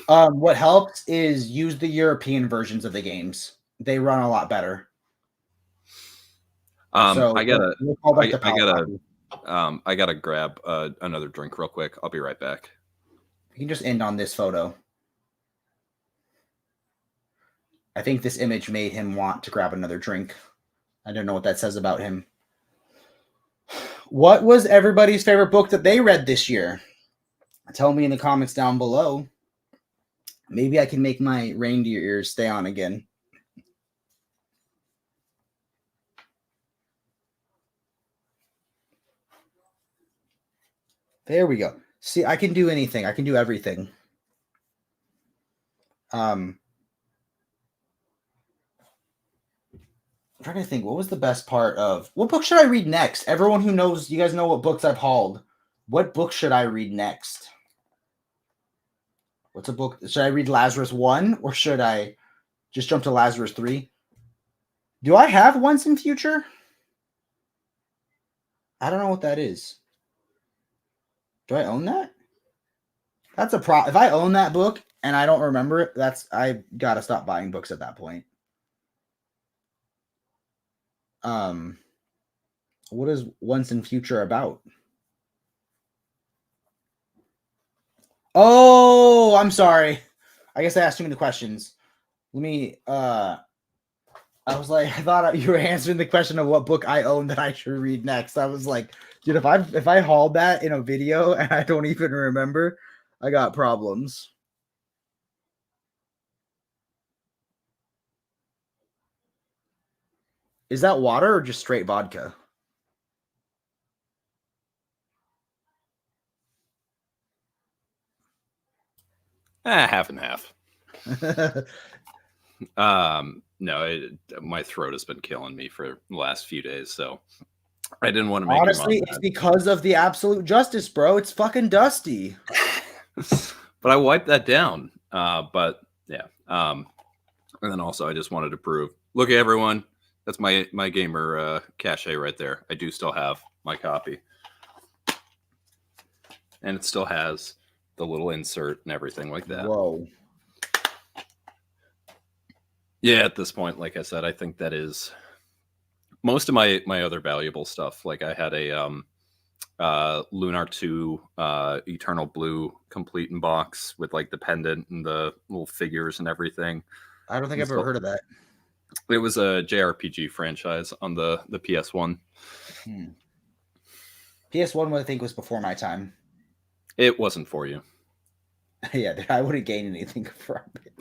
What helps is use the European versions of the games. They run a lot better. I gotta grab another drink real quick. I'll be right back. You can just end on this photo. I think this image made him want to grab another drink. I don't know what that says about him. What was everybody's favorite book that they read this year? Tell me in the comments down below. Maybe I can make my reindeer ears stay on again. There we go. See, I can do anything. I can do everything. I'm trying to think, what was the best part of... What book should I read next? Everyone who knows, you guys know what books I've hauled. What book should I read next? What's a book? Should I read Lazarus 1 or should I just jump to Lazarus 3? Do I have Once in Future? I don't know what that is. Do I own that? That's a problem. If I own that book and I don't remember it, I gotta stop buying books at that point. What is Once in Future about? Oh, I'm sorry. I guess I asked too many questions. Let me, I was like, I thought you were answering the question of what book I own that I should read next. I was like, dude, if I hauled that in a video and I don't even remember, I got problems. Is that water or just straight vodka? Half and half. No, my throat has been killing me for the last few days, so I didn't want to make Honestly, it's because of the absolute justice, bro. It's fucking dusty. But I wiped that down. But yeah. And then also I just wanted to prove, look at everyone. That's my gamer cachet right there. I do still have my copy. And it still has the little insert and everything like that. Whoa. Yeah, at this point, like I said, I think that is most of my other valuable stuff. Like I had a Lunar 2 Eternal Blue complete in box with like the pendant and the little figures and everything. I don't think I've ever heard of that. It was a JRPG franchise on the PS1. PS1, I think, was before my time. It wasn't for you. Yeah, I wouldn't gain anything from it.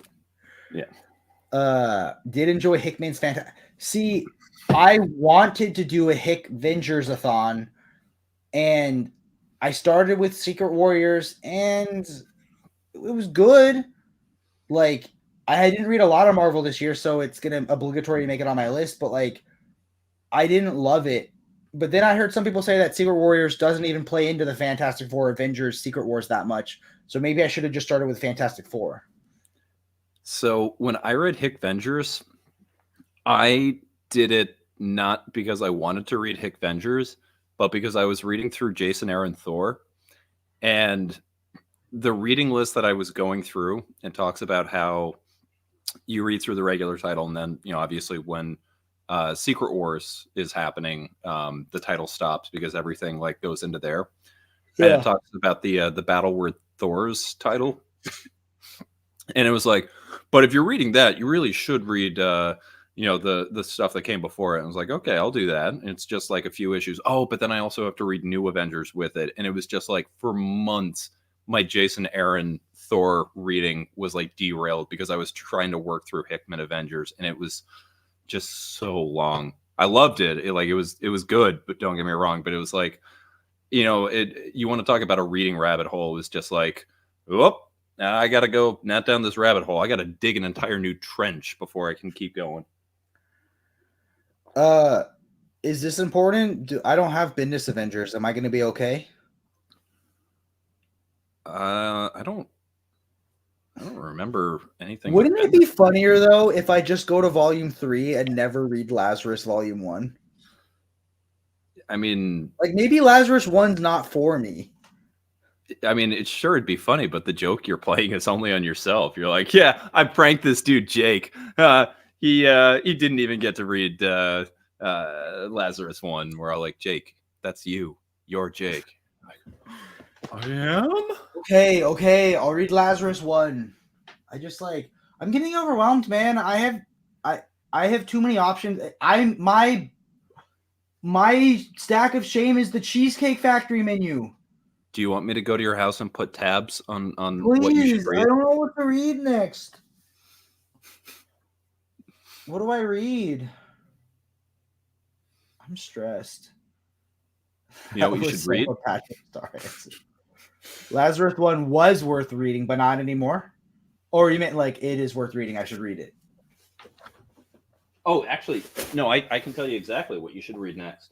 Yeah. Did enjoy Hickman's fantastic. See, I wanted to do a Hick Vengers-a-thon, and I started with Secret Warriors, and it was good. Like, I didn't read a lot of Marvel this year, so it's gonna obligatory to make it on my list. But like, I didn't love it. But then I heard some people say that Secret Warriors doesn't even play into the Fantastic Four Avengers Secret Wars that much. So maybe I should have just started with Fantastic Four. So when I read Hick Vengers, I did it not because I wanted to read Hick Vengers, but because I was reading through Jason Aaron Thor. And the reading list that I was going through, and talks about how you read through the regular title, and then, obviously when Secret Wars is happening, the title stops because everything like goes into there. Yeah. And it talks about the Battle Word Thor's title. And it was like, but if you're reading that, you really should read the stuff that came before it. And I was like, okay, I'll do that. And it's just like a few issues. Oh, but then I also have to read New Avengers with it. And it was just like, for months, my Jason Aaron Thor reading was like derailed because I was trying to work through Hickman Avengers, and it was just so long. I loved it. It was good, but don't get me wrong. But it was like, you want to talk about a reading rabbit hole. It was just like, whoop, I got to go not down this rabbit hole. I got to dig an entire new trench before I can keep going. Is this important? I don't have Business Avengers. Am I going to be okay? I don't remember anything. Wouldn't it be funnier though if I just go to Volume 3 and never read Lazarus Volume 1? I mean, like maybe Lazarus 1's not for me. I mean, it'd be funny, but the joke you're playing is only on yourself. You're like, yeah, I pranked this dude, Jake. He didn't even get to read Lazarus 1. We're all like, Jake, that's you. You're Jake. I am? Okay. I'll read Lazarus 1. I'm getting overwhelmed, man. I have too many options. My stack of shame is the Cheesecake Factory menu. Do you want me to go to your house and put tabs on Please, what you should read? I don't know what to read next. What do I read? I'm stressed. You know what you should read? Lazarus 1 was worth reading, but not anymore? Or you meant like it is worth reading, I should read it? Oh, actually, no, I can tell you exactly what you should read next.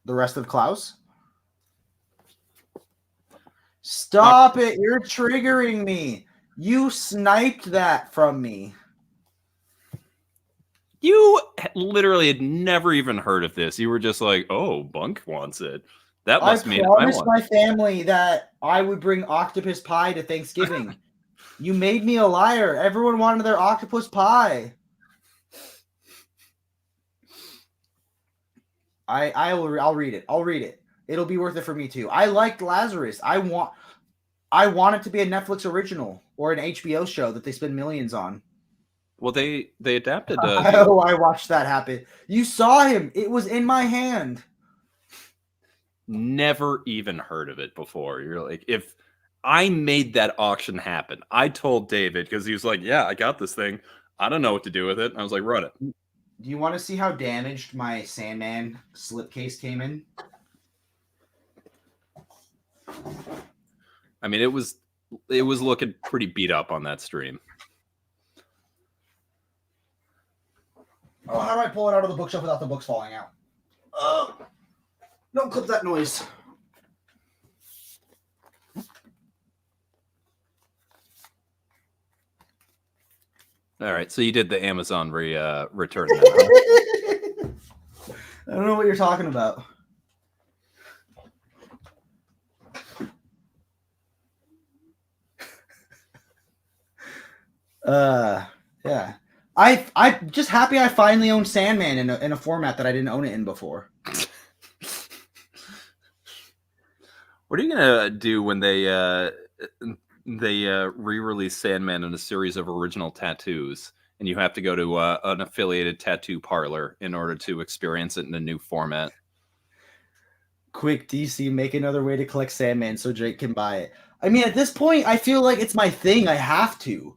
The rest of Klaus? Stop it. You're triggering me. You sniped that from me. You literally had never even heard of this. You were just like, oh, Bunk wants it. That must mean I promised my family that I would bring octopus pie to Thanksgiving. You made me a liar. Everyone wanted their octopus pie. I'll read it. I'll read it. It'll be worth it for me too. I liked Lazarus. I want it to be a Netflix original or an HBO show that they spend millions on. Well, they adapted. I watched that happen. You saw him. It was in my hand. Never even heard of it before. You're like, if I made that auction happen, I told David, because he was like, yeah, I got this thing. I don't know what to do with it. And I was like, run it. Do you want to see how damaged my Sandman slipcase came in? I mean, it was looking pretty beat up on that stream. Oh, how do I pull it out of the bookshelf without the books falling out? Don't clip that noise. All right, so you did the Amazon return. I don't know what you're talking about. Yeah. I'm just happy I finally own Sandman in a format that I didn't own it in before. What are you gonna do when they re-release Sandman in a series of original tattoos, and you have to go to an affiliated tattoo parlor in order to experience it in a new format? Quick, DC, make another way to collect Sandman so Jake can buy it. I mean, at this point, I feel like it's my thing. I have to.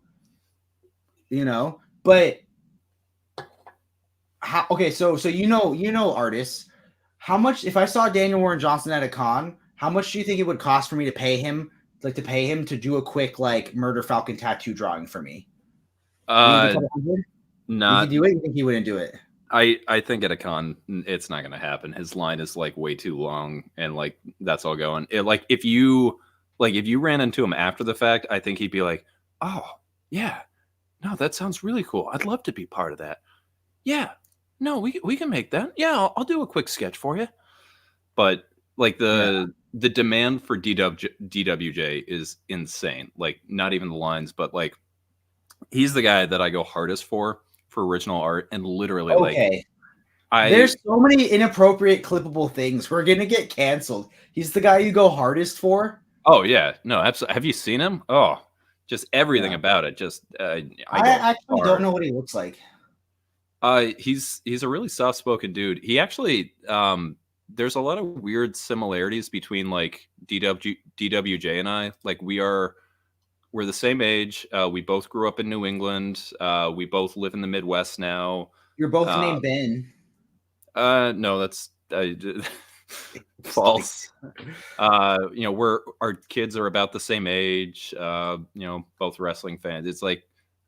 But how? Okay, so you know artists. How much? If I saw Daniel Warren Johnson at a con, how much do you think it would cost for me to pay him? Like to pay him to do a quick Murder Falcon tattoo drawing for me? Not. He do it. You think he wouldn't do it? I think at a con, it's not going to happen. His line is way too long, and that's all going. If you ran into him after the fact, I think he'd be like, "Oh yeah, no, that sounds really cool. I'd love to be part of that. Yeah, no, we can make that. Yeah, I'll do a quick sketch for you." But the demand for DWJ is insane. Not even the lines, but he's the guy that I go hardest for original art, and literally there's so many inappropriate clippable things. We're gonna get canceled. He's the guy you go hardest for. Oh yeah, no, absolutely. Have you seen him? Oh, just everything about it. Just I actually don't know what he looks like. He's a really soft-spoken dude. He actually there's a lot of weird similarities between DWJ and I. We're the same age. We both grew up in New England. We both live in the Midwest now. You're both named Ben. No, that's false. Our kids are about the same age. Both wrestling fans. It's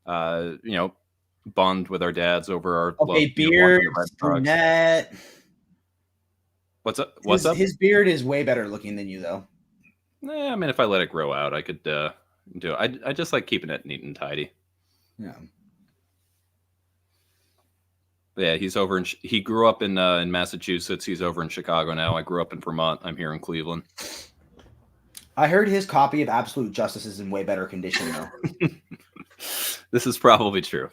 bond with our dads over our beard, brunette. What's up? His beard is way better looking than you, though. I mean, if I let it grow out, I could do it. I just like keeping it neat and tidy. Yeah. Yeah, he grew up in Massachusetts. He's over in Chicago now. I grew up in Vermont. I'm here in Cleveland. I heard his copy of Absolute Justice is in way better condition, though. This is probably true.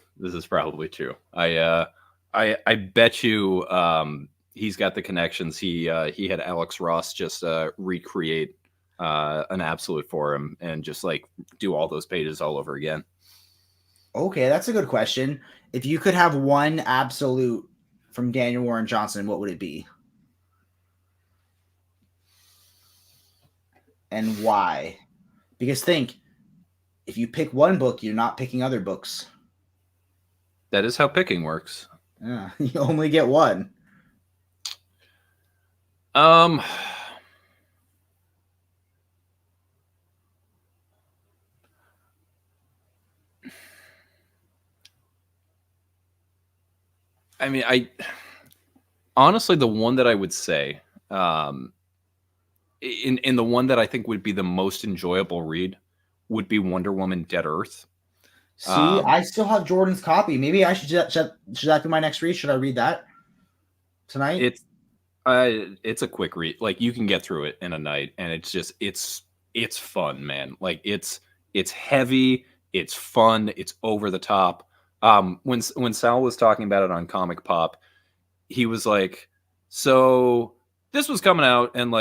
I bet you he's got the connections. He had Alex Ross just recreate an Absolute for him and just do all those pages all over again. Okay, that's a good question. If you could have one Absolute from Daniel Warren Johnson, what would it be? And why? Because if you pick one book, you're not picking other books. That is how picking works. Yeah, you only get one. I mean, honestly, the one that I would say, in the one that I think would be the most enjoyable read would be Wonder Woman Dead Earth. See, I still have Jordan's copy. Maybe I should that be my next read? Should I read that tonight? It's a quick read. You can get through it in a night, and it's fun, man. It's heavy, it's fun, it's over the top. When Sal was talking about it on Comic Pop, he was like, so this was coming out, and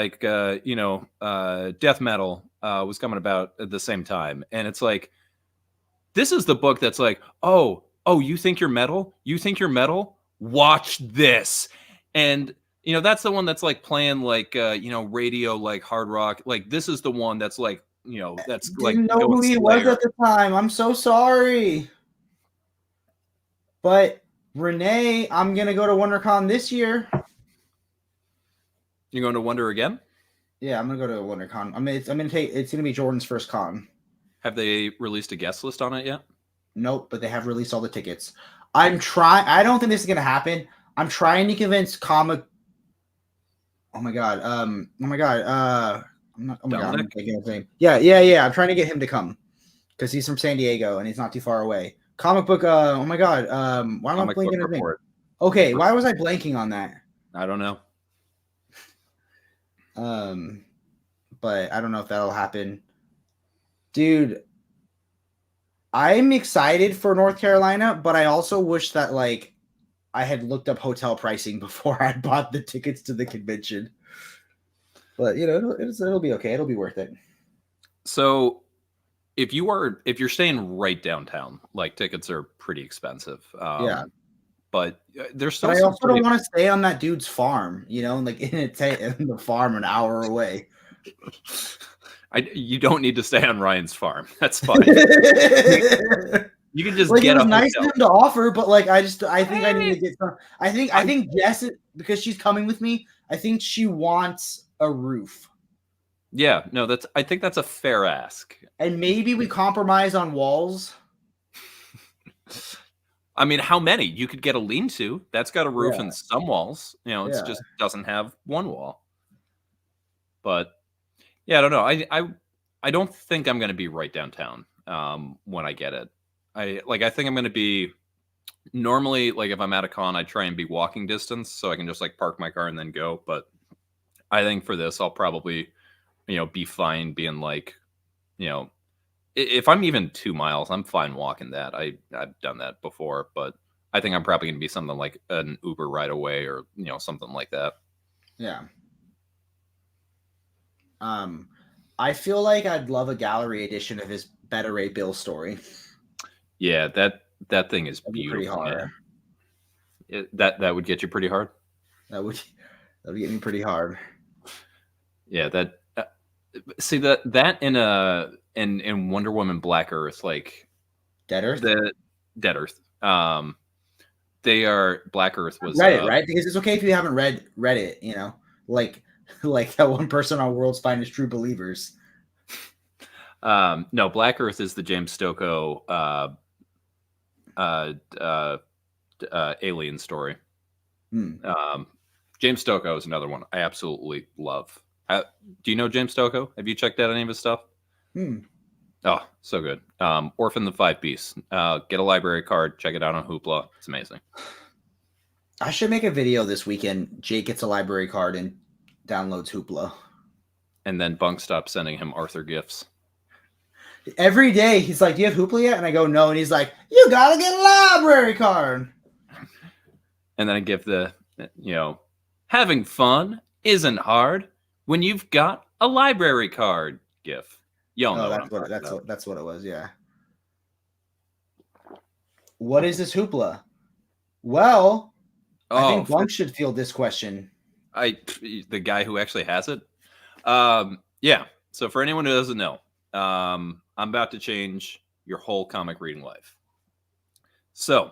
death metal was coming about at the same time, and it's this is the book that's oh, you think you're metal? You think you're metal? Watch this. And that's the one that's playing radio, hard rock. This is the one that's that's didn't know who he was at the time. I'm so sorry. But Renee, I'm gonna go to WonderCon this year. You going to Wonder again? Yeah, I'm gonna go to WonderCon. It's gonna be Jordan's first con. Have they released a guest list on it yet? Nope, but they have released all the tickets. I don't think this is gonna happen. I'm trying to convince comic. Oh my god. Oh my god. I'm taking his name. Yeah. I'm trying to get him to come because he's from San Diego and he's not too far away. Comic book. Oh my god. Why am I blanking his name? Okay, why was I blanking on that? I don't know. But I don't know if that'll happen, dude. I'm excited for North Carolina, but I also wish that like I had looked up hotel pricing before I bought the tickets to the convention. But you know, it'll be okay. It'll be worth it. So, if you're staying right downtown, like tickets are pretty expensive. Yeah, but there's still. But I also don't want to stay on that dude's farm. You know, like in the farm an hour away. You don't need to stay on Ryan's farm. That's fine. You can just get a nice of him to offer, but like I think I need to get some. I think Jess, because she's coming with me, I think she wants a roof. Yeah, no, I think that's a fair ask. And maybe we compromise on walls. I mean, how many? You could get a lean-to. That's got a roof and some walls. You know, it just doesn't have one wall. But yeah, I don't know. I don't think I'm going to be right downtown when I get it. I think I'm going to be normally, like, if I'm at a con, I try and be walking distance so I can just like park my car and then go. But I think for this, I'll probably, be fine being like, if I'm even 2 miles, I'm fine walking that. I've done that before, but I think I'm probably going to be something like an Uber ride away or, something like that. Yeah. I feel like I'd love a gallery edition of his Better Ray Bill story. Yeah, that thing is beautiful. Pretty hard. That would get you pretty hard. That would get me pretty hard. Yeah, see that in Wonder Woman Black Earth, like Dead Earth. The Dead Earth. They are Black Earth was read it, right? Because it's okay if you haven't read it. Like that one person on World's Finest True Believers. No, Black Earth is the James Stokoe alien story. James Stokoe is another one I absolutely love. Do you know James Stokoe? Have you checked out any of his stuff? Oh, so good. Orphan the Five Beasts. Get a library card. Check it out on Hoopla. It's amazing. I should make a video this weekend. Jake gets a library card and downloads Hoopla. And then Bunk stops sending him Arthur gifts. Every day he's like, "Do you have Hoopla yet?" And I go, "No." And he's like, "You gotta get a library card." And then I give the, having fun isn't hard when you've got a library card gif. Y'all know that's what it was. Yeah. What is this Hoopla? Well, I think Bunk should field this question. The guy who actually has it. Yeah. So for anyone who doesn't know, I'm about to change your whole comic reading life. So,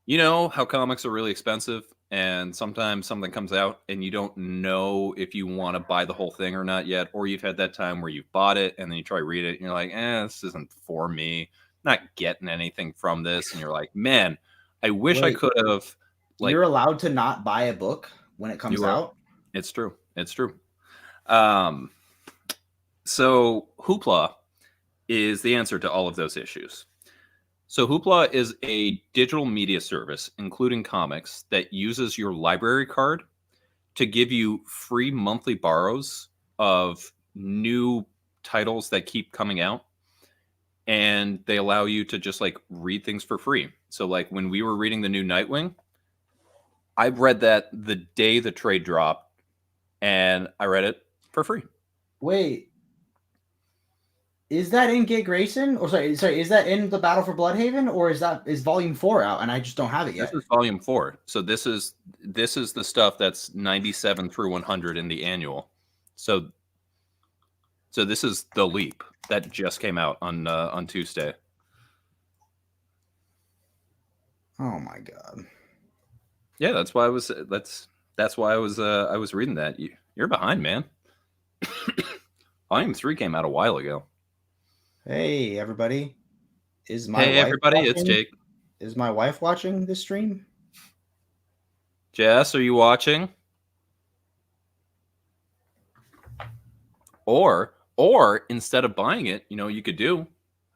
you know how comics are really expensive, and sometimes something comes out and you don't know if you want to buy the whole thing or not yet, or you've had that time where you've bought it and then you try to read it and you're like, this isn't for me. I'm not getting anything from this. And you're like, man, I wish I could have. Like, you're allowed to not buy a book when it comes out. It's true. It's true. So Hoopla is the answer to all of those issues. So Hoopla is a digital media service, including comics, that uses your library card to give you free monthly borrows of new titles that keep coming out. And they allow you to just like read things for free. So like when we were reading the new Nightwing, I read that the day the trade dropped, and I read it for free. Wait. Is that in Get Grayson? Or sorry, is that in the Battle for Bloodhaven, or is Volume 4 out and I just don't have it yet? This is Volume 4. So this is the stuff that's 97 through 100 in the annual. So this is The Leap that just came out on Tuesday. Oh my god. Yeah, that's why I was I was reading that. You're behind, man. Volume 3 came out a while ago. Hey everybody. Hey everybody, it's Jake. Is my wife watching this stream? Jess, are you watching? Or instead of buying it, you could just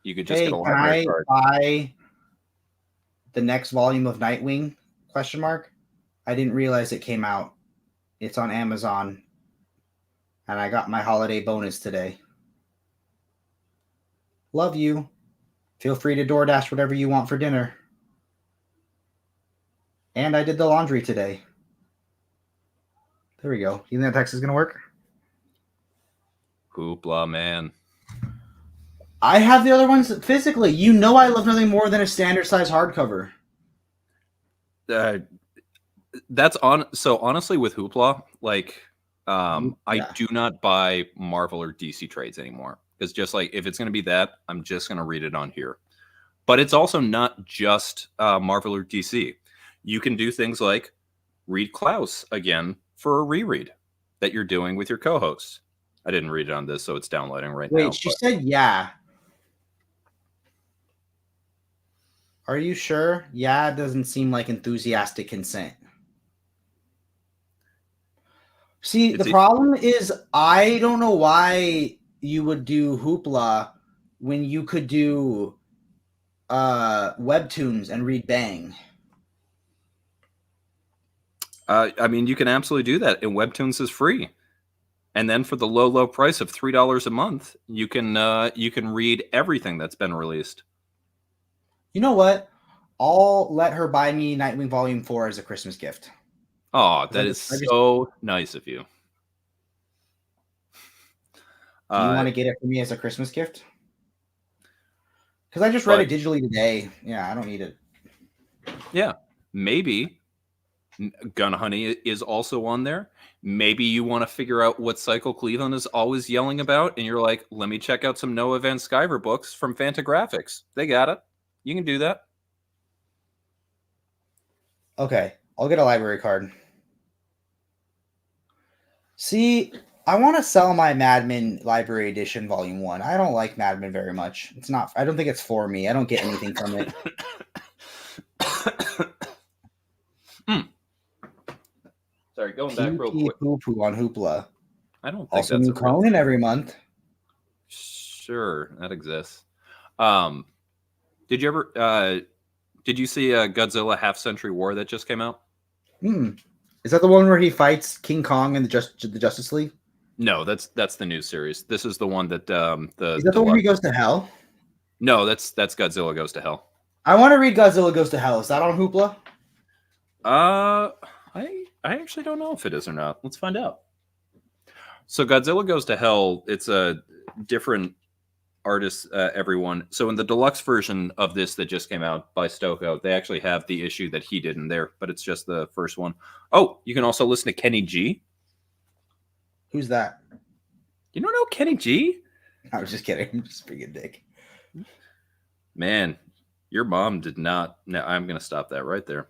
get a library card. Buy the next volume of Nightwing? ? I didn't realize it came out. It's on Amazon. And I got my holiday bonus today. Love you. Feel free to DoorDash whatever you want for dinner. And I did the laundry today. There we go. You think that text is going to work? Hoopla, man. I have the other ones physically. You know I love nothing more than a standard size hardcover. So honestly with Hoopla, I do not buy Marvel or DC trades anymore. Because just like if it's going to be that, I'm just going to read it on here. But it's also not just Marvel or DC. You can do things like read Klaus again for a reread that you're doing with your co-hosts. I didn't read it on this, so it's downloading right now. Wait, she said yeah. Are you sure? Yeah, it doesn't seem like enthusiastic consent. See, the problem is I don't know why you would do Hoopla when you could do webtoons and read Bang. I mean, you can absolutely do that, and Webtoons is free. And then for the low price of $3 a month, you can read everything that's been released. You know what? I'll let her buy me Nightwing Volume 4 as a Christmas gift. Oh, that is so nice of you. Do you want to get it for me as a Christmas gift? Because I just read it digitally today. Yeah, I don't need it. Yeah, maybe Gun Honey is also on there. Maybe you want to figure out what Cycle Cleveland is always yelling about, and you're like, let me check out some Noah Van Sciver books from Fantagraphics. They got it. You can do that. Okay, I'll get a library card. See, I want to sell my Mad Men Library Edition Volume 1. I don't like Mad Men very much. It's not. I don't think it's for me. I don't get anything from it. Sorry, going back real quick. Poo-poo on Hoopla. I don't think also that's new Conan every month. Sure, that exists. Did you ever? Did you see Godzilla Half Century War that just came out? Is that the one where he fights King Kong and the Justice League? No, that's the new series. This is the one that Is that the one where he goes to hell? No, that's Godzilla Goes to Hell. I want to read Godzilla Goes to Hell. Is that on Hoopla? I actually don't know if it is or not. Let's find out. So Godzilla Goes to Hell, it's a different artist, everyone. So in the deluxe version of this that just came out by Stoko, they actually have the issue that he did in there, but it's just the first one. Oh, you can also listen to Kenny G. Who's that? You don't know Kenny G? I was just kidding. I'm just being a dick. Man, your mom did not. No, I'm going to stop that right there.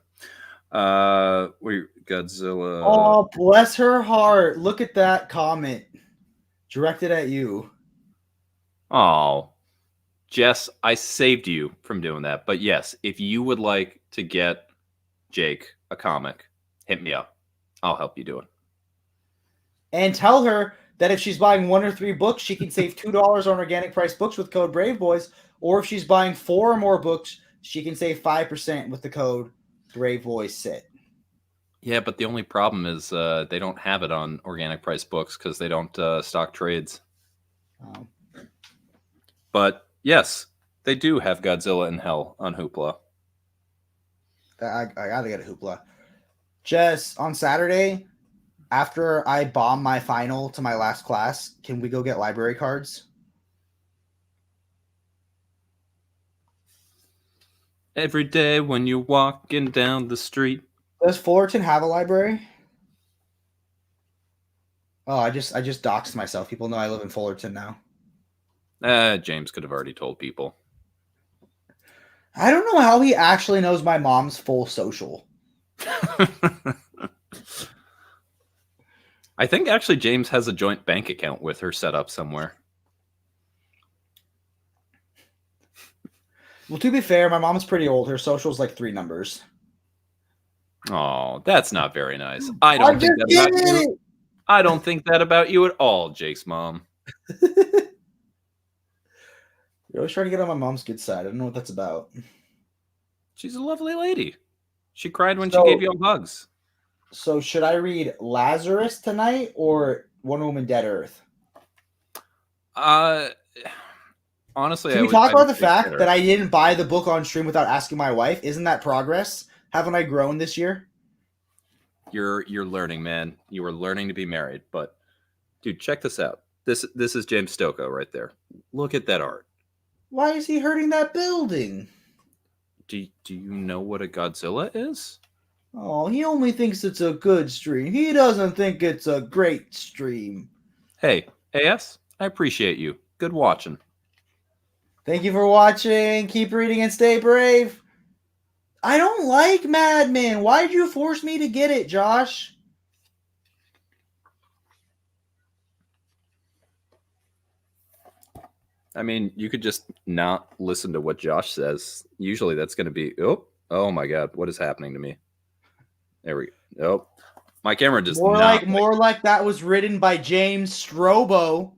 Godzilla. Oh, bless her heart. Look at that comment. Directed at you. Oh, Jess, I saved you from doing that. But yes, if you would like to get Jake a comic, hit me up. I'll help you do it. And tell her that if she's buying 1 or 3 books, she can save $2 on organic price books with code Braveboys. Or if she's buying 4 or more books, she can save 5% with the code Braveboyssit. Yeah, but the only problem is they don't have it on organic price books because they don't stock trades. Oh. But yes, they do have Godzilla in Hell on Hoopla. I gotta get a Hoopla. Jess, on Saturday, after I bomb my final to my last class, can we go get library cards? Every day when you're walking down the street. Does Fullerton have a library? Oh, I just doxed myself. People know I live in Fullerton now. James could have already told people. I don't know how he actually knows my mom's full social. I think actually James has a joint bank account with her set up somewhere. Well, to be fair, my mom's pretty old. Her social's like 3 numbers. Oh, that's not very nice. I don't think that about you. I don't think that about you at all, Jake's mom. You're always trying to get on my mom's good side. I don't know what that's about. She's a lovely lady. She cried when she gave you hugs. So should I read Lazarus tonight or Wonder Woman Dead Earth? Honestly, can we talk about the fact that I didn't buy the book on stream without asking my wife? Isn't that progress? Haven't I grown this year? You're learning, man. You are learning to be married. But dude, check this out. This is James Stokoe right there. Look at that art. Why is he hurting that building? Do you know what a Godzilla is? Oh, he only thinks it's a good stream. He doesn't think it's a great stream. Hey, AS, I appreciate you. Good watching. Thank you for watching. Keep reading and stay brave. I don't like Mad Men. Why did you force me to get it, Josh? I mean, you could just not listen to what Josh says. Usually that's going to be, oh my God, what is happening to me? There we go. Oh, my camera just more like that was written by James Strobo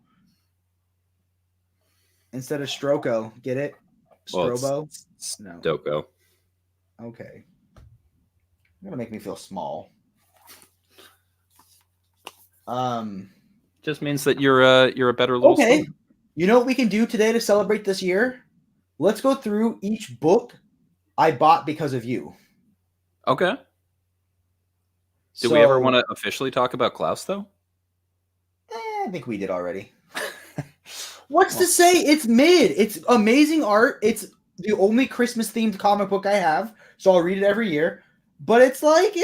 instead of Stroko. Get it? Strobo? No. Stoko. Okay. You're gonna make me feel small. Just means that you're a better little. Okay. Student. You know what we can do today to celebrate this year? Let's go through each book I bought because of you. Okay. Do we ever want to officially talk about Klaus, though? I think we did already. What's to say? It's mid. It's amazing art. It's the only Christmas-themed comic book I have, so I'll read it every year. But it's like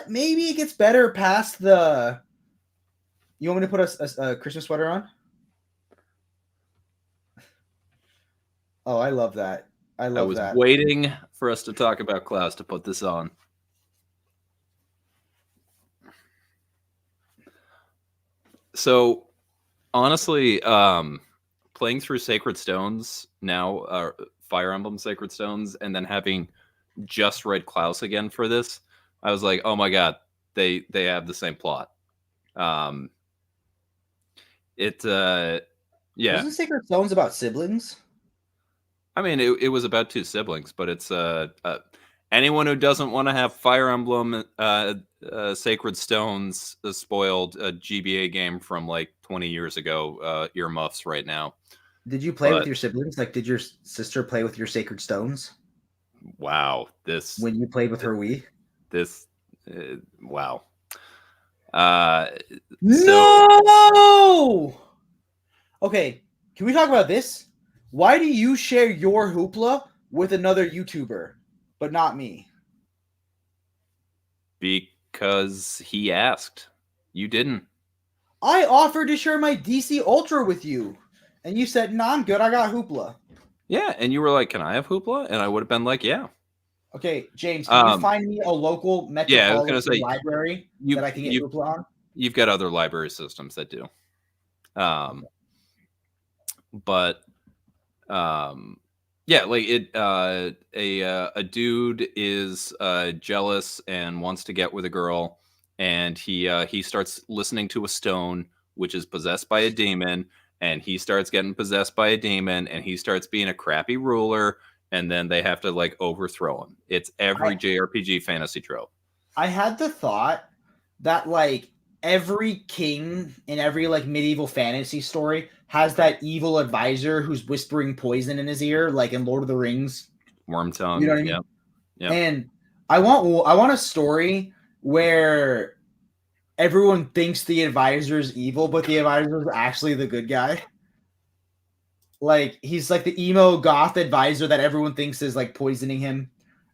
maybe it gets better past the... You want me to put a Christmas sweater on? Oh, I love that. I was waiting for us to talk about Klaus to put this on. So, honestly, playing through Sacred Stones now, Fire Emblem Sacred Stones, and then having just read Klaus again for this, I was like, oh my God, they have the same plot. Yeah. Wasn't Sacred Stones about siblings? I mean, it was about 2 siblings, but it's anyone who doesn't want to have Fire Emblem Sacred Stones spoiled a GBA game from like 20 years ago, earmuffs right now. Did you play with your siblings? Like, did your sister play with your Sacred Stones? Wow. When you played with her Wii? Wow. No! Okay, can we talk about this? Why do you share your hoopla with another YouTuber, but not me? Because he asked. You didn't. I offered to share my DC Ultra with you, and you said, "No, I'm good. I got hoopla." Yeah, and you were like, "Can I have hoopla?" And I would have been like, "Yeah." Okay, James, can you find me a local metropolitan library that I can get hoopla on? You've got other library systems that do. But yeah, like a dude is jealous and wants to get with a girl, and he starts listening to a stone which is possessed by a demon, and he starts getting possessed by a demon, and he starts being a crappy ruler, and then they have to like overthrow him. It's every JRPG fantasy trope. I had the thought that like every king in every like medieval fantasy story has that evil advisor who's whispering poison in his ear, like in Lord of the Rings. Wormtongue. You know what I mean? Yeah. And I want a story where everyone thinks the advisor is evil, but the advisor is actually the good guy. Like he's like the emo goth advisor that everyone thinks is like poisoning him,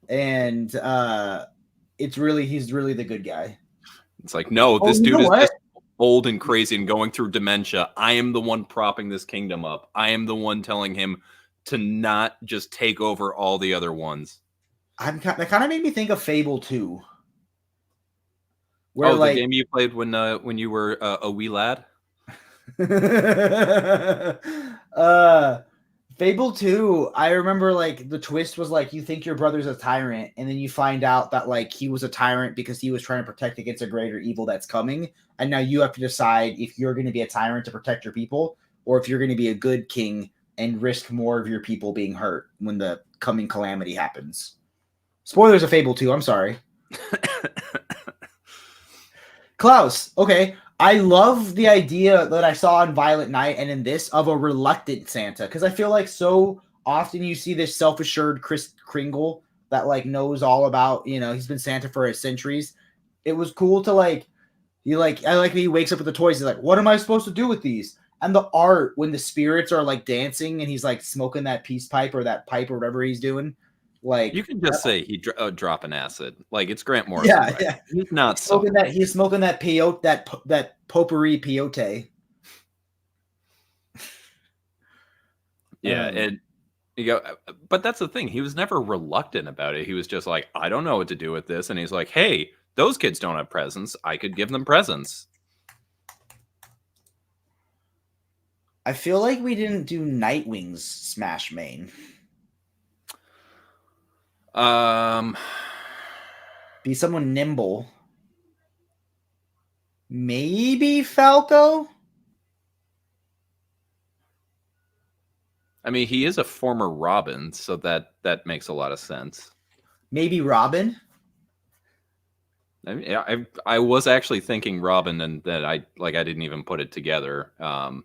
and he's really the good guy. It's like, no, this dude is just old and crazy and going through dementia. I am the one propping this kingdom up. I am the one telling him to not just take over all the other ones. That kind of made me think of Fable 2. Where, the game you played when you were a wee lad? Fable 2, I remember like the twist was like you think your brother's a tyrant, and then you find out that like he was a tyrant because he was trying to protect against a greater evil that's coming, and now you have to decide if you're going to be a tyrant to protect your people, or if you're going to be a good king and risk more of your people being hurt when the coming calamity happens. Spoilers of Fable 2, I'm sorry. Klaus, okay. I love the idea that I saw in Violet Night and in this of a reluctant Santa, because I feel like so often you see this self-assured Kris Kringle that like knows all about, he's been Santa for centuries. It was cool to I like when he wakes up with the toys, he's like, what am I supposed to do with these? And the art when the spirits are like dancing and he's like smoking that peace pipe or that pipe or whatever he's doing. Like, you can just say he drop an acid. Like, it's Grant Morrison. Yeah, right? yeah. He's not smoking that. He's smoking that peyote, that potpourri peyote. Yeah, and you go. But that's the thing. He was never reluctant about it. He was just like, I don't know what to do with this, and he's like, hey, those kids don't have presents. I could give them presents. I feel like we didn't do Nightwing's Smash main. Be someone nimble. Maybe Falco? I mean, he is a former Robin, so that makes a lot of sense. Maybe Robin? I mean, I was actually thinking Robin, and that I didn't even put it together. I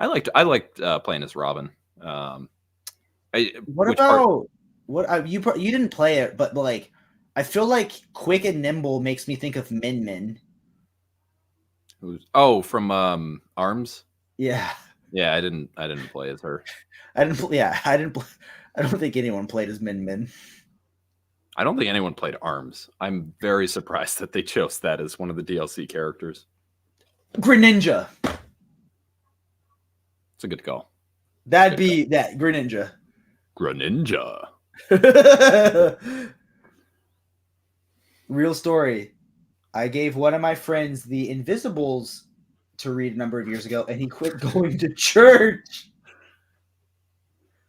liked playing as Robin. What about what you didn't play it, but like I feel like quick and nimble makes me think of Min Min. From Arms? Yeah. Yeah, I didn't play as her. I don't think anyone played as Min Min. I don't think anyone played Arms. I'm very surprised that they chose that as one of the DLC characters. Greninja. It's a good call. That'd be that Greninja. Greninja. Real story. I gave one of my friends the Invisibles to read a number of years ago, and he quit going to church.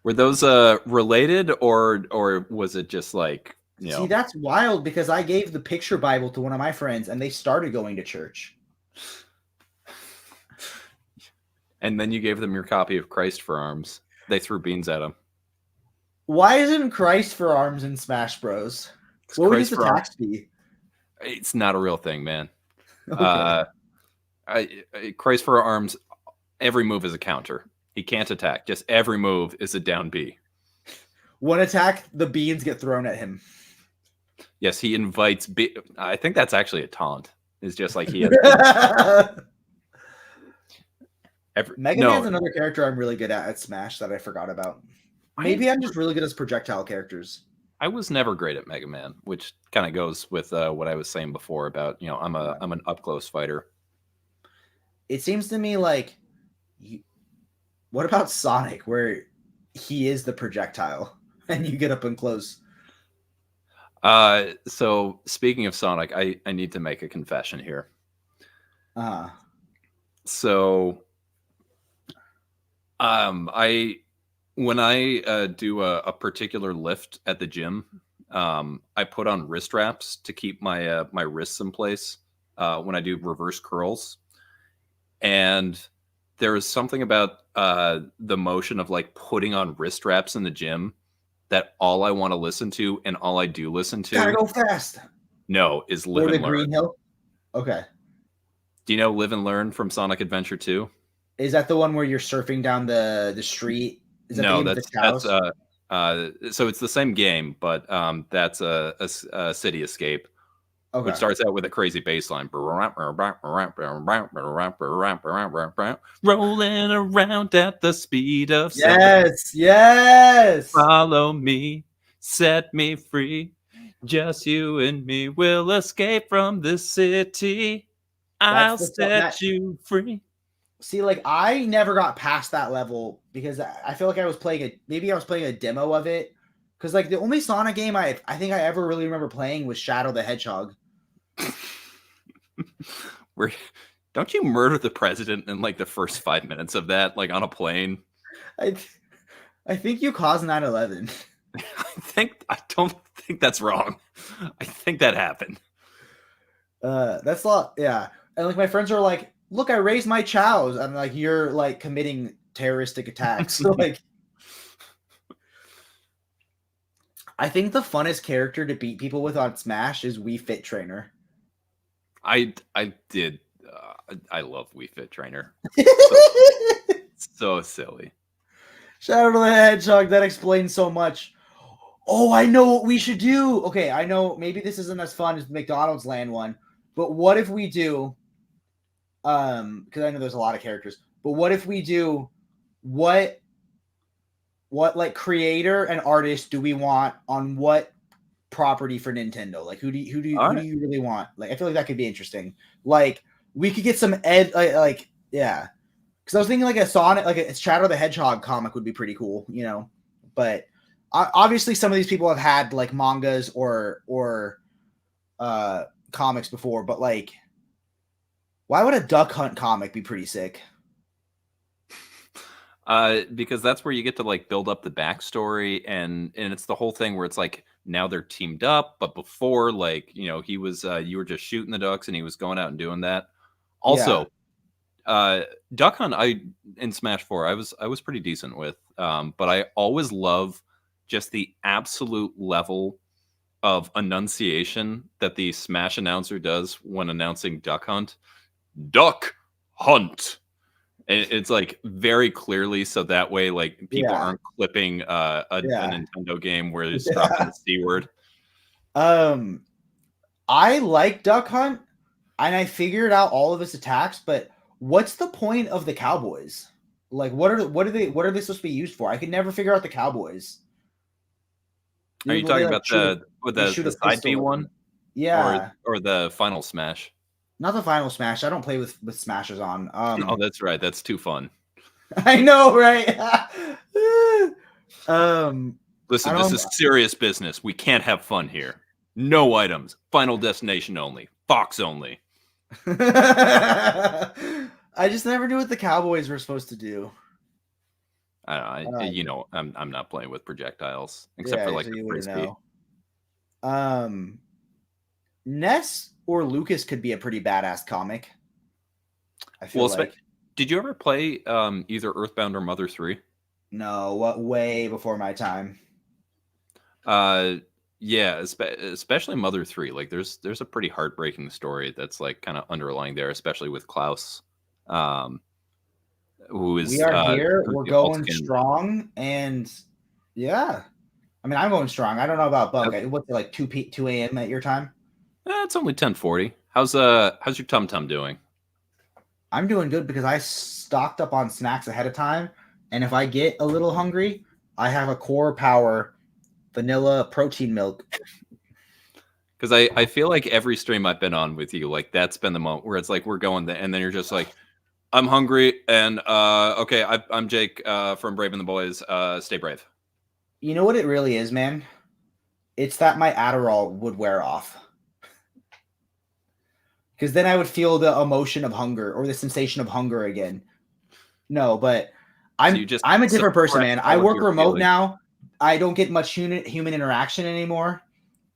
Were those related, or was it just like, See, that's wild because I gave the picture Bible to one of my friends, and they started going to church. And then you gave them your copy of Christ for Arms. They threw beans at him. Why isn't Christ for Arms in Smash Bros? What would his attacks be? It's not a real thing, man. Okay. Christ for Arms, every move is a counter. He can't attack. Just every move is a down B. One attack, the beans get thrown at him. Yes, he invites B. I think that's actually a taunt. It's just like he has... Mega Man's another character I'm really good at Smash that I forgot about. Maybe I'm just really good as projectile characters. I was never great at Mega Man, which kind of goes with what I was saying before about, I'm an up close fighter. It seems to me like, what about Sonic, where he is the projectile and you get up and close? So speaking of Sonic, I need to make a confession here. So, when I do a particular lift at the gym, I put on wrist wraps to keep my my wrists in place when I do reverse curls. And there is something about the motion of like putting on wrist wraps in the gym that all I want to listen to and all I do listen to. Gotta go fast. No, is Live and Learn. Green Hill? Okay. Do you know Live and Learn from Sonic Adventure 2? Is that the one where you're surfing down the street? Is that no, the that's so it's the same game, but that's a city escape, which starts out with a crazy bass line. Rolling around at the speed of sound. Yes. Follow me, set me free. Just you and me will escape from this city. I'll set you free. See, like I never got past that level because I feel like I was playing a demo of it. Because like the only Sonic game I think I ever really remember playing was Shadow the Hedgehog. Where don't you murder the president in like the first 5 minutes of that, like on a plane? I think you caused 9/11. I don't think that's wrong. I think that happened. That's a lot, yeah. And like my friends are like, look, I raised my chows. I'm like, you're like committing terroristic attacks. So like I think the funnest character to beat people with on Smash is Wii Fit Trainer. I did. I love Wii Fit Trainer. So silly. Shadow the Hedgehog, that explains so much. Oh, I know what we should do. Okay, I know maybe this isn't as fun as the McDonald's Land one, but what if we do? Because I know there's a lot of characters, but what if we do what like creator and artist do we want on what property for Nintendo? Like who do you really want? Like I feel like that could be interesting. Like we could get some yeah. Because I was thinking like a Sonic, like a Shadow the Hedgehog comic would be pretty cool, you know. But obviously, some of these people have had like mangas or comics before. But like, why would a Duck Hunt comic be pretty sick? Because that's where you get to like build up the backstory, and it's the whole thing where it's like now they're teamed up, but before, like, you know, he was you were just shooting the ducks and he was going out and doing that. Also, Duck Hunt, in Smash 4, I was pretty decent with, but I always love just the absolute level of enunciation that the Smash announcer does when announcing Duck Hunt. Duck Hunt. And it's like very clearly, so that way like people aren't clipping a Nintendo game where it's dropping the C word. I like Duck Hunt, and I figured out all of his attacks, but what's the point of the Cowboys? Like, what are they supposed to be used for? I could never figure out the Cowboys. Are you talking about the side B one? Yeah, or the final Smash? Not the final Smash. I don't play with Smashers on. Oh, that's right. That's too fun. I know, right? Listen, this is serious business. We can't have fun here. No items. Final destination only. Fox only. I just never knew what the Cowboys were supposed to do. You know, I'm not playing with projectiles except for like the frisbee. Ness or Lucas could be a pretty badass comic. I feel like. Did you ever play either Earthbound or Mother 3? No, way before my time. Yeah, especially Mother 3. Like there's a pretty heartbreaking story that's like kind of underlying there, especially with Klaus. Who is we are here, we're going strong, and yeah. I mean, I'm going strong. I don't know about Bunk. What's it like 2 a.m. at your time? It's only 10:40. How's your tum-tum doing? I'm doing good because I stocked up on snacks ahead of time, and if I get a little hungry, I have a Core Power vanilla protein milk. Because I feel like every stream I've been on with you, like that's been the moment where it's like we're going there, and then you're just like, I'm hungry, and okay, I'm Jake from Brave and the Boys. Stay brave. You know what it really is, man? It's that my Adderall would wear off. Because then I would feel the emotion of hunger or the sensation of hunger again. No, but I'm a different person, man. I work remote now. I don't get much human interaction anymore.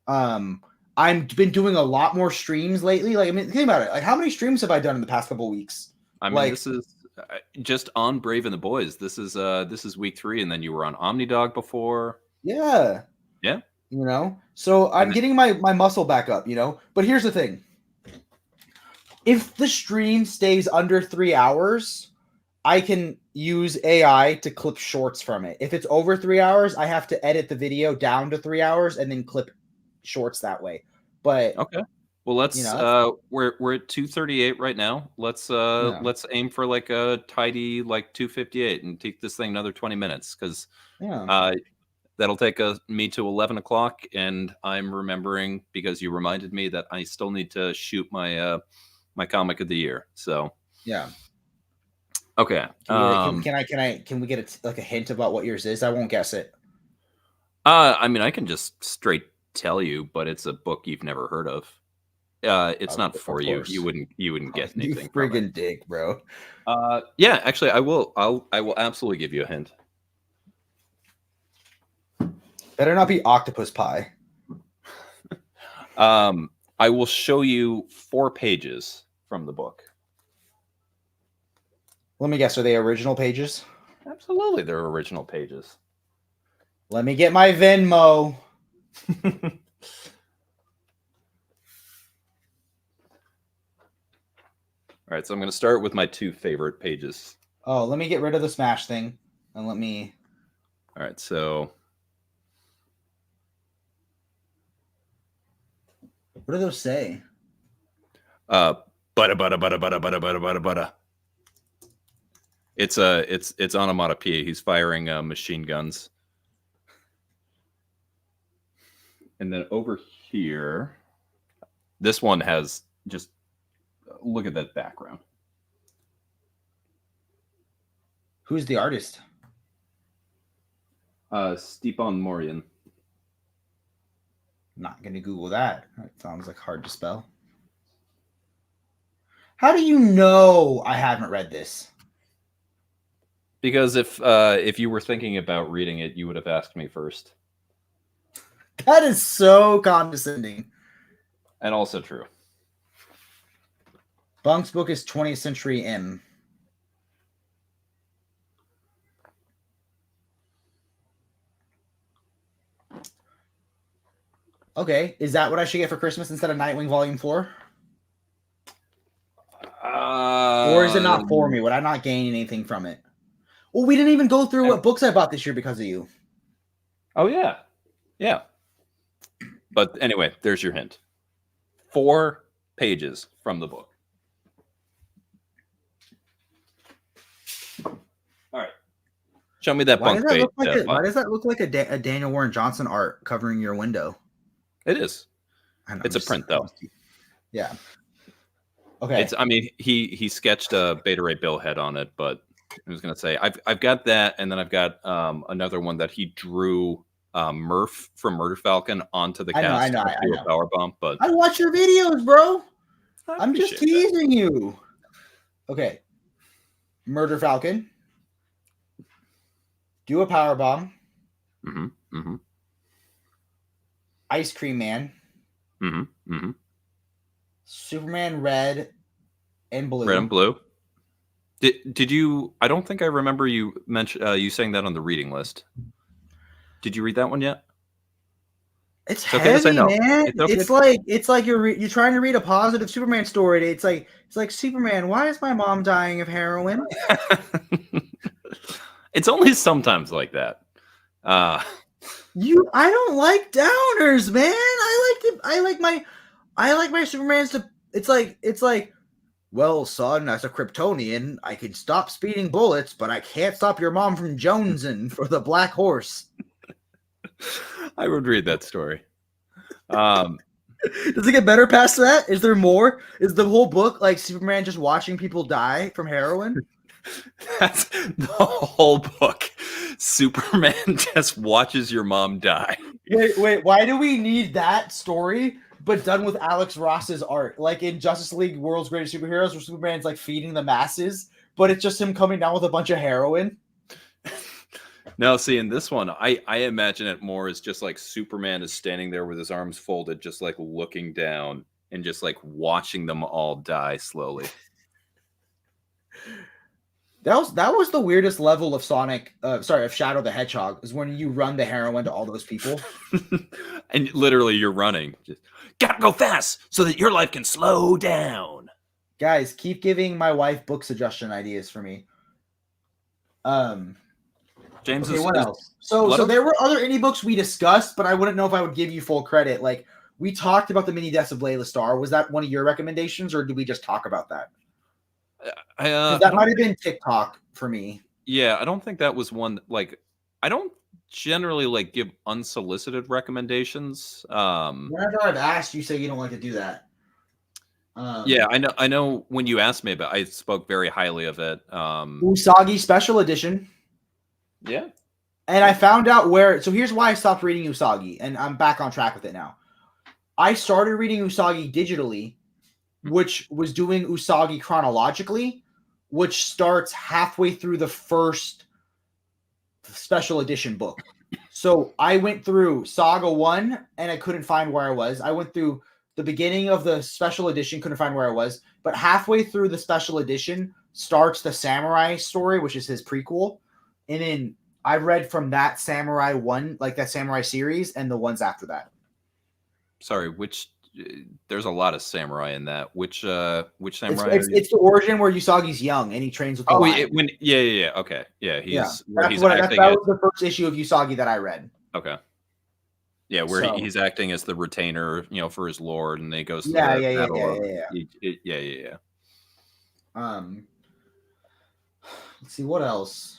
I've been doing a lot more streams lately. Like, I mean, think about it. Like, how many streams have I done in the past couple of weeks? I mean, this is just on Brave and the Boys. This is week 3, and then you were on OmniDog before. Yeah. Yeah. You know, so I'm getting my muscle back up. You know, but here's the thing. If the stream stays under 3 hours, I can use AI to clip shorts from it. If it's over 3 hours, I have to edit the video down to 3 hours and then clip shorts that way. But okay, well, let's we're at 2:38 right now. Let's aim for like a tidy like 2:58 and take this thing another 20 minutes because that'll take me to 11 o'clock, and I'm remembering because you reminded me that I still need to shoot my my comic of the year. So yeah. Okay. Can we get a hint about what yours is? I won't guess it. I mean, I can just straight tell you, but it's a book you've never heard of. It's not for you. You wouldn't get anything. You friggin' dick, bro. Yeah, actually, I will absolutely give you a hint. Better not be octopus pie. I will show you 4 pages from the book. Let me guess, are they original pages? Absolutely, they're original pages. Let me get my Venmo. All right, so I'm going to start with my 2 favorite pages. Oh, let me get rid of the Smash thing, and let me... All right, so... What do those say? Butter. It's onomatopoeia. He's firing machine guns. And then over here, this one has just look at that background. Who's the artist? Stepan Morian. Not going to Google that. That sounds like hard to spell. How do you know I haven't read this? Because if you were thinking about reading it, you would have asked me first. That is so condescending. And also true. Bunk's book is 20th Century M. Okay, is that what I should get for Christmas instead of Nightwing Volume 4? Or is it not for me? Would I not gain anything from it? Well, we didn't even go through what books I bought this year because of you. Oh, yeah. Yeah. But anyway, there's your hint. 4 pages from the book. All right. Show me that bunk page. Why does that look like a Daniel Warren Johnson art covering your window? It is. It's a print, though. Yeah. Okay. I mean, he sketched a Beta Ray Bill head on it, but I was gonna say I've got that, and then I've got another one that he drew Murph from Murder Falcon onto the cast. I know. Power bomb, but I watch your videos, bro. I'm just teasing you. Okay. Murder Falcon. Do a power bomb. Mm-hmm. Mm-hmm. Ice Cream Man. Mm-hmm. Mm-hmm. Superman Red and Blue. Red and Blue. Did you? I don't think I remember you you saying that on the reading list. Did you read that one yet? It's heavy, no. Man. It's like you're trying to read a positive Superman story. It's like Superman. Why is my mom dying of heroin? It's only sometimes like that. I don't like downers, man. I like my Supermans to. It's like, well, son, as a Kryptonian, I can stop speeding bullets, but I can't stop your mom from jonesing for the black horse. I would read that story. Does it get better past that? Is there more? Is the whole book like Superman just watching people die from heroin? That's the whole book. Superman just watches your mom die. Wait. Why do we need that story, but done with Alex Ross's art? Like in Justice League World's Greatest Superheroes, where Superman's like feeding the masses, but it's just him coming down with a bunch of heroin. No, see, in this one, I imagine it more as just like Superman is standing there with his arms folded, just like looking down and just like watching them all die slowly. That was the weirdest level of of Shadow the Hedgehog, is when you run the heroin to all those people. And literally you're running. Just gotta go fast so that your life can slow down. Guys, keep giving my wife book suggestion ideas for me. James, okay, what else? So there were other indie books we discussed, but I wouldn't know if I would give you full credit. Like, we talked about the mini deaths of Layla Starr. Was that one of your recommendations, or did we just talk about that? That might have been TikTok for me. Yeah, I don't think that was one. Like, I don't generally like give unsolicited recommendations. Whenever I've asked, you say you don't like to do that. Yeah, I know. When you asked me about, I spoke very highly of it. Usagi Special Edition. Yeah. And I found out where. So here's why I stopped reading Usagi, and I'm back on track with it now. I started reading Usagi digitally, which was doing Usagi chronologically, which starts halfway through the first special edition book. So I went through Saga 1 and I couldn't find where I was. I went through the beginning of the special edition, couldn't find where I was. But halfway through the special edition starts the Samurai story, which is his prequel. And then I read from that Samurai 1, like that Samurai series, and the ones after that. Sorry, there's a lot of samurai in that. Which samurai? It's the origin where Usagi's young and he trains with the lion. Yeah. Okay. Yeah, that was the first issue of Usagi that I read. Okay. Yeah, where he's acting as the retainer, for his lord, and then he goes to yeah. Let's see what else.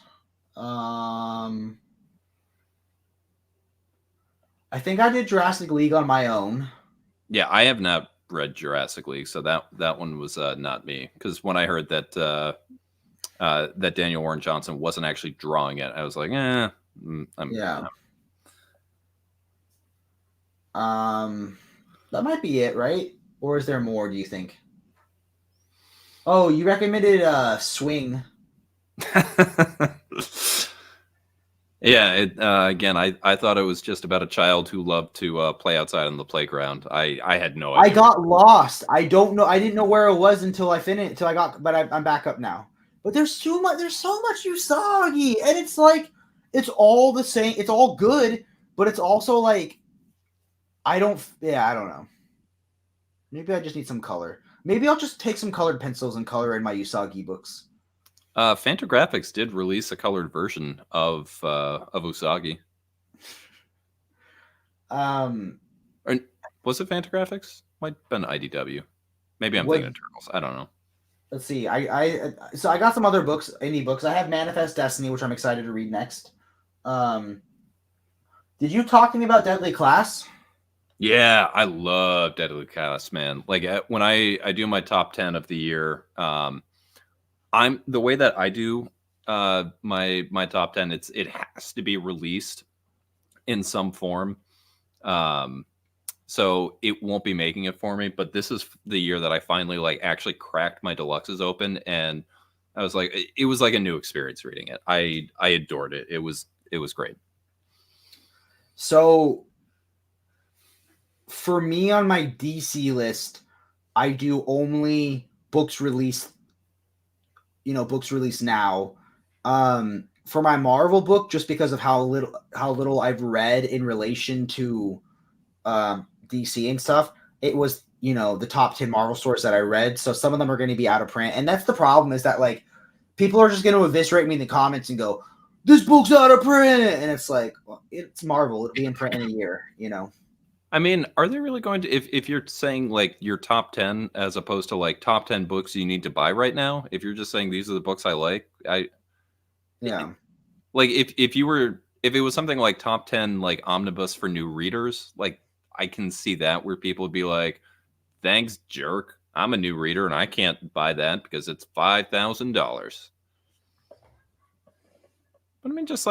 I think I did Jurassic League on my own. Yeah, I have not read Jurassic League, so that one was not me. Because when I heard that that Daniel Warren Johnson wasn't actually drawing it, I was like, yeah. That might be it, right? Or is there more, do you think? Oh, you recommended Swing. Yeah, again, I thought it was just about a child who loved to play outside on the playground. I had no idea. I got lost. I don't know. I didn't know where it was until I finished. I'm back up now. But there's so much Usagi, and it's like it's all the same. It's all good, but it's also like I don't know. Maybe I just need some color. Maybe I'll just take some colored pencils and color in my Usagi books. Fantagraphics did release a colored version of Usagi. Was it Fantagraphics? Might have been IDW. Maybe I'm thinking of Turtles. I don't know. Let's see. So I got some other books, indie books. I have Manifest Destiny, which I'm excited to read next. Did you talk to me about Deadly Class? Yeah, I love Deadly Class, man. Like when I do my top 10 of the year, I'm the way that I do my top 10. It has to be released in some form, so it won't be making it for me. But this is the year that I finally actually cracked my deluxes open, and I was like, it was like a new experience reading it. I adored it. It was great. So for me on my DC list, I do only books released. Books released now. For my Marvel book, just because of how little I've read in relation to DC and stuff, it was the top 10 Marvel stories that I read. So some of them are going to be out of print, and that's the problem. Is that people are just going to eviscerate me in the comments and go, "This book's out of print," and it's like, well, it's Marvel. It'll be in print in a year. I mean, are they really going to, if you're saying your top 10 as opposed to top 10 books you need to buy right now, if you're just saying these are the books I like, if it was something like top 10 omnibus for new readers, I can see that where people would be like, thanks, jerk. I'm a new reader and I can't buy that because it's $5,000. But I mean, just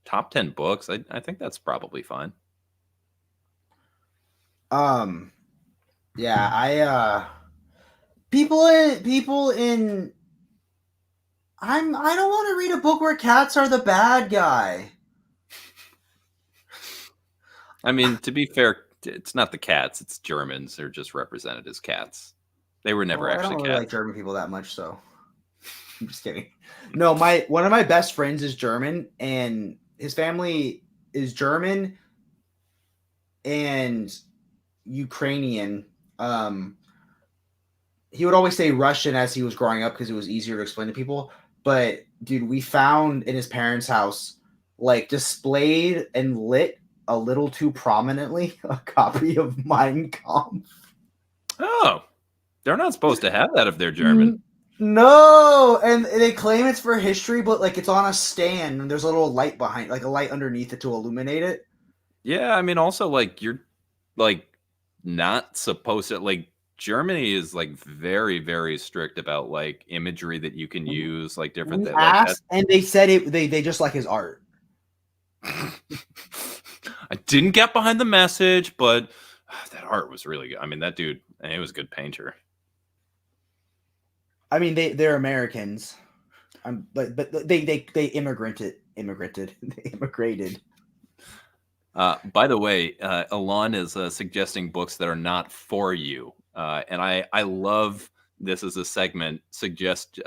top 10 books, I think that's probably fine. People in I don't want to read a book where cats are the bad guy. I mean, to be fair, it's not the cats, it's Germans. They're just represented as cats. They were never actually cats. I don't really like German people that much, so I'm just kidding. No, one of my best friends is German, and his family is German and Ukrainian. He would always say Russian as he was growing up because it was easier to explain to people. But dude, we found in his parents' house, displayed and lit a little too prominently, a copy of Mein Kampf. Oh, they're not supposed to have that if they're German. No, and they claim it's for history, but it's on a stand and there's a little light behind, a light underneath it to illuminate it. Yeah, I mean, also you're not supposed to Germany is like very, very strict about like imagery that you can use, like different We things like that. asked, and they said it. They just like his art. I didn't get behind the message, but that art was really good. I mean, that dude, he was a good painter. I mean, they're Americans, but they immigrated. They immigrated. By the way, Alon is suggesting books that are not for you, and I love this as a segment. Suggest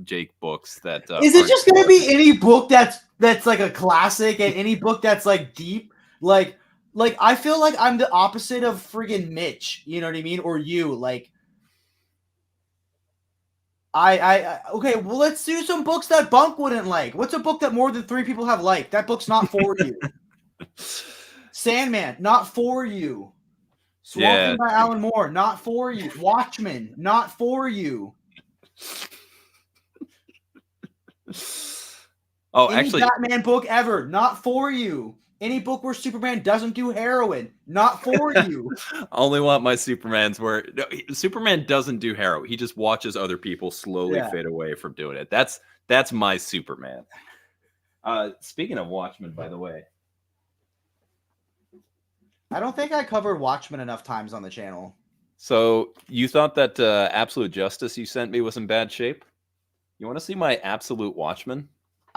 Jake books that Is it aren't just gonna for be any book that's like a classic and any book that's like deep? Like I feel like I'm the opposite of friggin' Mitch. You know what I mean? Or you like. Okay, well, let's do some books that Bunk wouldn't like. What's a book that more than 3 people have liked? That book's not for you. Sandman, not for you. Swamp Thing by Alan Moore, not for you. Watchmen, not for you. Oh, Any actually, Batman book ever, not for you. Any book where Superman doesn't do heroin, not for you. I only want my Supermans where Superman doesn't do heroin. He just watches other people slowly fade away from doing it. That's my Superman. Speaking of Watchmen, by the way, I don't think I covered Watchmen enough times on the channel. So you thought that Absolute Justice you sent me was in bad shape? You want to see my Absolute Watchmen?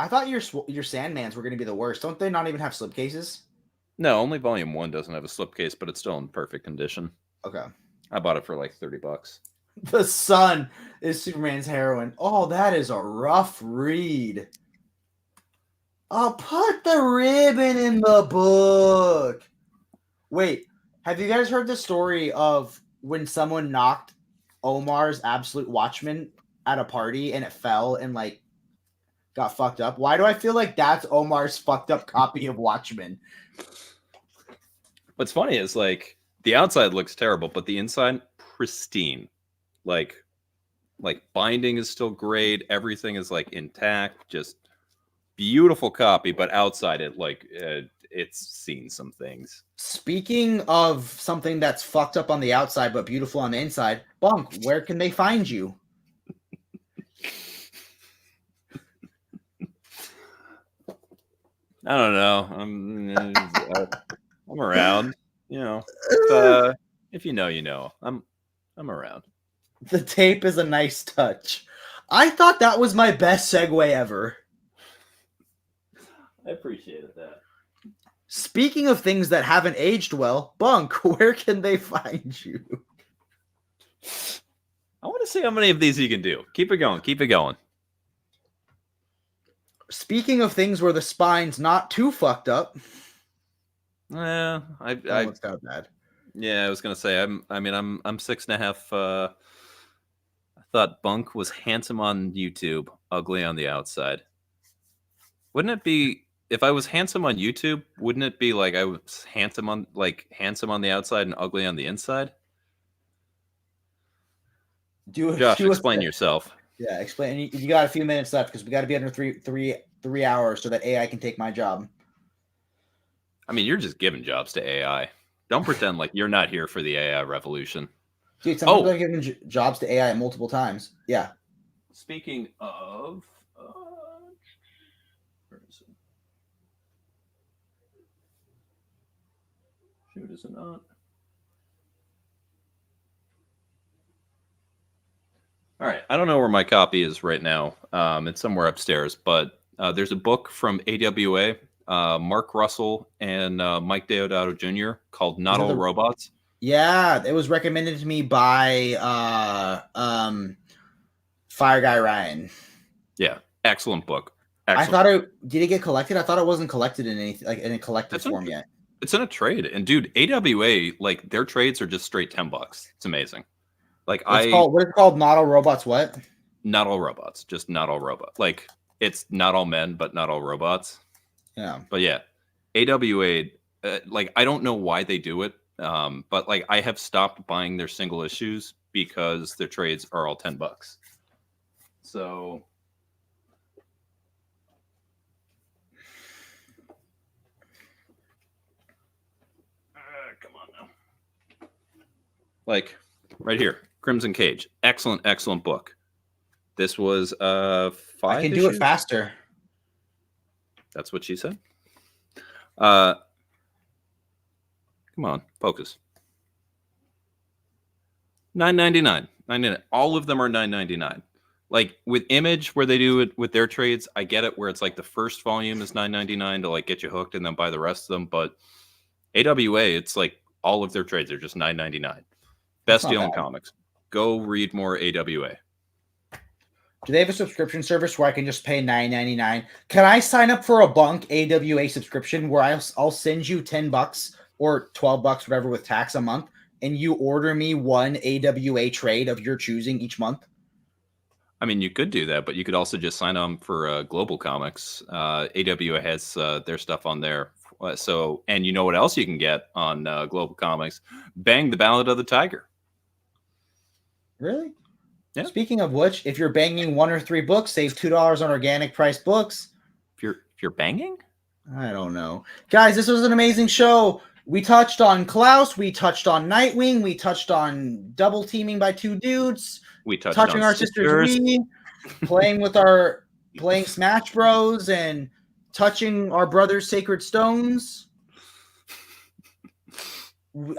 I thought your Sandmans were going to be the worst. Don't they not even have slipcases? No, only Volume 1 doesn't have a slipcase, but it's still in perfect condition. Okay. I bought it for like $30. The Sun is Superman's heroine. Oh, that is a rough read. Oh, put the ribbon in the book. Wait, have you guys heard the story of when someone knocked Omar's Absolute Watchmen at a party and it fell and like got fucked up? Why do I feel like that's Omar's fucked up copy of Watchmen? What's funny is like the outside looks terrible, but the inside pristine. Like binding is still great. Everything is like intact. Just beautiful copy, but outside it like it's seen some things. Speaking of something that's fucked up on the outside but beautiful on the inside, Bunk, where can they find you? I don't know. I'm around. You know, if you know, you know. I'm around. The tape is a nice touch. I thought that was my best segue ever. I appreciated that. Speaking of things that haven't aged well, Bunk, where can they find you? I want to see how many of these you can do. Keep it going. Keep it going. Speaking of things where the spine's not too fucked up. Yeah, I looks out bad. Yeah, I was gonna say I'm 6.5. I thought Bunk was handsome on YouTube, ugly on the outside. Wouldn't it be if I was handsome on YouTube? Wouldn't it be like I was handsome on the outside and ugly on the inside? Josh, explain yourself. Yeah, explain. You got a few minutes left because we got to be under three hours so that AI can take my job. I mean, you're just giving jobs to AI. Don't pretend like you're not here for the AI revolution. Dude, some people are giving jobs to AI multiple times. Yeah. Speaking of, where is it? Shoot, is it not? All right, I don't know where my copy is right now. It's somewhere upstairs, but there's a book from AWA, Mark Russell and Mike Deodato Jr. called Not All Robots. Yeah, it was recommended to me by Fire Guy Ryan. Yeah, excellent book. Excellent. I thought did it get collected? I thought it wasn't collected in anything like in a collected form yet. It's in a trade, and dude, AWA like their trades are just straight $10. It's amazing. Like what is it called? Not All Robots. What? Not All Robots. Just Not All Robots. Like it's not all men, but not all robots. Yeah. But yeah, AWA. Like I don't know why they do it. But like I have stopped buying their single issues because their trades are all $10. So come on now. Like right here, Crimson Cage. Excellent, excellent book. This was 5 I can issues? do it faster. That's what she said. Come on, focus. $9.99. All of them are $9.99. Like with Image, where they do it with their trades, I get it. Where it's like the first volume is $9.99 to like get you hooked, and then buy the rest of them. But AWA, it's like all of their trades are just $9.99. Best deal in comics. Go read more AWA. Do they have a subscription service where I can just pay $9.99? Can I sign up for a Bunk AWA subscription where I'll send you $10 or $12, whatever, with tax a month, and you order me one AWA trade of your choosing each month? I mean, you could do that, but you could also just sign on for Global Comics. AWA has their stuff on there. So, and you know what else you can get on Global Comics? Bang the Ballad of the Tiger. Really? Yeah. Speaking of which, if you're banging 1 or 3 books, save $2 on organic price books. If you're banging? I don't know. Guys, this was an amazing show. We touched on Klaus. We touched on Nightwing. We touched on double teaming by 2 dudes. We touching on our sisters. Playing Smash Bros. And touching our brother's sacred stones.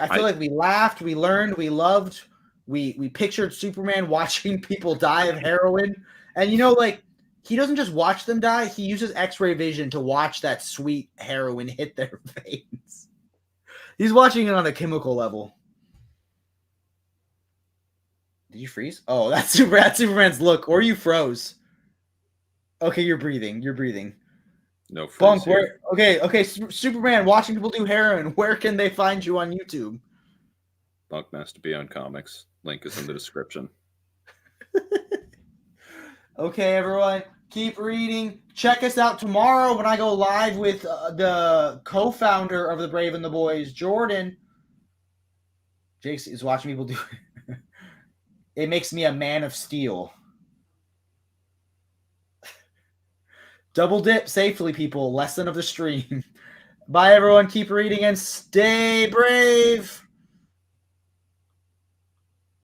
I feel like we laughed, we learned, we loved. We pictured Superman watching people die of heroin. And, like, he doesn't just watch them die. He uses X-ray vision to watch that sweet heroin hit their veins. He's watching it on a chemical level. Did you freeze? Oh, that's Superman's look. Or you froze. Okay, you're breathing. No freeze. Bunk, okay, Superman watching people do heroin. Where can they find you on YouTube? BunkmastaB on comics. Link is in the description. Okay, everyone, keep reading. Check us out tomorrow when I go live with the co-founder of the Brave and the Boys, Jordan. Jake is watching people do it. It makes me a man of steel. Double dip safely, people. Lesson of the stream. Bye, everyone. Keep reading and stay brave.